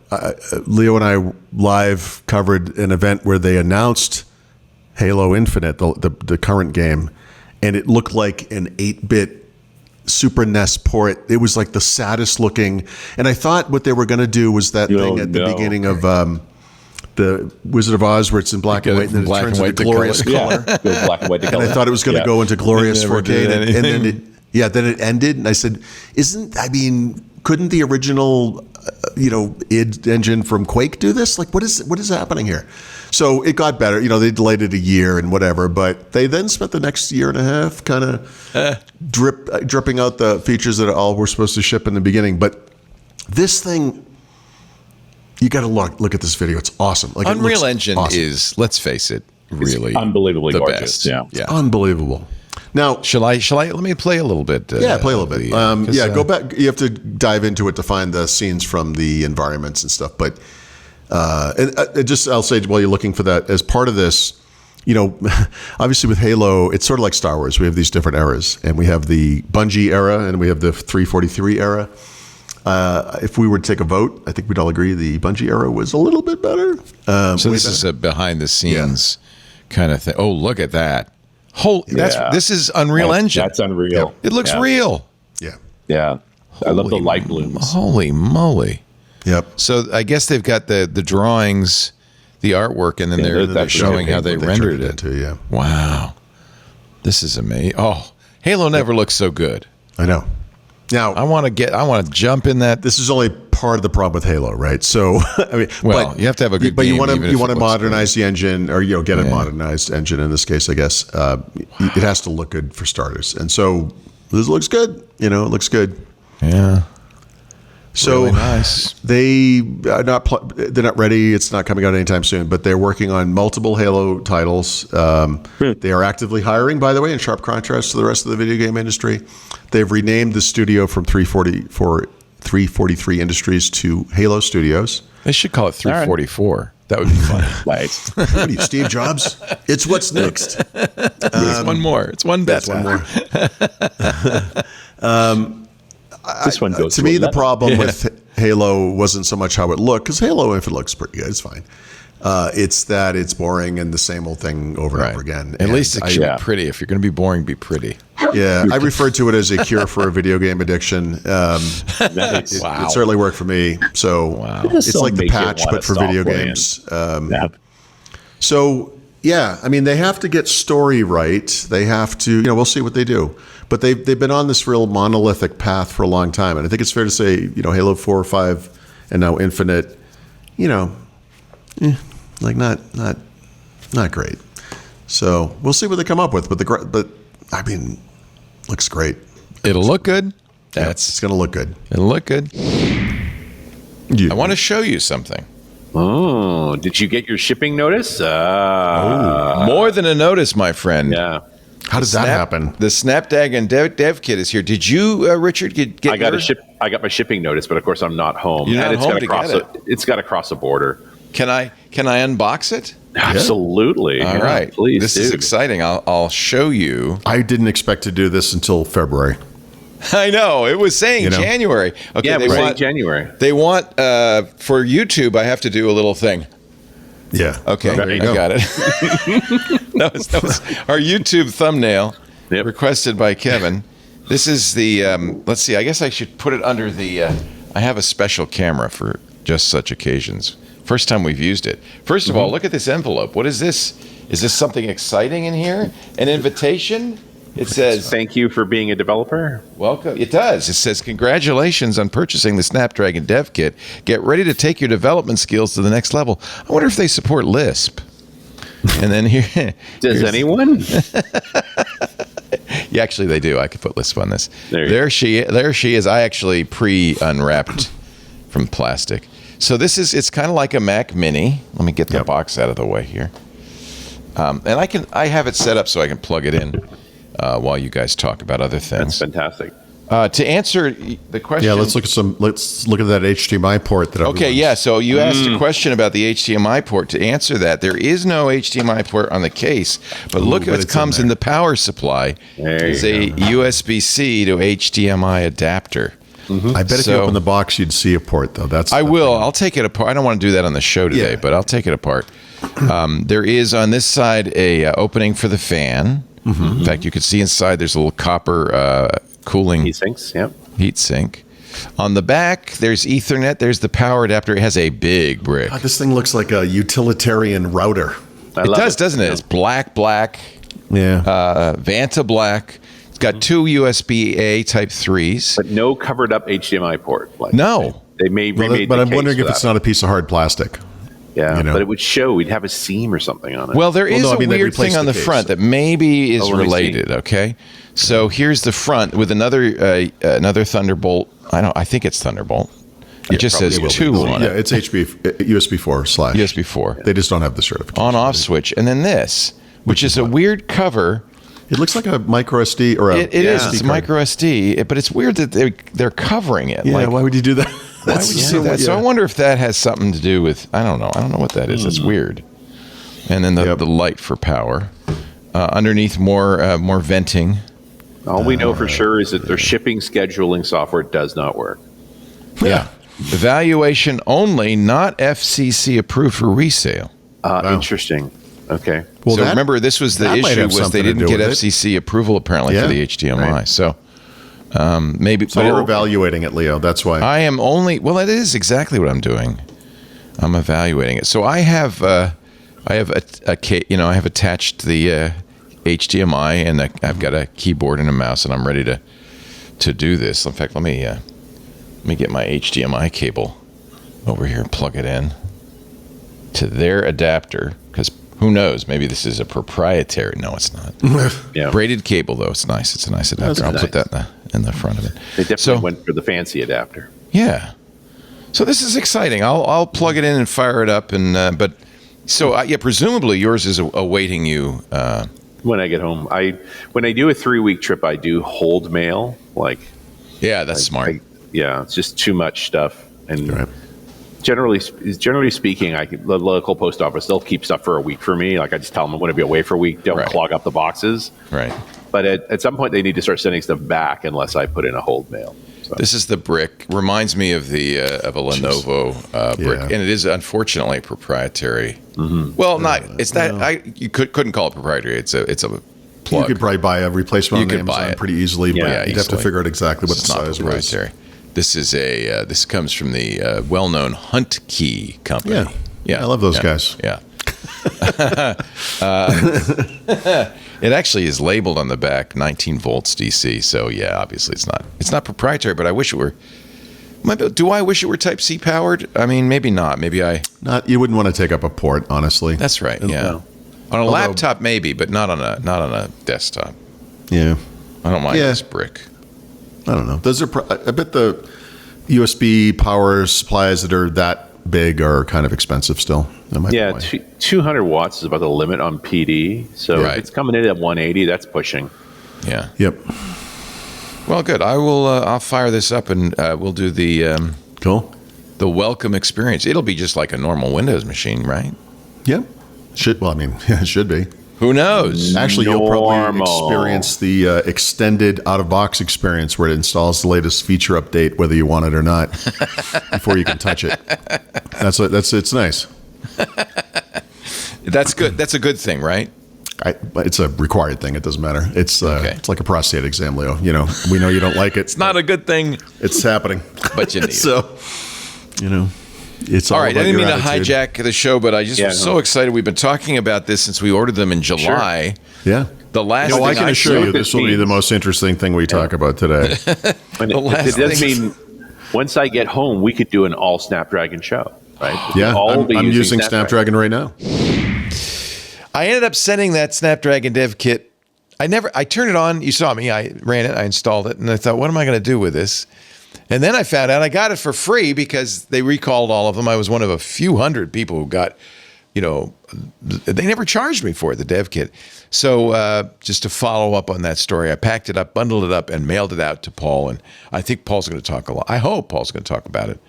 Leo and I live covered an event where they announced Halo Infinite, the current game, and it looked like an 8-bit Super NES port. It was like the saddest looking. And I thought what they were going to do was that thing at the beginning of the Wizard of Oz where it's in black and white and then it turns into glorious color. Yeah, black and white to color. And I thought it was going to go into glorious 4K. And then it ended. And I said, couldn't the original, id engine from Quake do this? Like, what is happening here? So it got better. They delayed it a year and whatever, but they then spent the next year and a half kind of dripping out the features that all were supposed to ship in the beginning. But this thing, you got to look at this video. It's awesome. Like, Unreal Engine is, let's face it, really it's unbelievably the gorgeous. best. Yeah, unbelievable. Now, shall I? Let me play a little bit. Play a little bit. Go back. You have to dive into it to find the scenes from the environments and stuff. But I'll say while you're looking for that, as part of this, obviously with Halo, it's sort of like Star Wars. We have these different eras, and we have the Bungie era, and we have the 343 era. If we were to take a vote, I think we'd all agree the Bungie era was a little bit better. So this is a behind the scenes kind of thing. Oh, look at that. This is Unreal Engine. That's Unreal. It looks real. Yeah. I love the light blooms. Holy moly. Yep. So I guess they've got the drawings, the artwork, and then they're showing how they rendered it. Yeah. Wow. This is amazing. Oh, Halo never looked so good. I know. Now I want to jump in that. This is only part of the problem with Halo, right? So you have to have a good but game. But you want to modernize the engine, or get a modernized engine. In this case, I guess it has to look good for starters. And so this looks good. It looks good. Yeah. So really nice. They're not ready. It's not coming out anytime soon. But they're working on multiple Halo titles. They are actively hiring, by the way, in sharp contrast to the rest of the video game industry. They've renamed the studio from 343 Industries to Halo Studios. They should call it 344. That would be fun. Right. What are you, Steve Jobs? It's what's next. It's one more. It's one better. One more. This one goes to me, the problem with Halo wasn't so much how it looked, because Halo, if it looks pretty good, it's fine. It's that it's boring and the same old thing over and over again. At least it should be pretty. If you're going to be boring, be pretty. Yeah, I referred to it as a cure for a video game addiction. It certainly worked for me. So it's like the patch, but for video games. So, they have to get story right. They have to, we'll see what they do. But they've been on this real monolithic path for a long time. And I think it's fair to say, Halo 4 or 5 and now Infinite, not great. So we'll see what they come up with. But looks great. It'll look good. It's going to look good. It'll look good. I want to show you something. Oh, did you get your shipping notice? More than a notice, my friend. Yeah. How does that happen? The Snapdragon Dev Kit is here. Did you, Richard, get I got my shipping notice, but of course I'm not home. You're not home to get it. It's got to cross a border. Can I unbox it? Absolutely. All right. Please. This is exciting. I'll show you. I didn't expect to do this until February. I know. It was saying January. Okay, yeah, saying January. They want for YouTube. I have to do a little thing. Yeah. Okay. I got it. It's our YouTube thumbnail requested by Kevin. This is the. Let's see. I guess I should put it under the. I have a special camera for just such occasions. First time we've used it. First of all, look at this envelope. What is this? Is this something exciting in here? An invitation? It says, "Thank you for being a developer." Welcome. It does. It says, "Congratulations on purchasing the Snapdragon Dev Kit. Get ready to take your development skills to the next level." I wonder if they support Lisp. And then here, does anyone? Yeah, actually, they do. I could put Lisp on this. There she is. I actually pre-unwrapped from plastic. So it's kind of like a Mac Mini. Let me get the box out of the way here. And I have it set up so I can plug it in while you guys talk about other things. That's fantastic. To answer the question, let's look at that HDMI port. So you asked a question about the HDMI port. To answer that, there is no HDMI port on the case, but look what comes in the power supply. It's a USB-C to HDMI adapter. I bet if you open the box, you'd see a port, though. I will. I'll take it apart. I don't want to do that on the show today, but I'll take it apart. There is on this side a opening for the fan. In fact, you can see inside there's a little copper cooling heat sinks. Heat sink. On the back, there's Ethernet. There's the power adapter. It has a big brick. God, this thing looks like a utilitarian router. It does, doesn't it? It's black. Yeah. Vanta black. It's got two USB-A Type 3s. But no covered up HDMI port. No. They remade but the I'm case wondering for if it's that. not a piece of hard plastic. Yeah, you know? but it would show. We'd have a seam or something on it. Well, there is no, I mean, a they weird thing replaced on the the case. front that maybe is let me see. related, okay? So here's the front with another Thunderbolt. I think it's Thunderbolt. It just says 2 on Yeah, it. it's USB 4 / USB 4. They just don't have the certification. On-off switch. And then this, which is a weird cover. It looks like a micro SD or a It is. SD It's card. micro SD, but it's weird that they're covering it. Yeah, why would you do that? Why would you do that? So I wonder if that has something to do with, I don't know. I don't know what that is. That's weird. And then the light for power. Underneath, more venting. All we know for sure is that their shipping scheduling software does not work. Yeah. Evaluation only, not FCC approved for resale. Interesting. Okay. Well, So remember, this was the that might issue have was something they to didn't do get with it. FCC approval apparently for the HDMI. Right. So maybe. So you're evaluating it, Leo. That's why. I am only. Well, that is exactly what I'm doing. I'm evaluating it. So I have attached the HDMI, and I've got a keyboard and a mouse, and I'm ready to do this. In fact, let me get my HDMI cable over here and plug it in to their adapter, because who knows? Maybe this is a proprietary. No, it's not. Yeah. Braided cable, though. It's nice. It's a nice adapter. I'll put that in the front of it. They definitely went for the fancy adapter. Yeah. So this is exciting. I'll plug it in and fire it up, and presumably yours is awaiting you. When I get home, when I do a 3-week trip, I do hold mail. That's smart. It's just too much stuff, and generally speaking, the local post office, they'll keep stuff for a week for me. I just tell them I'm going to be away for a week. Don't clog up the boxes. Right. But at some point, they need to start sending stuff back unless I put in a hold mail. So. This is the brick. Reminds me of the of a Lenovo brick, and it is unfortunately proprietary. Mm-hmm. Well, it's that you couldn't call it proprietary. It's a plug. You could probably buy a replacement on Amazon pretty easily, but you'd have to figure out exactly what the size was. This is this comes from the well-known Hunt Key company. Yeah, I love those guys. Yeah. It actually is labeled on the back 19 volts DC. So obviously it's not proprietary, but I wish it were. Do I wish it were Type C powered? I mean, maybe not. Maybe you wouldn't want to take up a port, honestly. That's right. Yeah. On a laptop, maybe, but not on a desktop. Yeah. I don't mind this brick. I don't know. I bet the USB power supplies that are that big are kind of expensive still. 200 watts is about the limit on PD. So if it's coming in at 180, that's pushing. Yeah. Yep. Well, good. I'll fire this up and we'll do the the welcome experience. It'll be just like a normal Windows machine, right? Yeah. It should be. Who knows? Actually, you'll probably experience the extended out-of-box experience where it installs the latest feature update, whether you want it or not, before you can touch it. It's nice. That's good. That's a good thing, right? It's a required thing. It doesn't matter. It's like a prostate exam, Leo. We know you don't like it. It's not a good thing. It's happening. But you need it. It's all right. I didn't mean to hijack the show, but I just was so excited. We've been talking about this since we ordered them in July. Sure. Yeah. The last thing I can assure you this will be the most interesting thing we talk about today. It does mean once I get home, we could do an all Snapdragon show, right? Yeah, I'm using Snapdragon right now. I ended up sending that Snapdragon Dev Kit I turned it on. You saw me. I ran it. I installed it. And I thought, what am I going to do with this? And then I found out I got it for free because they recalled all of them. I was one of a few hundred people who got, they never charged me for it, the dev kit. So just to follow up on that story, I packed it up, bundled it up, and mailed it out to Paul. And I think Paul's going to talk a lot. I hope Paul's going to talk about it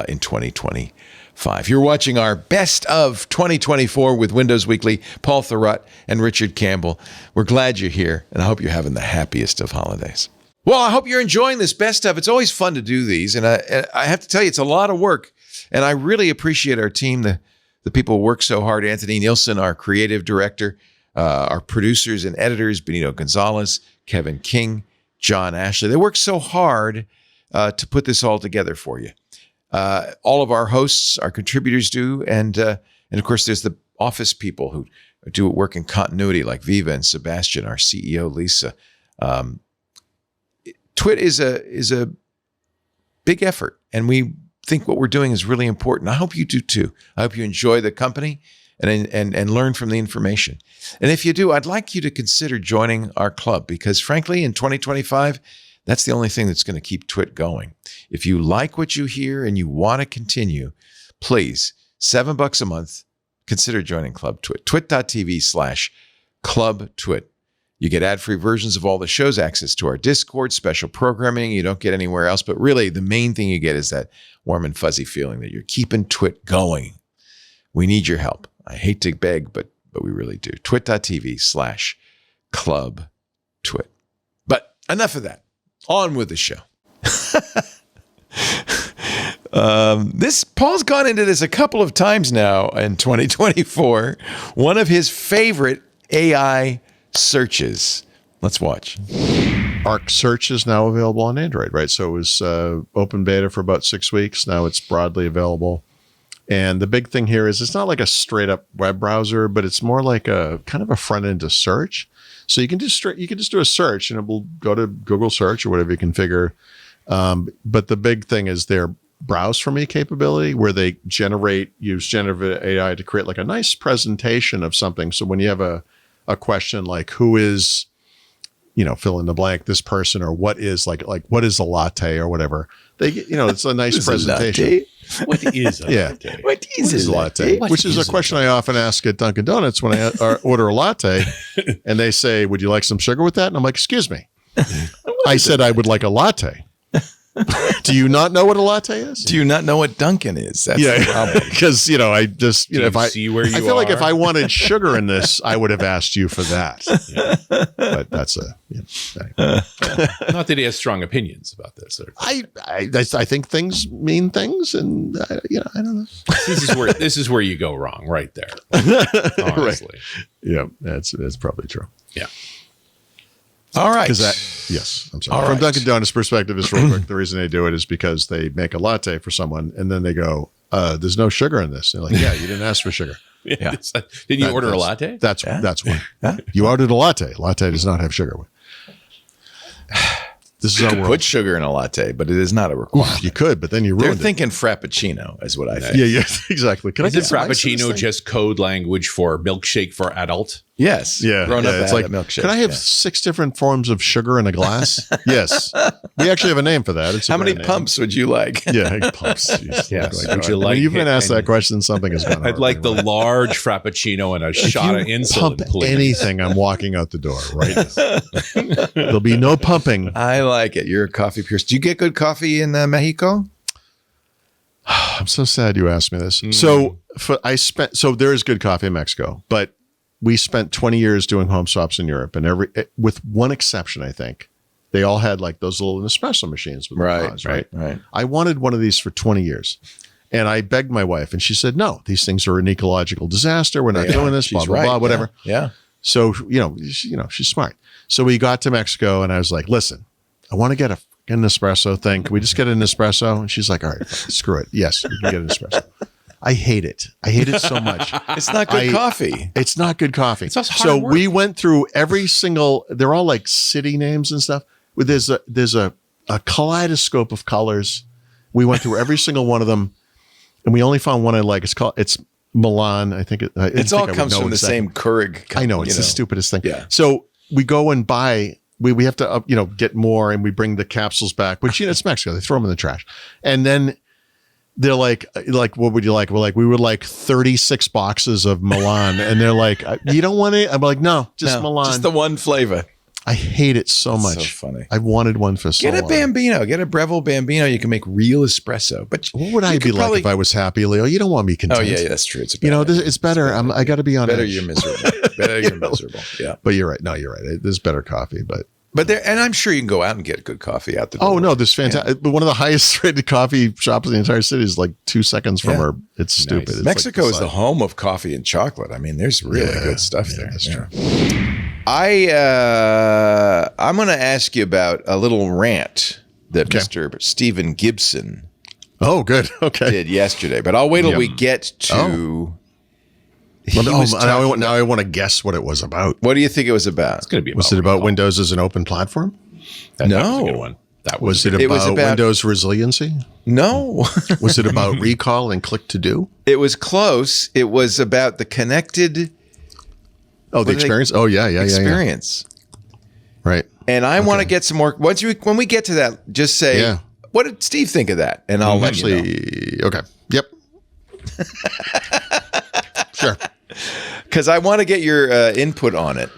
in 2025. You're watching our Best of 2024 with Windows Weekly, Paul Thurrant and Richard Campbell. We're glad you're here, and I hope you're having the happiest of holidays. Well, I hope you're enjoying this Best of. It's always fun to do these, and I have to tell you, it's a lot of work, and I really appreciate our team, the people who work so hard. Anthony Nielsen, our creative director, our producers and editors, Benito Gonzalez, Kevin King, John Ashley. They work so hard to put this all together for you. All of our hosts, our contributors do, and of course, there's the office people who do work in continuity, like Viva and Sebastian, our CEO, Lisa. TWiT is a big effort, and we think what we're doing is really important. I hope you do too. I hope you enjoy the company and learn from the information. And if you do, I'd like you to consider joining our club because, frankly, in 2025, that's the only thing that's going to keep TWiT going. If you like what you hear and you want to continue, please, $7 a month, consider joining Club TWiT. twit.tv/Club TWiT. You get ad-free versions of all the shows, access to our Discord, special programming you don't get anywhere else. But really, the main thing you get is that warm and fuzzy feeling that you're keeping TWiT going. We need your help. I hate to beg, but we really do. twit.tv/Club TWiT. But enough of that. On with the show. Paul's gone into this a couple of times now in 2024. One of his favorite AI searches. Let's watch. Arc Search is now available on Android, right? So it was open beta for about 6 weeks. Now it's broadly available. And the big thing here is it's not like a straight up web browser, but it's more like a kind of a front end to search. So you can just do a search and it will go to Google search or whatever you configure. But the big thing is their browse for me capability where they use generative AI to create like a nice presentation of something. So when you have a question like who is, fill in the blank, this person, or what is like what is a latte or whatever, it's a nice presentation. What is a latte? What is a latte? Which is a question I often ask at Dunkin' Donuts when I order a latte, and they say, "Would you like some sugar with that?" And I'm like, "Excuse me, I said I would like a latte." Do you not know what a latte is? Do you not know what Dunkin' is? That's the problem. Because I just if I see where you I feel like are? if I wanted sugar in this, I would have asked you for that. Yeah. But that's anyway. Not that he has strong opinions about this. I think things mean things, and I don't know. This is where you go wrong, right there. Honestly, Right. Yeah, that's probably true. yeah. All right. Yes, I'm sorry. All From right. Dunkin' Donuts' perspective, is real quick. The reason they do it is because they make a latte for someone, and then they go, "There's no sugar in this." And they're like, "Yeah, you didn't ask for sugar." Yeah. Didn't you order a latte? That's why. You ordered a latte. Latte does not have sugar. This is You our could world. put sugar in a latte, but it is not a requirement. You could, but then you They're ruined it. thinking Frappuccino is what I think. Yeah, exactly. Can Is I it get some ice in this Frappuccino thing? just code language for milkshake for adult? Yes. Yeah, Grown up it's had like a milkshake. Can I have Yeah. 6 different forms of sugar in a glass? Yes, we actually have a name for that. It's a How many brand name. pumps would you like? Yeah, pumps. Jeez. Yes. Like, Would you when like you've been it? asked that And- question, something has gone. I'd like the large Frappuccino and a shot of insulin, pump please. anything. I'm walking out the door right now. There'll be no pumping. I like it. You're a coffee purist. Do you get good coffee in Mexico? I'm so sad you asked me this. So there is good coffee in Mexico, but we spent 20 years doing home swaps in Europe, and with one exception, I think, they all had like those little Nespresso machines with the pods, right? I wanted one of these for 20 years. And I begged my wife, and she said, "No, these things are an ecological disaster. We're not doing this, blah, She's blah, right. blah, whatever." Yeah. So, she's smart. So we got to Mexico, and I was like, "Listen, I want to get an Nespresso thing. Can we just get an Nespresso?" And she's like, "All right, fine, screw it. Yes, we can get an Espresso." I hate it. I hate it so much. It's not good coffee. It's not good coffee. It's also So hard work. we went through every single, they're all like city names and stuff. There's a kaleidoscope of colors. We went through every single one of them, and we only found one I like. It's Milan. I think It all comes from the same Keurig. I know, it's the stupidest thing. Yeah. So we go and buy. We have to get more, and we bring the capsules back. Which it's Mexico. They throw them in the trash, and then they're like, what would you like? We're like, we would like 36 boxes of Milan, and they're like, you don't want it? I'm like, no, just Milan, just the one flavor. I hate it so much. So funny. I wanted one for so long. Get a Bambino. Get a Breville Bambino. You can make real espresso. But what would I be like if I was happy, Leo? You don't want me content. Oh yeah, that's true. It's it's better. I got to be honest. Better you're miserable. Better you're miserable. Yeah. But you're right. No, you're right. There's better coffee, but there, and I'm sure you can go out and get good coffee out the door. Oh no, there's fantastic. But one of the highest rated coffee shops in the entire city is like 2 seconds from her. It's stupid. It's Mexico is the home of coffee and chocolate. I mean, there's really good stuff there. That's true. I'm going to ask you about a little rant that Mr. Stephen Gibson did yesterday, but I'll wait till we get to. Now I want to guess what it was about. What do you think it was about? It's going to be. Was it about Windows as an open platform? That was a good one. Was it about Windows resiliency? No. Was it about recall and click to do? It was close. It was about the connected. Oh, the experience. Experience. Right. And I want to get some more. When we get to that, just say, what did Steve think of that? And I'll let you know. Okay. Yep. Sure. Because I want to get your input on it.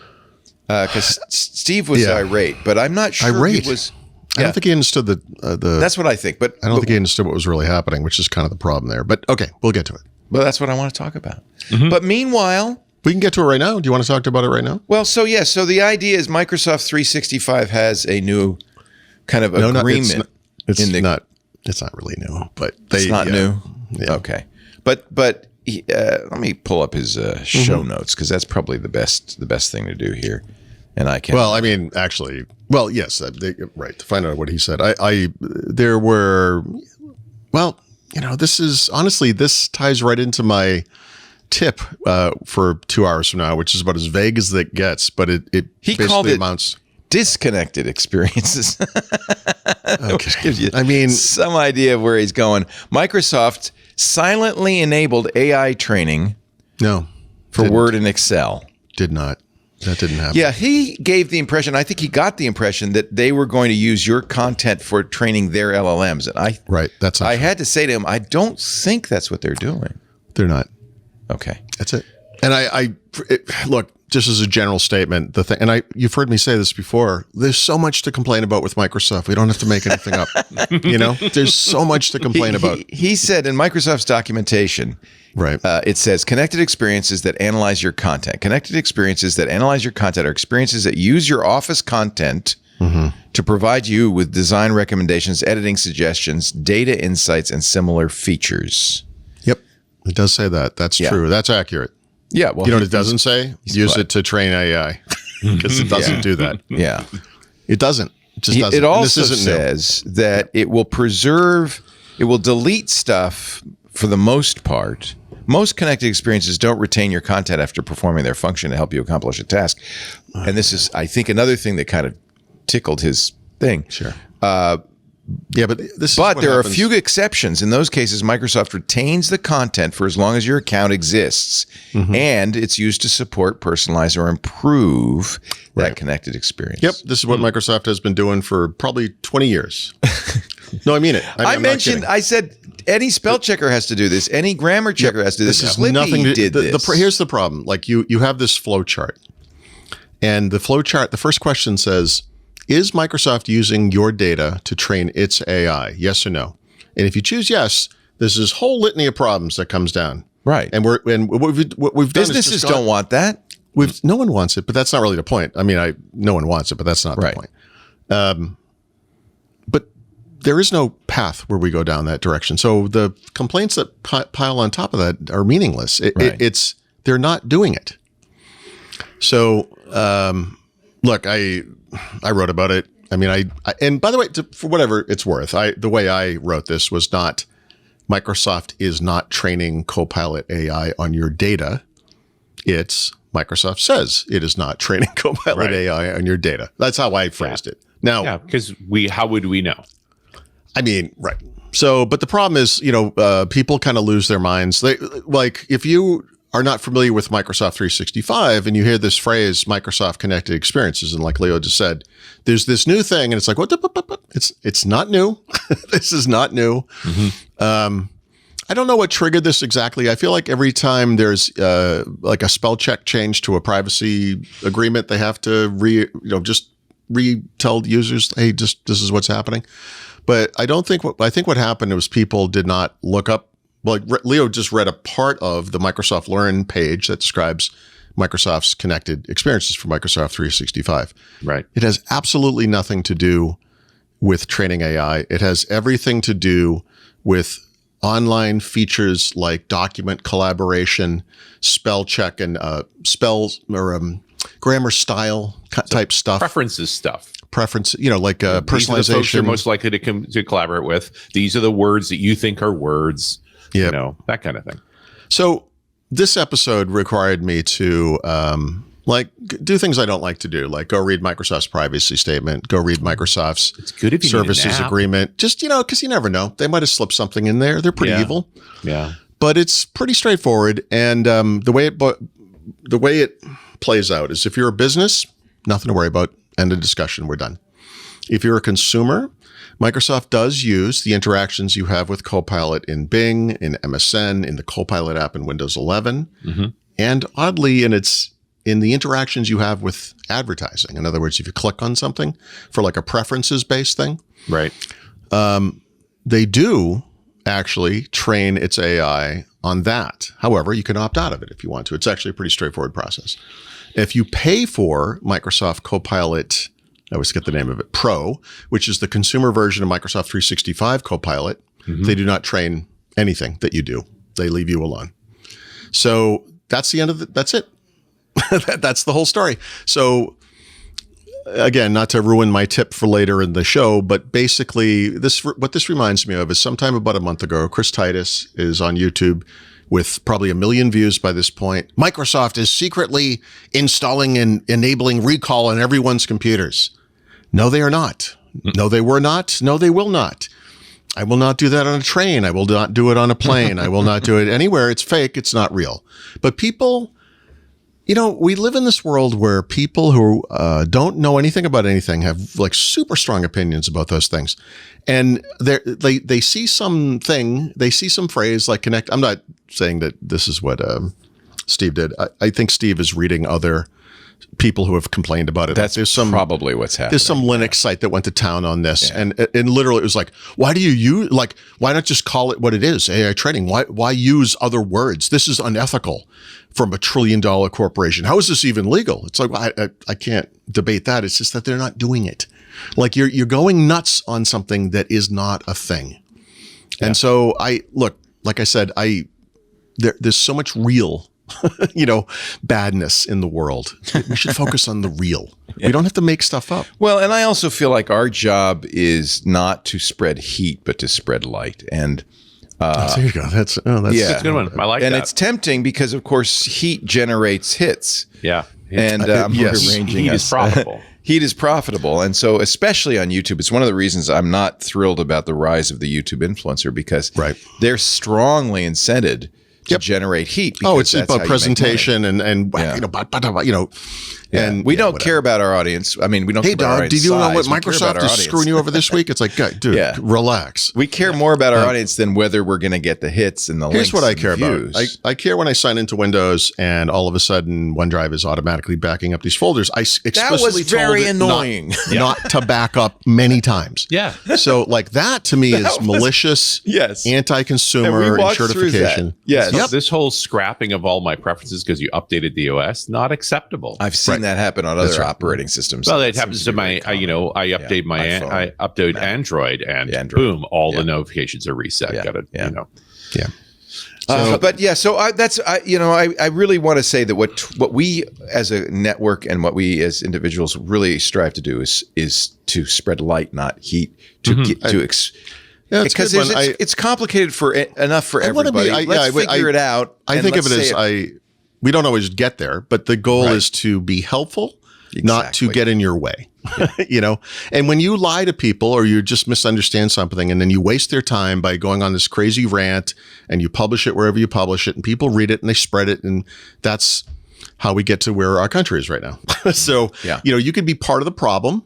Because Steve was irate, but I'm not sure he was. I don't think he understood the. That's what I think, but I don't think he understood what was really happening, which is kind of the problem there. But okay, we'll get to it. Well, that's what I want to talk about. But meanwhile, we can get to it right now. Do you want to talk about it right now? Well, so the idea is Microsoft 365 has a new kind of agreement. It's not really new, but it's not new. Yeah. Okay, but let me pull up his show notes because that's probably the best thing to do here. And I can. Well, I mean, actually, yes, right. To find out what he said, this ties right into my tip for 2 hours from now, which is about as vague as it gets, but he basically called it amounts disconnected experiences. Which gives you some idea of where he's going. Microsoft silently enabled AI training. No, for Word and Excel. Did not. That didn't happen. Yeah, he gave the impression, I think he got the impression that they were going to use your content for training their LLMs. And I had to say to him, I don't think that's what they're doing. They're not. Okay. That's it. And look, just as a general statement, you've heard me say this before, there's so much to complain about with Microsoft. We don't have to make anything up. There's so much to complain about. He said in Microsoft's documentation, right. It says connected experiences that analyze your content. Connected experiences that analyze your content are experiences that use your Office content to provide you with design recommendations, editing suggestions, data insights, and similar features. Yep. It does say that. That's true. That's accurate. Yeah. Well, you know what it doesn't say? Use it to train AI because it doesn't do that. Yeah. It doesn't. It just doesn't. It also says that it will delete stuff for the most part. Most connected experiences don't retain your content after performing their function to help you accomplish a task. And this is, I think, another thing that kind of tickled his thing. Sure. But there are a few exceptions. In those cases, Microsoft retains the content for as long as your account exists, and it's used to support, personalize, or improve that connected experience. Yep, this is what Microsoft has been doing for probably 20 years. No, I mean it. I said any spell checker has to do this. Any grammar checker has to do this. This is nothing. Here's the problem. Like you have this flow chart, and the flow chart. The first question says, is Microsoft using your data to train its AI? Yes or no? And if you choose yes, there's this whole litany of problems that comes down. Right. And what we've done businesses don't want that. No one wants it, but that's not really the point. I mean, no one wants it, but that's not the point. But there is no path where we go down that direction. So the complaints that pile on top of that are meaningless. They're not doing it. So look, I wrote about it. I mean, and by the way, for whatever it's worth, the way I wrote this was not Microsoft is not training Copilot AI on your data. It's Microsoft says it is not training Copilot AI on your data. That's how I phrased it. Now, because how would we know? I mean, So, but the problem is, people kind of lose their minds. If you are not familiar with Microsoft 365 and you hear this phrase, Microsoft Connected Experiences, and like Leo just said, there's this new thing and it's like, what? It's not new. This is not new. I don't know what triggered this exactly. I feel like every time there's like a spell check change to a privacy agreement, they have to just retell users, hey, this is what's happening. But I think what happened was people did not look up. Well, Leo just read a part of the Microsoft Learn page that describes Microsoft's connected experiences for Microsoft 365. Right. It has absolutely nothing to do with training AI. It has everything to do with online features like document collaboration, spell check, and spells or grammar style type stuff. Preferences stuff. Preference, like personalization. These are the folks you're most likely to collaborate with. These are the words that you think are words. Yeah, that kind of thing. So this episode required me to do things I don't like to do, like go read Microsoft's privacy statement, go read Microsoft's services agreement. Just because you never know, they might have slipped something in there. They're pretty evil. Yeah, but it's pretty straightforward. And the way it plays out is, if you're a business, nothing to worry about. End of discussion. We're done. If you're a consumer, Microsoft does use the interactions you have with Copilot in Bing, in MSN, in the Copilot app in Windows 11, and oddly, in the interactions you have with advertising. In other words, if you click on something for like a preferences-based thing, right? They do actually train its AI on that. However, you can opt out of it if you want to. It's actually a pretty straightforward process. If you pay for Microsoft Copilot, I always get the name of it, Pro, which is the consumer version of Microsoft 365 Copilot, they do not train anything that you do. They leave you alone. So that's the end of that's it. That's the whole story. So again, not to ruin my tip for later in the show, but basically what this reminds me of is sometime about a month ago, Chris Titus is on YouTube with probably 1 million views by this point. Microsoft is secretly installing and enabling recall on everyone's computers. No, they are not. No, they were not. No, they will not. I will not do that on a train. I will not do it on a plane. I will not do it anywhere. It's fake. It's not real. But people, we live in this world where people who don't know anything about anything have like super strong opinions about those things. And they see something, they see some phrase like connect. I'm not saying that this is what Steve did. I think Steve is reading other people who have complained about it. That's probably what's happening. There's some Linux site that went to town on this, and literally it was like, why not just call it what it is, AI training? Why use other words? This is unethical from $1 trillion corporation. How is this even legal? It's like, I can't debate that. It's just that they're not doing it. Like you're going nuts on something that is not a thing. Yeah. And so like I said, there's so much real, badness in the world. We should focus on the real. Yeah. We don't have to make stuff up. Well, and I also feel like our job is not to spread heat, but to spread light. And there you go. That's a good one. I like that. And it's tempting because, of course, heat generates hits. Yeah. And heat is profitable. Heat is profitable. And so especially on YouTube, it's one of the reasons I'm not thrilled about the rise of the YouTube influencer, because they're strongly incented to generate heat. It's about presentation and and we don't care about our audience. I mean, we don't care about our audience. Did you know what Microsoft is screwing you over this week? It's like, dude, relax. We care more about our audience than whether we're going to get the hits and the links. Here's what I care about. I care when I sign into Windows and all of a sudden OneDrive is automatically backing up these folders. I explicitly very annoying. Not to back up many times. Yeah. So like that to me is malicious, anti-consumer, and certification. Yes. So this whole scrapping of all my preferences because you updated the OS, not acceptable. I've seen that happen on other operating systems. Well, it happens to I update I update Android, and boom, all the notifications are reset. I really want to say that what we as a network and what we as individuals really strive to do is to spread light, not heat. Because it's complicated enough for everybody. Let's figure it out. I think of it as we don't always get there, but the goal is to be helpful not to get in your way. You know, and when you lie to people or you just misunderstand something and then you waste their time by going on this crazy rant and you publish it wherever you publish it and people read it and they spread it, and that's how we get to where our country is right now. So, you know, you could be part of the problem,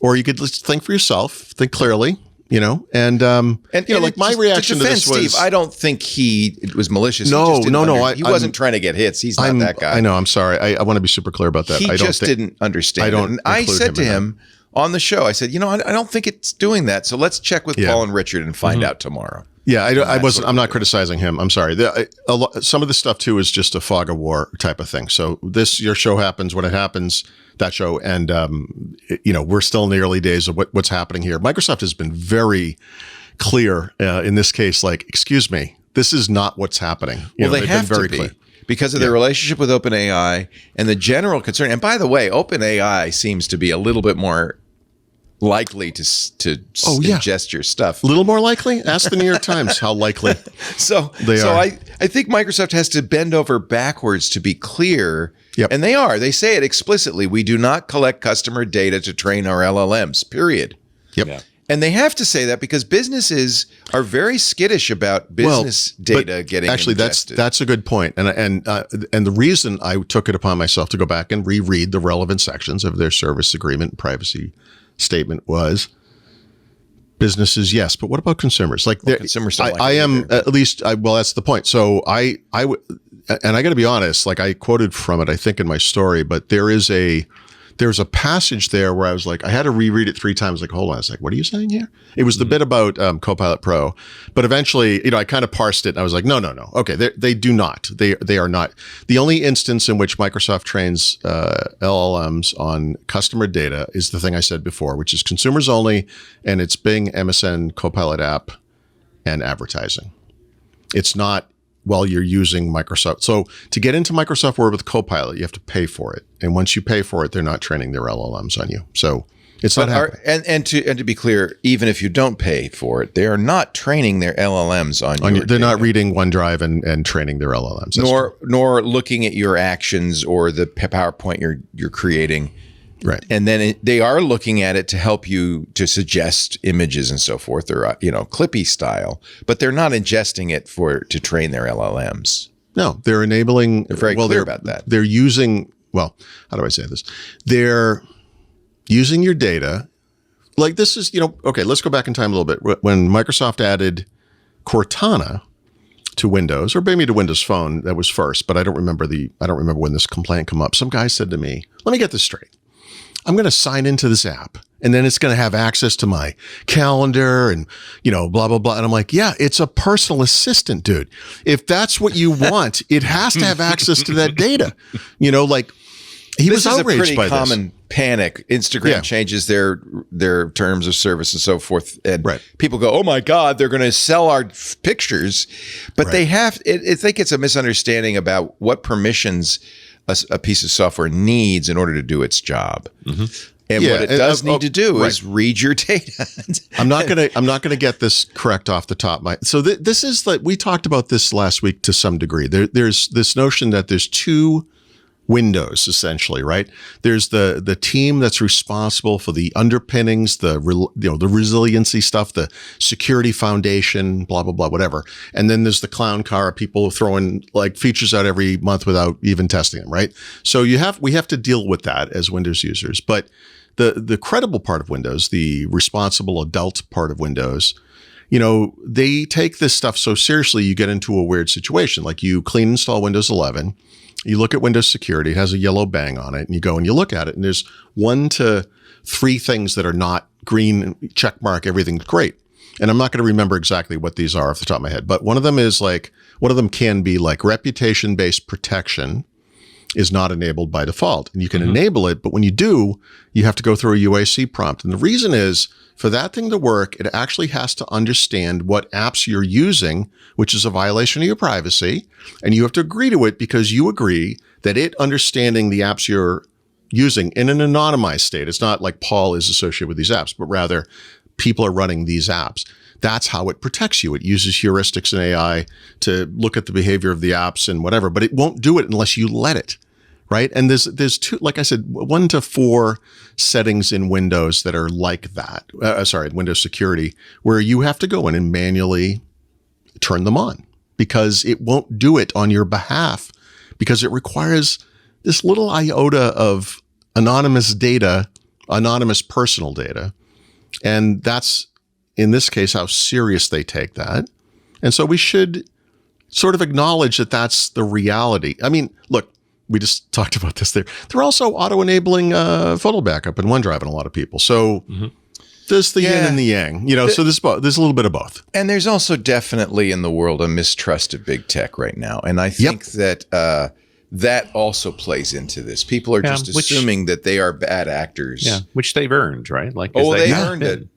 or you could just think for yourself, think clearly, you know, and you know, like my reaction to this was, Steve, I don't think it was malicious. No. He wasn't trying to get hits. He's not that guy. I know. I'm sorry. I want to be super clear about that. He just didn't understand. And I said to him on the show, I said, you know, I don't think it's doing that. So let's check with Paul and Richard and find out tomorrow. Yeah, I'm not criticizing him. I'm sorry. Some of the stuff too is just a fog of war type of thing. So your show happens when it happens, that show, and you know, we're still in the early days of what's happening here. Microsoft has been very clear in this case. Like, excuse me, this is not what's happening. They have to be because of their relationship with OpenAI and the general concern. And by the way, OpenAI seems to be a little bit more likely to ingest your stuff. A little more likely? Ask the New York Times how likely they are. I think Microsoft has to bend over backwards to be clear. Yep. And they are. They say it explicitly. We do not collect customer data to train our LLMs, period. Yep. Yeah. And they have to say that because businesses are very skittish about business data getting actually ingested. That's a good point. And the reason I took it upon myself to go back and reread the relevant sections of their service agreement and privacy statement was businesses, yes, but what about consumers? Like, consumers don't I am either. At least. Well, that's the point. So I got to be honest. Like, I quoted from it, I think, in my story, but there's a passage there where I was like, I had to reread it 3 times. Like, hold on, I was like, what are you saying here? It was the bit about Copilot Pro, but eventually, you know, I kind of parsed it and I was like, no. Okay, they do not. They are not. The only instance in which Microsoft trains LLMs on customer data is the thing I said before, which is consumers only, and it's Bing, MSN, Copilot app, and advertising. It's not while you're using Microsoft. So to get into Microsoft Word with Copilot, you have to pay for it. And once you pay for it, they're not training their LLMs on you. So it's not happening. And to be clear, even if you don't pay for it, they are not training their LLMs on you. They're not reading OneDrive and training their LLMs. Nor looking at your actions or the PowerPoint you're creating. Right. And then they are looking at it to help you to suggest images and so forth, or, you know, Clippy style, but they're not ingesting it to train their LLMs. No, they're enabling. They're very clear about that. They're using, how do I say this? They're using your data. Like, this is, you know, okay, let's go back in time a little bit. When Microsoft added Cortana to Windows, or maybe to Windows Phone, that was first, but I don't remember when this complaint came up. Some guy said to me, let me get this straight. I'm going to sign into this app and then it's going to have access to my calendar and, you know, blah, blah, blah. And I'm like, yeah, it's a personal assistant, dude. If that's what you want, it has to have access to that data. You know, like, he was outraged by this. This is a pretty common panic. Instagram changes their terms of service and so forth. And people go, oh my God, they're going to sell our pictures. But they have, I think it's a misunderstanding about what permissions a piece of software needs in order to do its job. Mm-hmm. And what it does need to do is read your data. I'm not gonna get this correct off the top. So this is like, we talked about this last week to some degree. There's this notion that there's 2 windows, essentially, right? There's the team that's responsible for the underpinnings, the resiliency stuff, the security foundation, blah, blah, blah, whatever. And then there's the clown car of people throwing like features out every month without even testing them, right? So we have to deal with that as Windows users. But the credible part of Windows, the responsible adult part of Windows, you know, they take this stuff so seriously, you get into a weird situation. Like, you clean install Windows 11, you look at Windows security, it has a yellow bang on it, and you go and you look at it, and there's 1 to 3 things that are not green, check mark, everything's great. And I'm not going to remember exactly what these are off the top of my head, but one of them can be like reputation-based protection is not enabled by default. And you can enable it, but when you do, you have to go through a UAC prompt. And the reason is, for that thing to work, it actually has to understand what apps you're using, which is a violation of your privacy. And you have to agree to it because you agree that it understanding the apps you're using in an anonymized state. It's not like Paul is associated with these apps, but rather people are running these apps. That's how it protects you. It uses heuristics and AI to look at the behavior of the apps and whatever, but it won't do it unless you let it, right? And there's two, like I said, 1 to 4 settings in Windows that are like that. Windows security, where you have to go in and manually turn them on because it won't do it on your behalf because it requires this little iota of anonymous data, anonymous personal data. And that's, in this case, how serious they take that. And so we should sort of acknowledge that that's the reality. I mean, look, we just talked about this there. They're also auto-enabling photo backup in OneDrive in a lot of people. So there's the yin and the yang, so there's a little bit of both. And there's also definitely in the world a mistrust of big tech right now. And I think that that also plays into this. People are just assuming that they are bad actors. Yeah, which they've earned, right? Like, they earned it.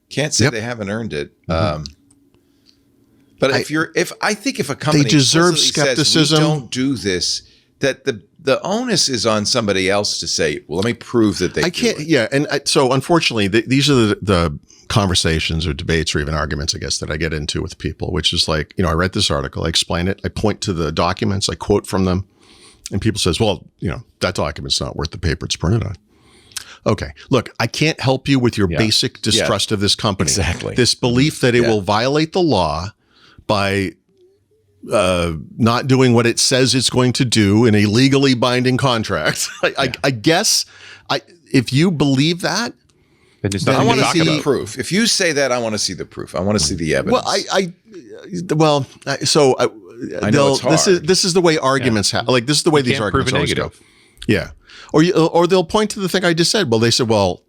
Can't say they haven't earned it. But I think if a company they deserve skepticism, says, we don't do this, that the onus is on somebody else to say, well, let me prove that they do it. Yeah. And so unfortunately, these are the conversations or debates or even arguments, I guess, that I get into with people, which is like, I read this article, I explain it, I point to the documents, I quote from them, and people says, well, that document's not worth the paper it's printed on. Okay, look, I can't help you with your basic distrust of this company. Exactly. This belief that it will violate the law by not doing what it says it's going to do in a legally binding contract. I guess if you believe that, I want to see the proof. If you say that, I want to see the proof. I want to see the evidence. I know it's hard. This is the way arguments happen. Like, this is the way these arguments always go. Yeah. Or they'll point to the thing I just said. Well, they said, well,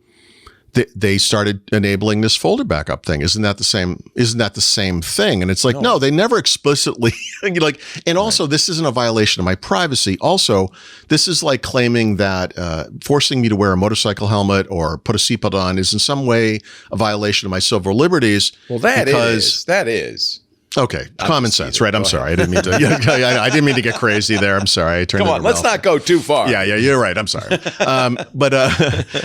they started enabling this folder backup thing. Isn't that the same thing? And it's like, no, they never explicitly and also this isn't a violation of my privacy. Also, this is like claiming that forcing me to wear a motorcycle helmet or put a seatbelt on is in some way a violation of my civil liberties. Well, that is. Okay, common sense, right? I'm sorry, I didn't mean to. I didn't mean to get crazy there. I'm sorry. Come on, let's not go too far. Yeah, you're right. I'm sorry.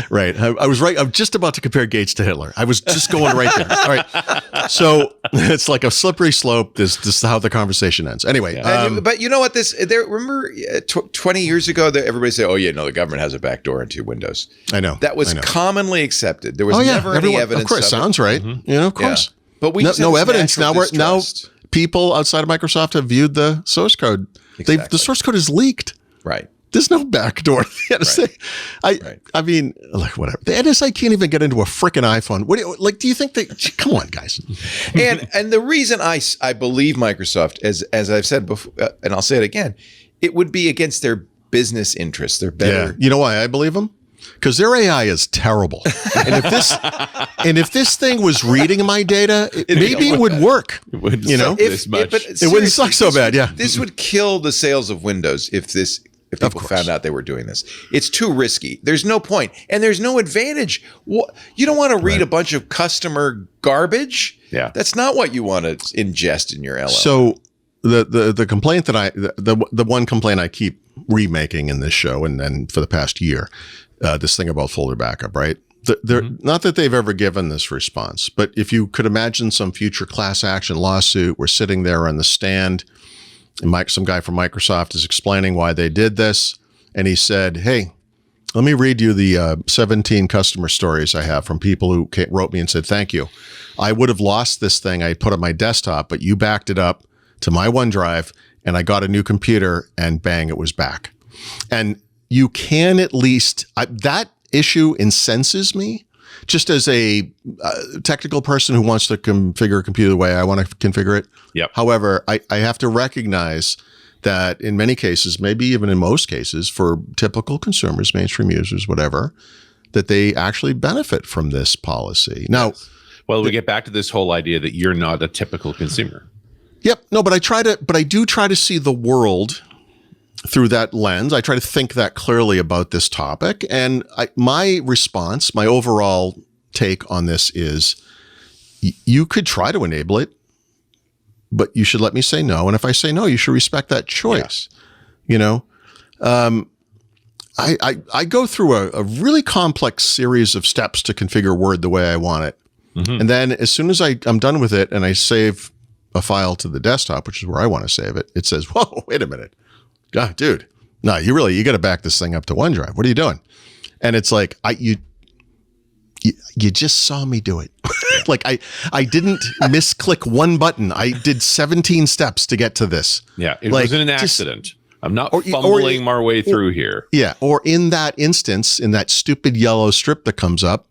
Right. I was right. I'm just about to compare Gates to Hitler. I was just going right there. All right. So it's like a slippery slope. This is how the conversation ends. Anyway, but you know what? Remember 20 years ago that everybody said, "Oh yeah, no, the government has a backdoor into Windows." I know that was commonly accepted. There was never any evidence. Of course, sounds right. Of course. Yeah. But we no evidence. Now people outside of Microsoft have viewed the source code. Exactly. The source code is leaked. Right. There's no backdoor. The NSA, I mean, like, whatever. The NSA can't even get into a frickin' iPhone. Do you think they? Come on, guys. and the reason I believe Microsoft, as I've said before, and I'll say it again, it would be against their business interests. They're better. Yeah. You know why I believe them? Because their AI is terrible. And if this thing was reading my data, maybe it would work. It wouldn't suck this much. It wouldn't suck so bad. Yeah. This would kill the sales of Windows if people found out they were doing this. It's too risky. There's no point. And there's no advantage. You don't want to read a bunch of customer garbage. Yeah. That's not what you want to ingest in your LLM. So the complaint that the one complaint I keep remaking in this show and then for the past year, this thing about folder backup, right? Not that they've ever given this response, but if you could imagine some future class action lawsuit, we're sitting there on the stand, and some guy from Microsoft is explaining why they did this, and he said, "Hey, let me read you the 17 customer stories I have from people who wrote me and said, thank you. I would have lost this thing I put on my desktop, but you backed it up to my OneDrive, and I got a new computer, and bang, it was back." And you can at least, that issue incenses me just as a technical person who wants to configure a computer the way I want to configure it. Yep. However, I have to recognize that in many cases, maybe even in most cases, for typical consumers, mainstream users, whatever, that they actually benefit from this policy. Now, well, we get back to this whole idea that you're not a typical consumer. Yep. No, but I do try to see the world through that lens. I try to think that clearly about this topic. And my response, my overall take on this is you could try to enable it, but you should let me say no. And if I say no, you should respect that choice. Yeah. You know, I go through a really complex series of steps to configure Word the way I want it. Mm-hmm. And then as soon as I'm done with it and I save a file to the desktop, which is where I want to save it, it says, whoa, wait a minute. God, dude, No, you got to back this thing up to OneDrive. What are you doing? And it's like, you just saw me do it. Like I didn't misclick one button. I did 17 steps to get to this. Yeah, it like, wasn't an accident. I'm not fumbling my way through here. Yeah, or in that instance, in that stupid yellow strip that comes up,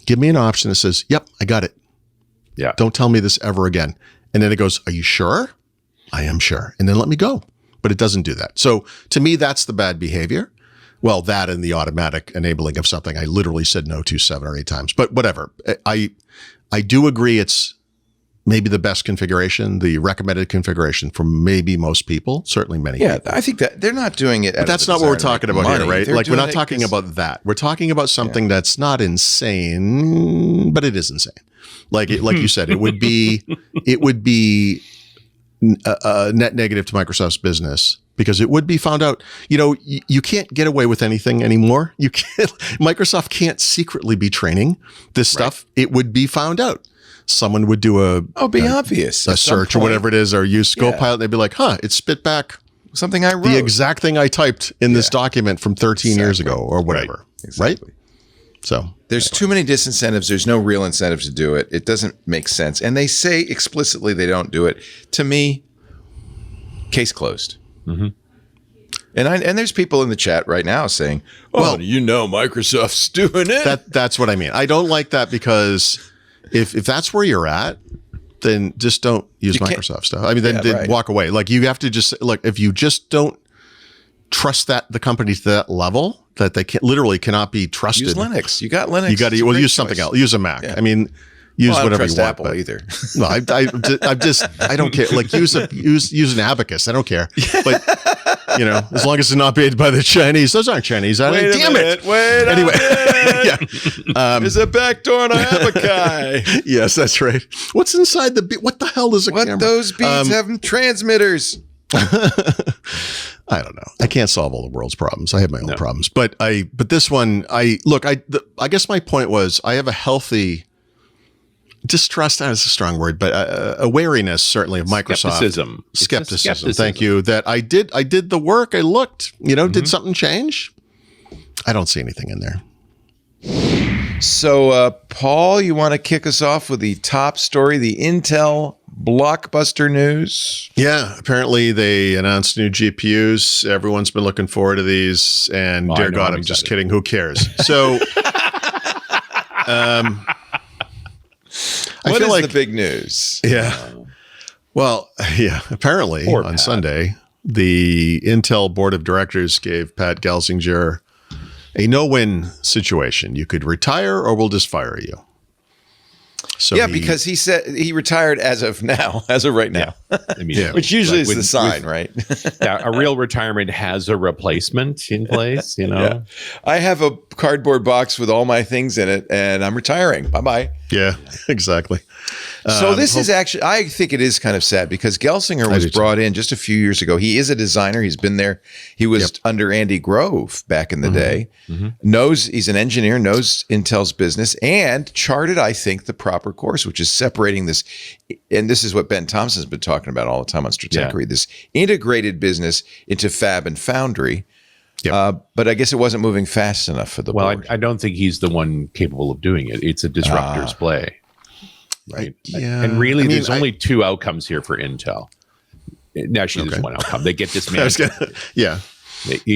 give me an option that says, yep, I got it. Yeah. Don't tell me this ever again. And then it goes, are you sure? I am sure. And then let me go. But it doesn't do that. So to me, that's the bad behavior. Well, that and the automatic enabling of something I literally said no to 7 or 8 times. But whatever. I do agree it's maybe the best configuration, the recommended configuration for maybe most people, certainly many people. I think that they're not doing it. But that's not what we're talking about here, right? They're like we're not talking about that. We're talking about something that's not insane, but it is insane. Like you said, it would be a net negative to Microsoft's business because it would be found out. You know, you can't get away with anything anymore. You can't. Microsoft can't secretly be training this stuff. Right. It would be found out. Someone would do obvious a search or whatever it is, or use Copilot. And they'd be like, it spit back something I wrote, the exact thing I typed in this document from 13 years ago or whatever. Right. Exactly. So there's too many disincentives. There's no real incentive to do it. It doesn't make sense. And they say explicitly they don't do it. To me, case closed. Mm-hmm. And there's people in the chat right now saying, Microsoft's doing it. That's what I mean. I don't like that because if that's where you're at, then just don't use Microsoft stuff. I mean, then walk away. Like you have to just if you just don't trust the company to that level that they literally cannot be trusted. Use Linux. You got Linux. You got to use something else. Use a Mac. Yeah. I mean, use whatever you want. Apple either. No, I don't care. Like use an abacus. I don't care. But as long as it's not made by the Chinese. Those aren't Chinese. Damn it. Wait. Anyway, there's a backdoor and a abaci. Yes, that's right. What's inside the bead? What the hell is a camera? Those beads have transmitters. I don't know. I can't solve all the world's problems. I have my own problems, but this one, I guess my point was I have a healthy distrust. That's a strong word, but a wariness certainly of Microsoft. Skepticism. Thank you. That I did the work. I looked. Did something change? I don't see anything in there. So, Paul, you want to kick us off with the top story, the Intel blockbuster news? Yeah, apparently they announced new GPUs. Everyone's been looking forward to these, and dear God, I'm just kidding. Who cares? So, I feel like the big news? Yeah. Well, yeah. Apparently on Sunday, the Intel board of directors gave Pat Gelsinger a no-win situation. You could retire or we'll just fire you. So because he said he retired as of right now. I mean, which usually is the sign, right? A real retirement has a replacement in place, Yeah. I have a cardboard box with all my things in it and I'm retiring. Bye-bye. Yeah, exactly. So this is actually, I think it is kind of sad because Gelsinger was brought in just a few years ago. He is a designer. He's been there. He was under Andy Grove back in the day. Mm-hmm. He's an engineer, knows Intel's business, and charted, I think, the proper course, which is separating this. And this is what Ben Thompson's been talking about all the time on Stratechery, this integrated business into fab and foundry. Yep. But I guess it wasn't moving fast enough for the board. I don't think he's the one capable of doing it. It's a disruptor's play. Right. Yeah. And really, there's only two outcomes here for Intel. Actually, there's one outcome. They get dismantled. You're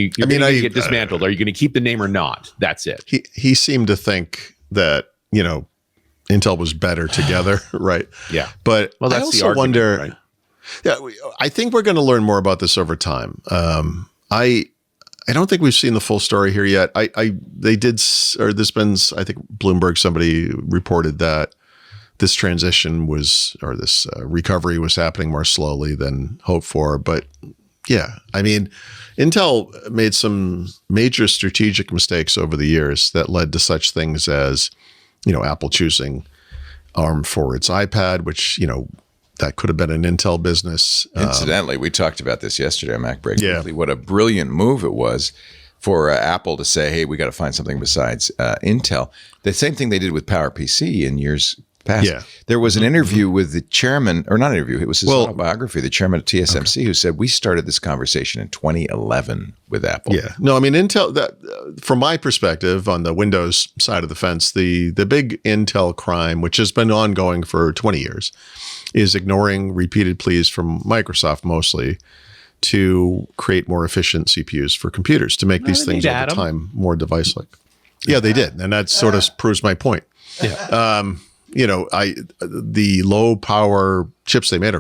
going to get dismantled. Are you going to keep the name or not? That's it. He seemed to think that, Intel was better together. Right. Yeah. But that's I also the argument, wonder, right? Yeah, I think we're going to learn more about this over time. I don't think we've seen the full story here yet. I think Bloomberg, somebody reported that this transition this recovery was happening more slowly than hoped for. But yeah, I mean, Intel made some major strategic mistakes over the years that led to such things as, Apple choosing ARM for its iPad, which, that could have been an Intel business. Incidentally, we talked about this yesterday on Mac Break. Yeah. What a brilliant move it was for Apple to say, hey, we got to find something besides Intel. The same thing they did with PowerPC in years Past. Yeah. There was an interview with the chairman, or not an interview, it was his autobiography, the chairman of TSMC, who said, we started this conversation in 2011 with Apple. Yeah. No, I mean, Intel, that from my perspective on the Windows side of the fence, the big Intel crime, which has been ongoing for 20 years, is ignoring repeated pleas from Microsoft mostly to create more efficient CPUs for computers, to make these things over time more device-like. Yeah, they did. And that sort of proves my point. Yeah. The low power chips they made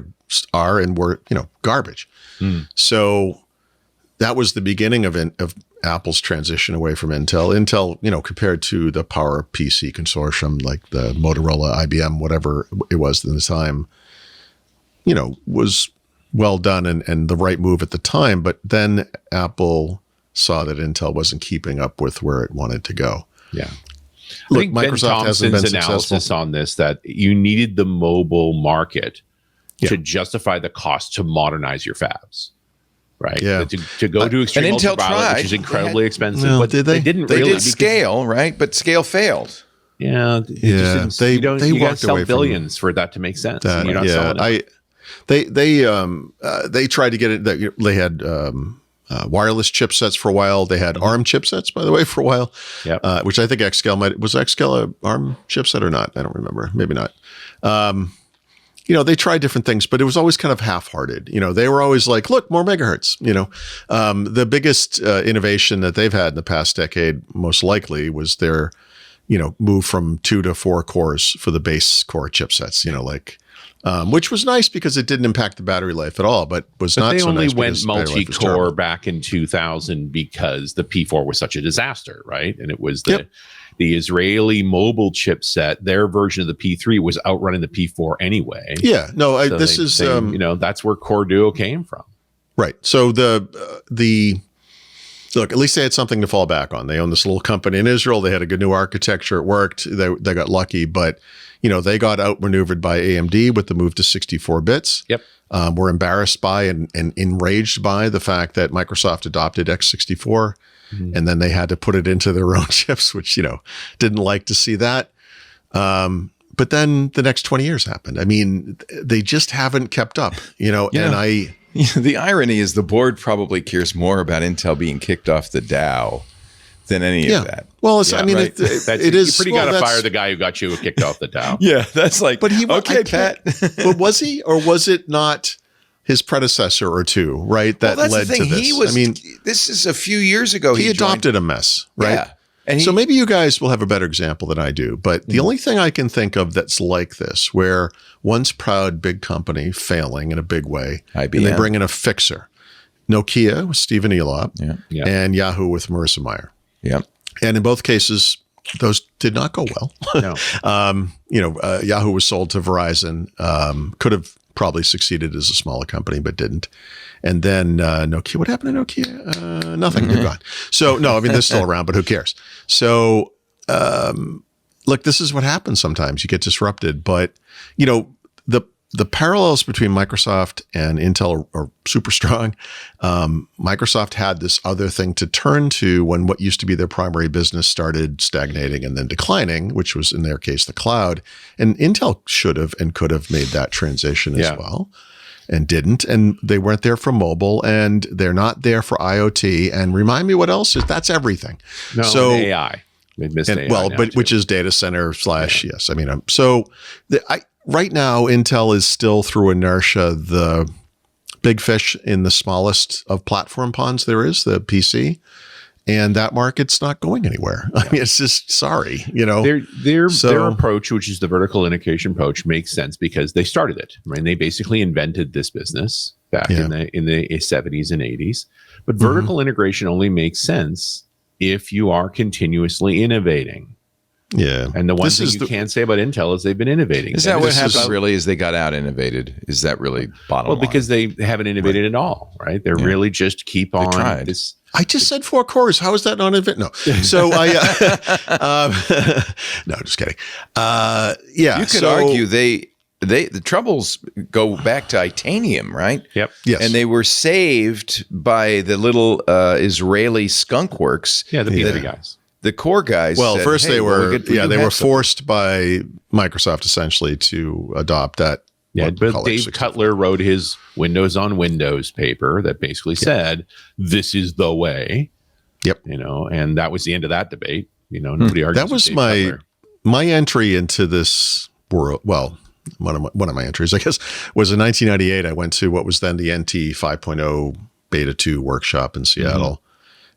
are and were, garbage. So that was the beginning of Apple's transition away from Intel. Intel, compared to the Power PC consortium, like the Motorola, IBM, whatever it was at the time, was well done and the right move at the time. But then Apple saw that Intel wasn't keeping up with where it wanted to go. Yeah. Look, I think Microsoft Ben hasn't been Thompson's analysis successful on this, that you needed the mobile market to justify the cost to modernize your fabs, right? Yeah. To go to extreme and Intel ultraviolet, tried. which is incredibly expensive. Well, but did they? They didn't They really. did scale, right? But scale failed. Yeah, They they you gotta walked sell away from billions for that to make sense. And you're not selling it. They tried to get it. They had wireless chipsets for a while. They had ARM chipsets, by the way, for a while. Yep. Which I think was Xscale a ARM chipset or not? I don't remember. Maybe not. They tried different things, but it was always kind of half-hearted. They were always like, look, more megahertz. The biggest innovation that they've had in the past decade, most likely, was their, move from 2 to 4 cores for the base core chipsets, which was nice because it didn't impact the battery life at all, but was not so nice. They only went multi-core back in 2000 because the P4 was such a disaster, right? And it was the Israeli mobile chipset. Their version of the P3 was outrunning the P4 anyway. Yeah, no, So that's where Core Duo came from. Right. So look, at least they had something to fall back on. They owned this little company in Israel. They had a good new architecture. It worked. They got lucky, but they got outmaneuvered by AMD with the move to 64 bits. Yep. We're embarrassed by and enraged by the fact that Microsoft adopted x64, and then they had to put it into their own chips, which didn't like to see that. But then the next 20 years happened. I mean, they just haven't kept up. And The irony is the board probably cares more about Intel being kicked off the Dow than any of that. Well, it is. You pretty got to fire the guy who got you kicked off the Dow. Yeah, that's like, but Pat. But was he, or was it not his predecessor or two, right? That led to this. This is a few years ago. He adopted a mess, right? Yeah. And so maybe you guys will have a better example than I do. But the only thing I can think of that's like this, where once proud big company failing in a big way, IBM. and they bring in a fixer. Nokia with Stephen Elop, and Yahoo with Marissa Mayer. Yeah. And in both cases, those did not go well. No. Yahoo was sold to Verizon, could have probably succeeded as a smaller company, but didn't. And then Nokia, what happened to Nokia? Nothing, they're gone. So no, they're still around, but who cares? So look, this is what happens sometimes. You get disrupted, but the parallels between Microsoft and Intel are super strong. Microsoft had this other thing to turn to when what used to be their primary business started stagnating and then declining, which was in their case the cloud. And Intel should have and could have made that transition as well, and didn't. And they weren't there for mobile, and they're not there for IoT. And remind me what else is that's everything. No, so AI. They missed AI. Which is data center / yes. Right now, Intel is still through inertia the big fish in the smallest of platform ponds there is, the PC, and that market's not going anywhere. It's just sorry, Their approach, which is the vertical integration approach, makes sense because they started it. Right? They basically invented this business back in the 70s and 80s. But vertical integration only makes sense if you are continuously innovating. Yeah. And the one thing you can't say about Intel is they've been innovating. Is that what happened really is they got out innovated? Is that really bottom line? Well, because they haven't innovated at all, right? They're really just keep on this. I just said 4 cores. How is that not invent? No. So no, just kidding. You could argue the troubles go back to Titanium, right? Yep. Yes. And they were saved by the little Israeli skunk works. Yeah, the P3 guys. the core guys. Well, said, first hey, they well, were, we do they have were something. forced by Microsoft essentially to adopt that. Yeah, what we but call Dave x64. Cutler wrote his Windows on Windows paper that basically said, this is the way. Yep. And that was the end of that debate. Nobody argues. That was with Dave Cutler. my entry into this world. Well, one of my entries, I guess, was in 1998. I went to what was then the NT 5.0 Beta 2 workshop in Seattle.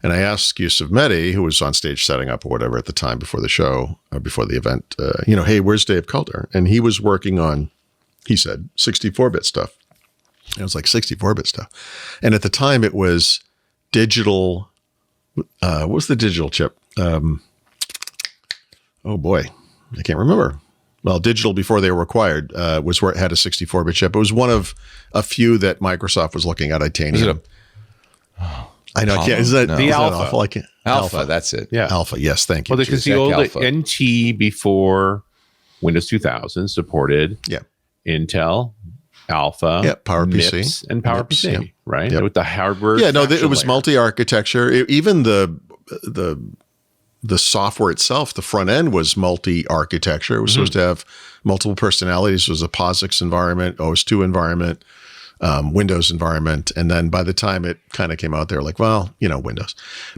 And I asked Yusuf Mehdi, who was on stage setting up or whatever at the time before the show, or before the event, hey, where's Dave Cutler? And he was working on, he said, 64-bit stuff. And it was like 64-bit stuff. And at the time it was digital, what was the digital chip? Oh boy, I can't remember. Well, digital before they were acquired was where it had a 64-bit chip. It was one of a few that Microsoft was looking at, Titanium. I know. Is that the Alpha? Alpha? Like Alpha, that's it. Yeah. Alpha. Yes, thank you. Well, because the Check old Alpha. NT before Windows 2000 supported Intel, Alpha, PowerPC, MIPS, and PowerPC, right? Yep. With the hardware. Yeah, no, it was layer. multi-architecture. Even the software itself, the front end was multi-architecture. It was supposed to have multiple personalities. It was a POSIX environment, OS2 environment, Windows environment. And then by the time it kind of came out, they were like, well, Windows.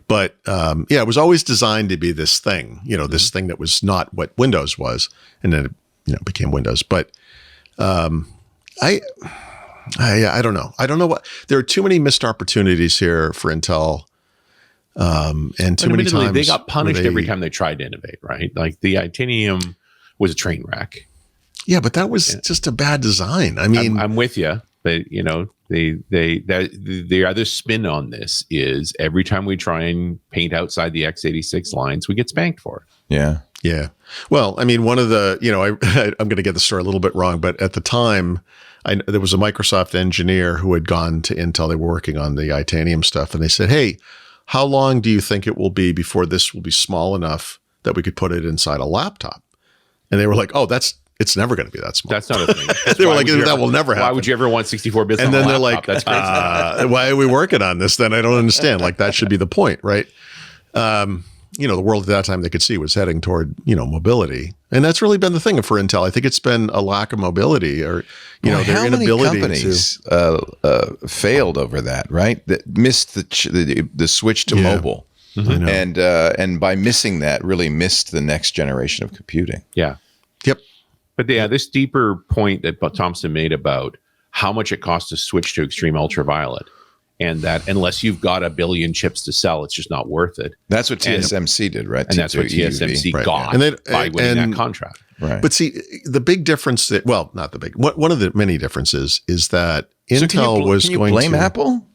But it was always designed to be this thing, this thing that was not what Windows was. And then it became Windows. But I don't know. I don't know what, there are too many missed opportunities here for Intel. And too many times they got punished every time they tried to innovate, right? Like the Titanium was a train wreck. Yeah, but that was just a bad design. I mean, I'm with you, but the other spin on this is every time we try and paint outside the x86 lines, we get spanked for it. Yeah. Yeah. Well, I mean, one of the, I'm going to get the story a little bit wrong, but at the time, there was a Microsoft engineer who had gone to Intel. They were working on the Titanium stuff, and they said, hey, how long do you think it will be before this will be small enough that we could put it inside a laptop? And they were like, oh, it's never going to be that small. That's not a thing. They were like, that will never happen. Why would you ever want 64 bits? And on then a they're laptop? like, that's crazy. why are we working on this then? I don't understand. Like, that should be the point, right? The world at that time they could see was heading toward, mobility. And that's really been the thing for Intel. I think it's been a lack of mobility or, their how inability many companies failed over that, right? That missed the switch to mobile. And by missing that, really missed the next generation of computing. Yeah. Yep. But this deeper point that Thompson made about how much it costs to switch to extreme ultraviolet, and that unless you've got 1 billion chips to sell, it's just not worth it. That's what TSMC did, right? And that's what TSMC got by winning that contract. Right. But see, the big difference not the big, one of the many differences is that Intel was going to blame Apple?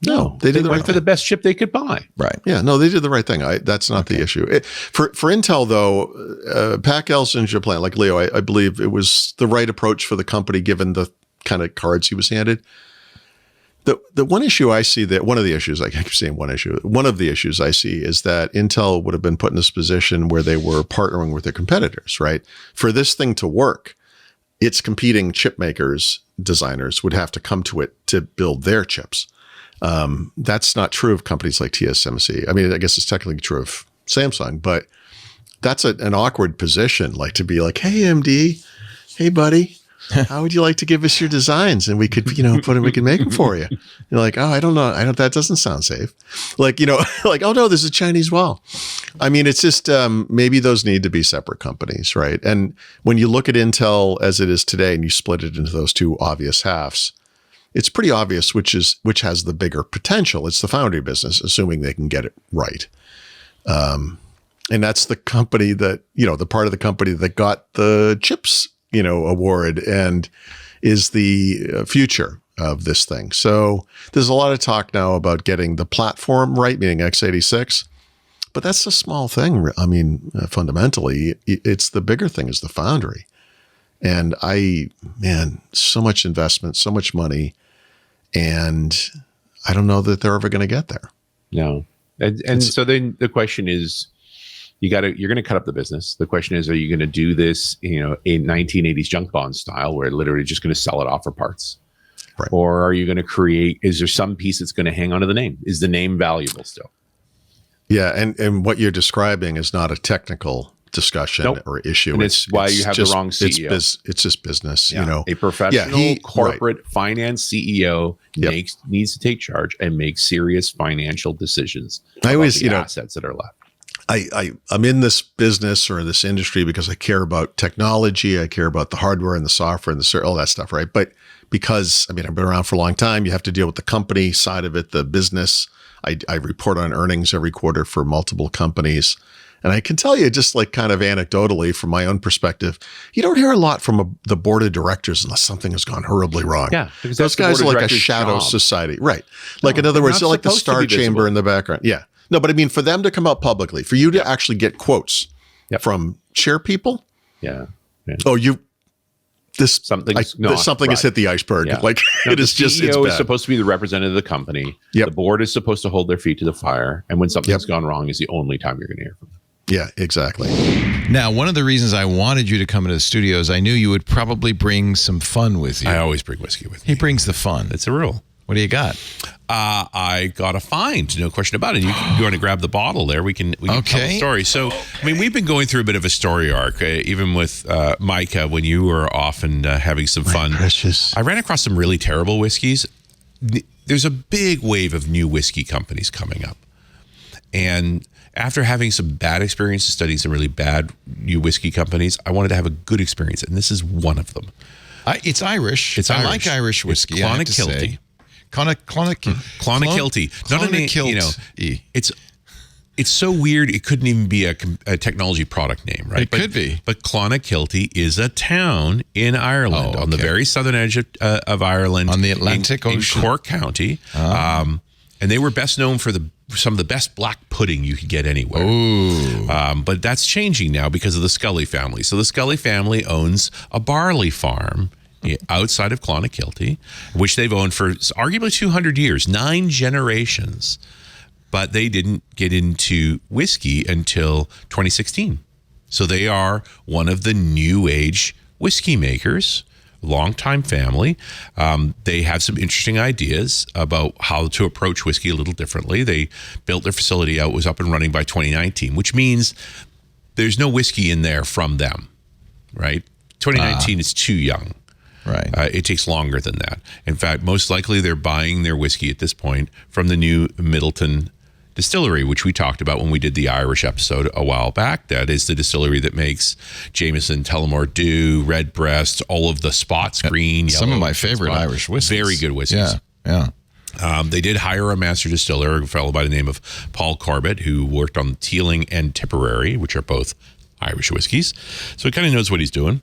No, they did the right for the best chip they could buy. Right. Yeah, no, they did the right thing. That's not the issue. For Intel, though, Pak Elsin's plan, like Leo, I believe it was the right approach for the company given the kind of cards he was handed. The one issue I see one of the issues I keep saying one of the issues I see is that Intel would have been put in this position where they were partnering with their competitors, right? For this thing to work, its competing chip makers, designers would have to come to it to build their chips. That's not true of companies like TSMC. I mean, I guess it's technically true of Samsung, but that's an awkward position, like to be like, hey, AMD, hey, buddy, how would you like to give us your designs? And we could, we can make them for you. You're like, oh, I don't know. That doesn't sound safe. Like, like, oh no, there's a Chinese wall. I mean, it's just, maybe those need to be separate companies, right? And when you look at Intel as it is today and you split it into those two obvious halves, it's pretty obvious which has the bigger potential. It's the foundry business, assuming they can get it right. And that's the company that, the part of the company that got the chips, award and is the future of this thing. So there's a lot of talk now about getting the platform right, meaning x86, but that's a small thing. I mean, fundamentally, it's the bigger thing is the foundry. And so much investment, so much money, and I don't know that they're ever going to get there. No. And so then the question is, you're going to cut up the business. The question is, are you going to do this, in 1980s junk bond style where literally just going to sell it off for parts? Right. Or are you going to is there some piece that's going to hang onto the name? Is the name valuable still? Yeah, and what you're describing is not a technical discussion or issue. And it's why you have the wrong CEO. It's just business, A professional corporate finance CEO needs to take charge and make serious financial decisions. I always, assets that are left. I'm in this business or this industry because I care about technology. I care about the hardware and the software and all that stuff, right? But because, I've been around for a long time, you have to deal with the company side of it, the business. I report on earnings every quarter for multiple companies. And I can tell you just like kind of anecdotally from my own perspective, you don't hear a lot from the board of directors unless something has gone horribly wrong. Yeah. Because those guys are like a shadow society. Right. Like in other words, they're like the star chamber in the background. Yeah. No, but for them to come out publicly, for you to actually get quotes from chair people. Yeah. Oh, something has hit the iceberg. Yeah. Like it is just, the CEO is supposed to be the representative of the company. Yep. The board is supposed to hold their feet to the fire. And when something's gone wrong is the only time you're going to hear from them. Yeah, exactly. Now, one of the reasons I wanted you to come into the studio is I knew you would probably bring some fun with you. I always bring whiskey with me. He brings the fun. It's a rule. What do you got? I got a find, no question about it. You want to grab the bottle there? We can tell the story. So, we've been going through a bit of a story arc, even with Micah when you were off and having some fun. Precious. I ran across some really terrible whiskeys. There's a big wave of new whiskey companies coming up, and after having some bad experiences studying some really bad new whiskey companies, I wanted to have a good experience, and this is one of them. It's Irish. I like Irish whiskey. Clonakilty. Clonakilty. It's so weird. It couldn't even be a technology product name, right? It could be. But Clonakilty is a town in Ireland, on the very southern edge of Ireland, on the Atlantic Ocean, in Cork County. And they were best known for some of the best black pudding you could get anywhere. But that's changing now because of the Scully family. So the Scully family owns a barley farm outside of Clonakilty, which they've owned for arguably 200 years, 9 generations. But they didn't get into whiskey until 2016. So they are one of the new age whiskey makers, longtime family. They have some interesting ideas about how to approach whiskey a little differently. They built their facility out, was up and running by 2019, which means there's no whiskey in there from them, right? 2019 is too young. Right. It takes longer than that. In fact, most likely they're buying their whiskey at this point from the new Middleton distillery, which we talked about when we did the Irish episode a while back. That is the distillery that makes Jameson, Tullamore Dew, Redbreast, all of the spots, green, yellow. Some of my favorite Irish whiskeys. Very good whiskeys. Yeah. They did hire a master distiller, a fellow by the name of Paul Corbett, who worked on Teeling and Tipperary, which are both Irish whiskeys. So he kind of knows what he's doing.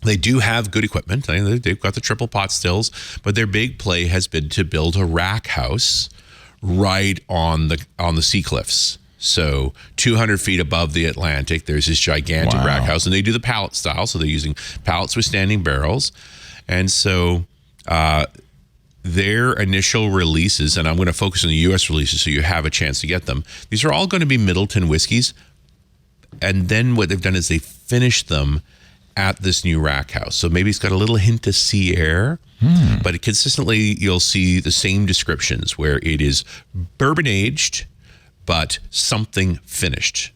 They do have good equipment. They've got the triple pot stills, but their big play has been to build a rack house right on the sea cliffs. So 200 feet above the Atlantic, there's this gigantic rack house, and they do the pallet style. So they're using pallets with standing barrels. And so their initial releases, and I'm going to focus on the U.S. releases so you have a chance to get them. These are all going to be Middleton whiskeys. And then what they've done is they finished them at this new rack house. So maybe it's got a little hint of sea air, but consistently you'll see the same descriptions where it is bourbon aged, but something finished.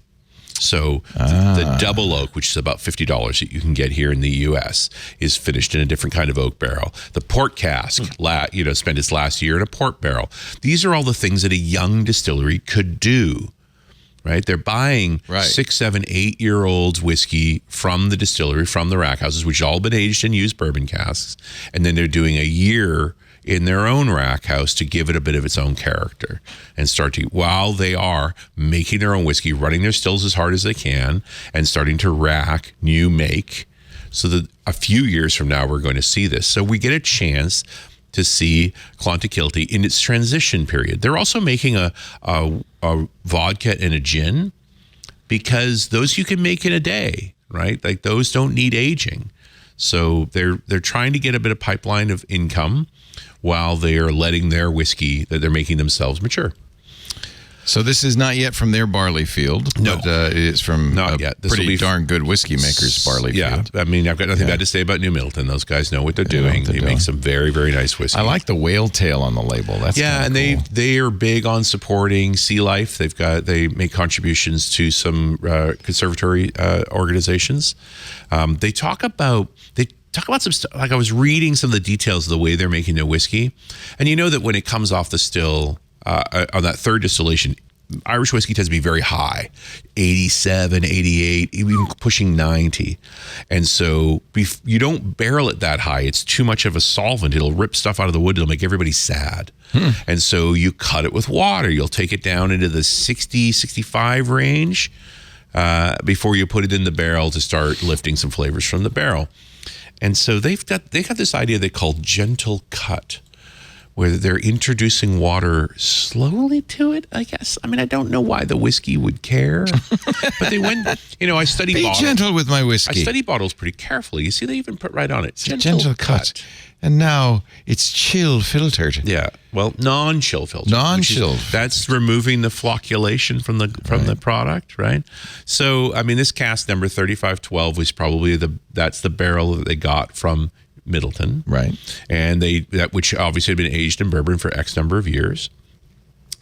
So the double oak, which is about $50 that you can get here in the U.S., is finished in a different kind of oak barrel. The port cask, spent its last year in a port barrel. These are all the things that a young distillery could do. Right, they're buying 6, 7, 8-year-old whiskey from the distillery, from the rack houses, which have all been aged in used bourbon casks, and then they're doing a year in their own rack house to give it a bit of its own character and while they are making their own whiskey, running their stills as hard as they can, and starting to rack new make, so that a few years from now we're going to see this. So we get a chance to see Clonakilty in its transition period. They're also making a vodka and a gin, because those you can make in a day, right? Like those don't need aging. So they're trying to get a bit of pipeline of income while they are letting their whiskey that they're making themselves mature. So this is not yet from their barley field. No. But, it's from Not yet. This will pretty be darn good whiskey makers' barley field. I mean, I've got nothing bad to say about New Middleton. Those guys know what they're doing. They make some very, very nice whiskey. I like the whale tail on the label. That's and cool. they are big on supporting sea life. They make contributions to some conservatory organizations. They talk about some stuff. Like, I was reading some of the details of the way they're making their whiskey, and you know that when it comes off the still on that third distillation, Irish whiskey tends to be very high, 87, 88, even pushing 90. And so you don't barrel it that high. It's too much of a solvent. It'll rip stuff out of the wood. It'll make everybody sad. And so you cut it with water. You'll take it down into the 60, 65 range before you put it in the barrel to start lifting some flavors from the barrel. And so they got this idea they call gentle cut, where they're introducing water slowly to it, I guess. I mean, I don't know why the whiskey would care, but they went, I study bottles. Be gentle with my whiskey. I study bottles pretty carefully. You see, they even put right on it. Gentle cut. And now it's chill filtered. Yeah. Well, non-chill filtered. Non-chill. That's removing the flocculation from the product, right? So, I mean, this cask number 3512 was probably that's the barrel that they got from Middleton, right? And which obviously had been aged in bourbon for X number of years.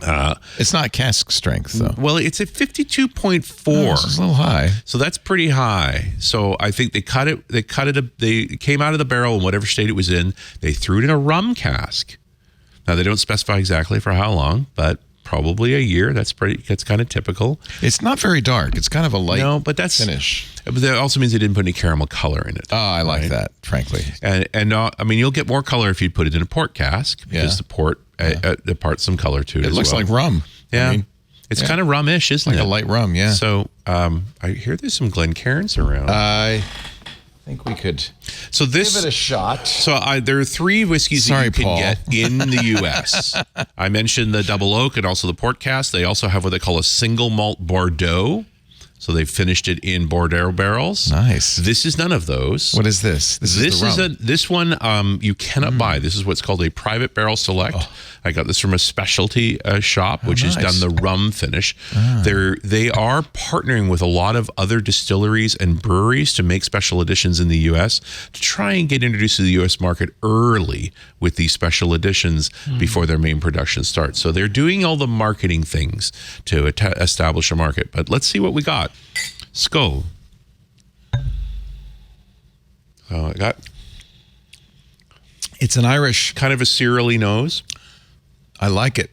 It's not cask strength, though. Well, it's at 52.4. It's a little high. So that's pretty high. So I think they cut it. They came out of the barrel in whatever state it was in. They threw it in a rum cask. Now they don't specify exactly for how long, but probably a year. That's kind of typical. It's not very dark. It's kind of a light finish. But that also means they didn't put any caramel color in it. Oh, I like that, frankly. And I mean, you'll get more color if you put it in a port cask, because the port imparts some color to it. It looks like rum. Yeah. I mean, it's kind of rum-ish, isn't it? Like a light rum, yeah. So I hear there's some Glencairns around. I think we could give it a shot. So there are 3 whiskeys that you can get in the U.S. I mentioned the double oak and also the port cask. They also have what they call a single malt Bordeaux. So they finished it in Bordeaux barrels. Nice. This is none of those. What is this? This one you cannot buy. This is what's called a private barrel select. I got this from a specialty shop, which has done the rum finish. They are partnering with a lot of other distilleries and breweries to make special editions in the U.S. to try and get introduced to the U.S. market early with these special editions before their main production starts. So they're doing all the marketing things to establish a market. But let's see what we got. Skull. I got. It's an Irish, kind of a cereally nose. I like it.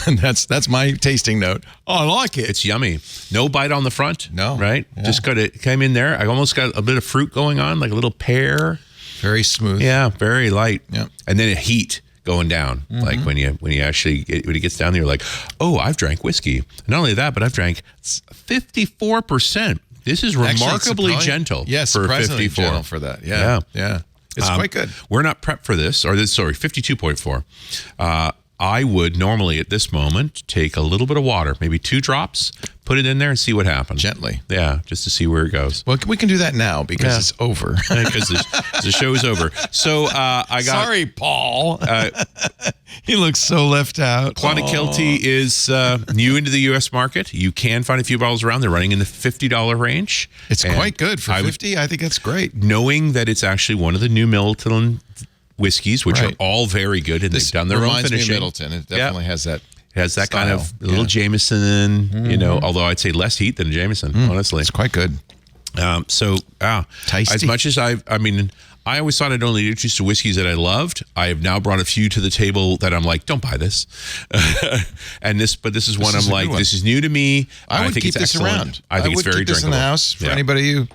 That's my tasting note. Oh, I like it. It's yummy. No bite on the front. No. Right? Yeah. Just came in there. I almost got a bit of fruit going on, like a little pear. Very smooth. Yeah, very light. Yeah. And then a heat going down. Like when it gets down there, you're like, oh, I've drank whiskey. Not only that, but I've drank 54%. This is remarkably gentle. Yes, for surprisingly 54. gentle for that. Yeah. It's quite good. We're not prepped for this, 52.4. I would normally at this moment take a little bit of water, maybe 2 drops, put it in there and see what happens. Gently. Yeah, just to see where it goes. Well, we can do that now because it's over. Because the show is over. So I got... Sorry, Paul. He looks so left out. Clonakilty is new into the U.S. market. You can find a few bottles around. They're running in the $50 range. It's quite good for 50. I think that's great. Knowing that it's actually one of the new Middleton whiskeys, which are all very good, and they've done their own finishing. Me of Middleton. It definitely has that. It has that style. kind of little Jameson, although I'd say less heat than Jameson, honestly. It's quite good. Tasty. As much as I always thought I'd only introduce to whiskeys that I loved. I have now brought a few to the table that I'm like, don't buy this. But this is one I'm like, this is new to me. I would think keep it's this excellent. around. I think it's very keep this drinkable. in the house for anybody who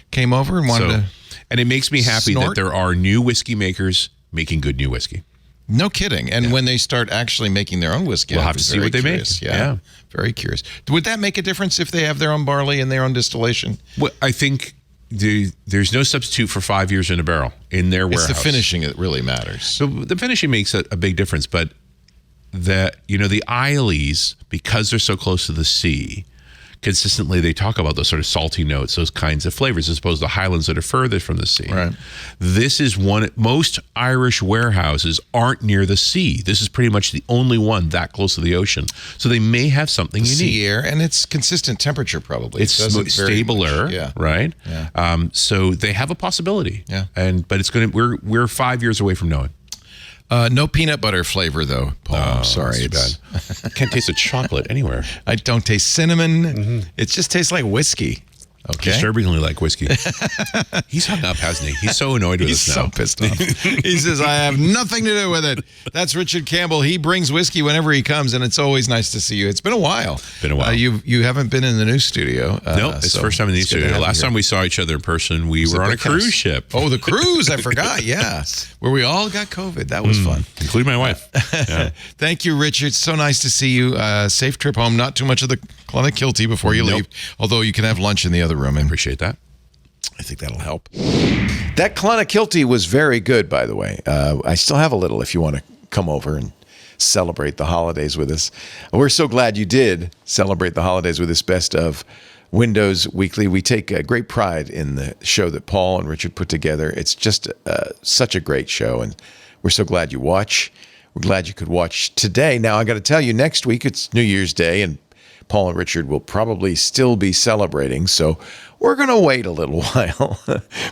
came over and wanted to. And it makes me happy that there are new whiskey makers making good new whiskey. No kidding. And when they start actually making their own whiskey, we'll have to see what they make. Yeah. Very curious. Would that make a difference if they have their own barley and their own distillation? Well, I think there's no substitute for 5 years in a barrel in their warehouse. It's the finishing that really matters. So the finishing makes a big difference, but the Isleys, because they're so close to the sea, consistently they talk about those sort of salty notes, those kinds of flavors, as opposed to Highlands that are furthest from the sea. Right. This is one, most Irish warehouses aren't near the sea. This is pretty much the only one that close to the ocean. So they may have something unique. Sea air, and it's consistent temperature probably. It's stabler, right? Yeah. So they have a possibility. Yeah. But it's going to, we're 5 years away from knowing. No peanut butter flavor, though, Paul. I'm sorry. It's bad. I can't taste a chocolate anywhere. I don't taste cinnamon. It just tastes like whiskey. Okay. Disturbingly like whiskey. He's hung up, hasn't he? He's so annoyed with us now. He's so pissed off. He says, I have nothing to do with it. That's Richard Campbell. He brings whiskey whenever he comes, and it's always nice to see you. It's been a while. You haven't been in the new studio. Nope, it's the first time in the new studio. Last time we saw each other in person, we were on a cruise ship. Oh, the cruise. I forgot. Yeah. Where we all got COVID. That was fun. Including my wife. Yeah. Thank you, Richard. So nice to see you. Safe trip home. Not too much of the Clonakilty before you leave, although you can have lunch in the other room. I appreciate that. I think that'll help. That Clonakilty was very good, by the way. I still have a little if you want to come over and celebrate the holidays with us. We're so glad you did celebrate the holidays with this Best of Windows Weekly. We take great pride in the show that Paul and Richard put together. It's just such a great show, and we're so glad you watch. We're glad you could watch today. Now, I got to tell you, next week it's New Year's Day, and Paul and Richard will probably still be celebrating, so we're going to wait a little while.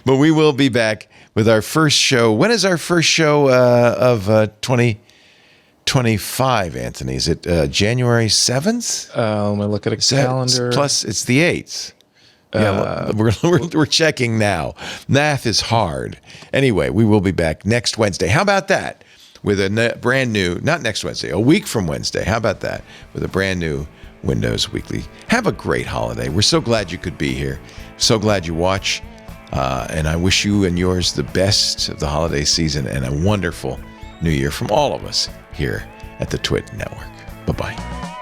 But we will be back with our first show. When is our first show of 2025, Anthony? Is it January 7th? Let me look at a calendar. Plus, it's the 8th. Yeah, we're checking now. Math is hard. Anyway, we will be back next Wednesday. How about that? With a brand new, not next Wednesday, a week from Wednesday. How about that? With a brand new Windows Weekly. Have a great holiday. We're so glad you could be here. So glad you watch. And I wish you and yours the best of the holiday season and a wonderful new year from all of us here at the TWiT Network. Bye-bye.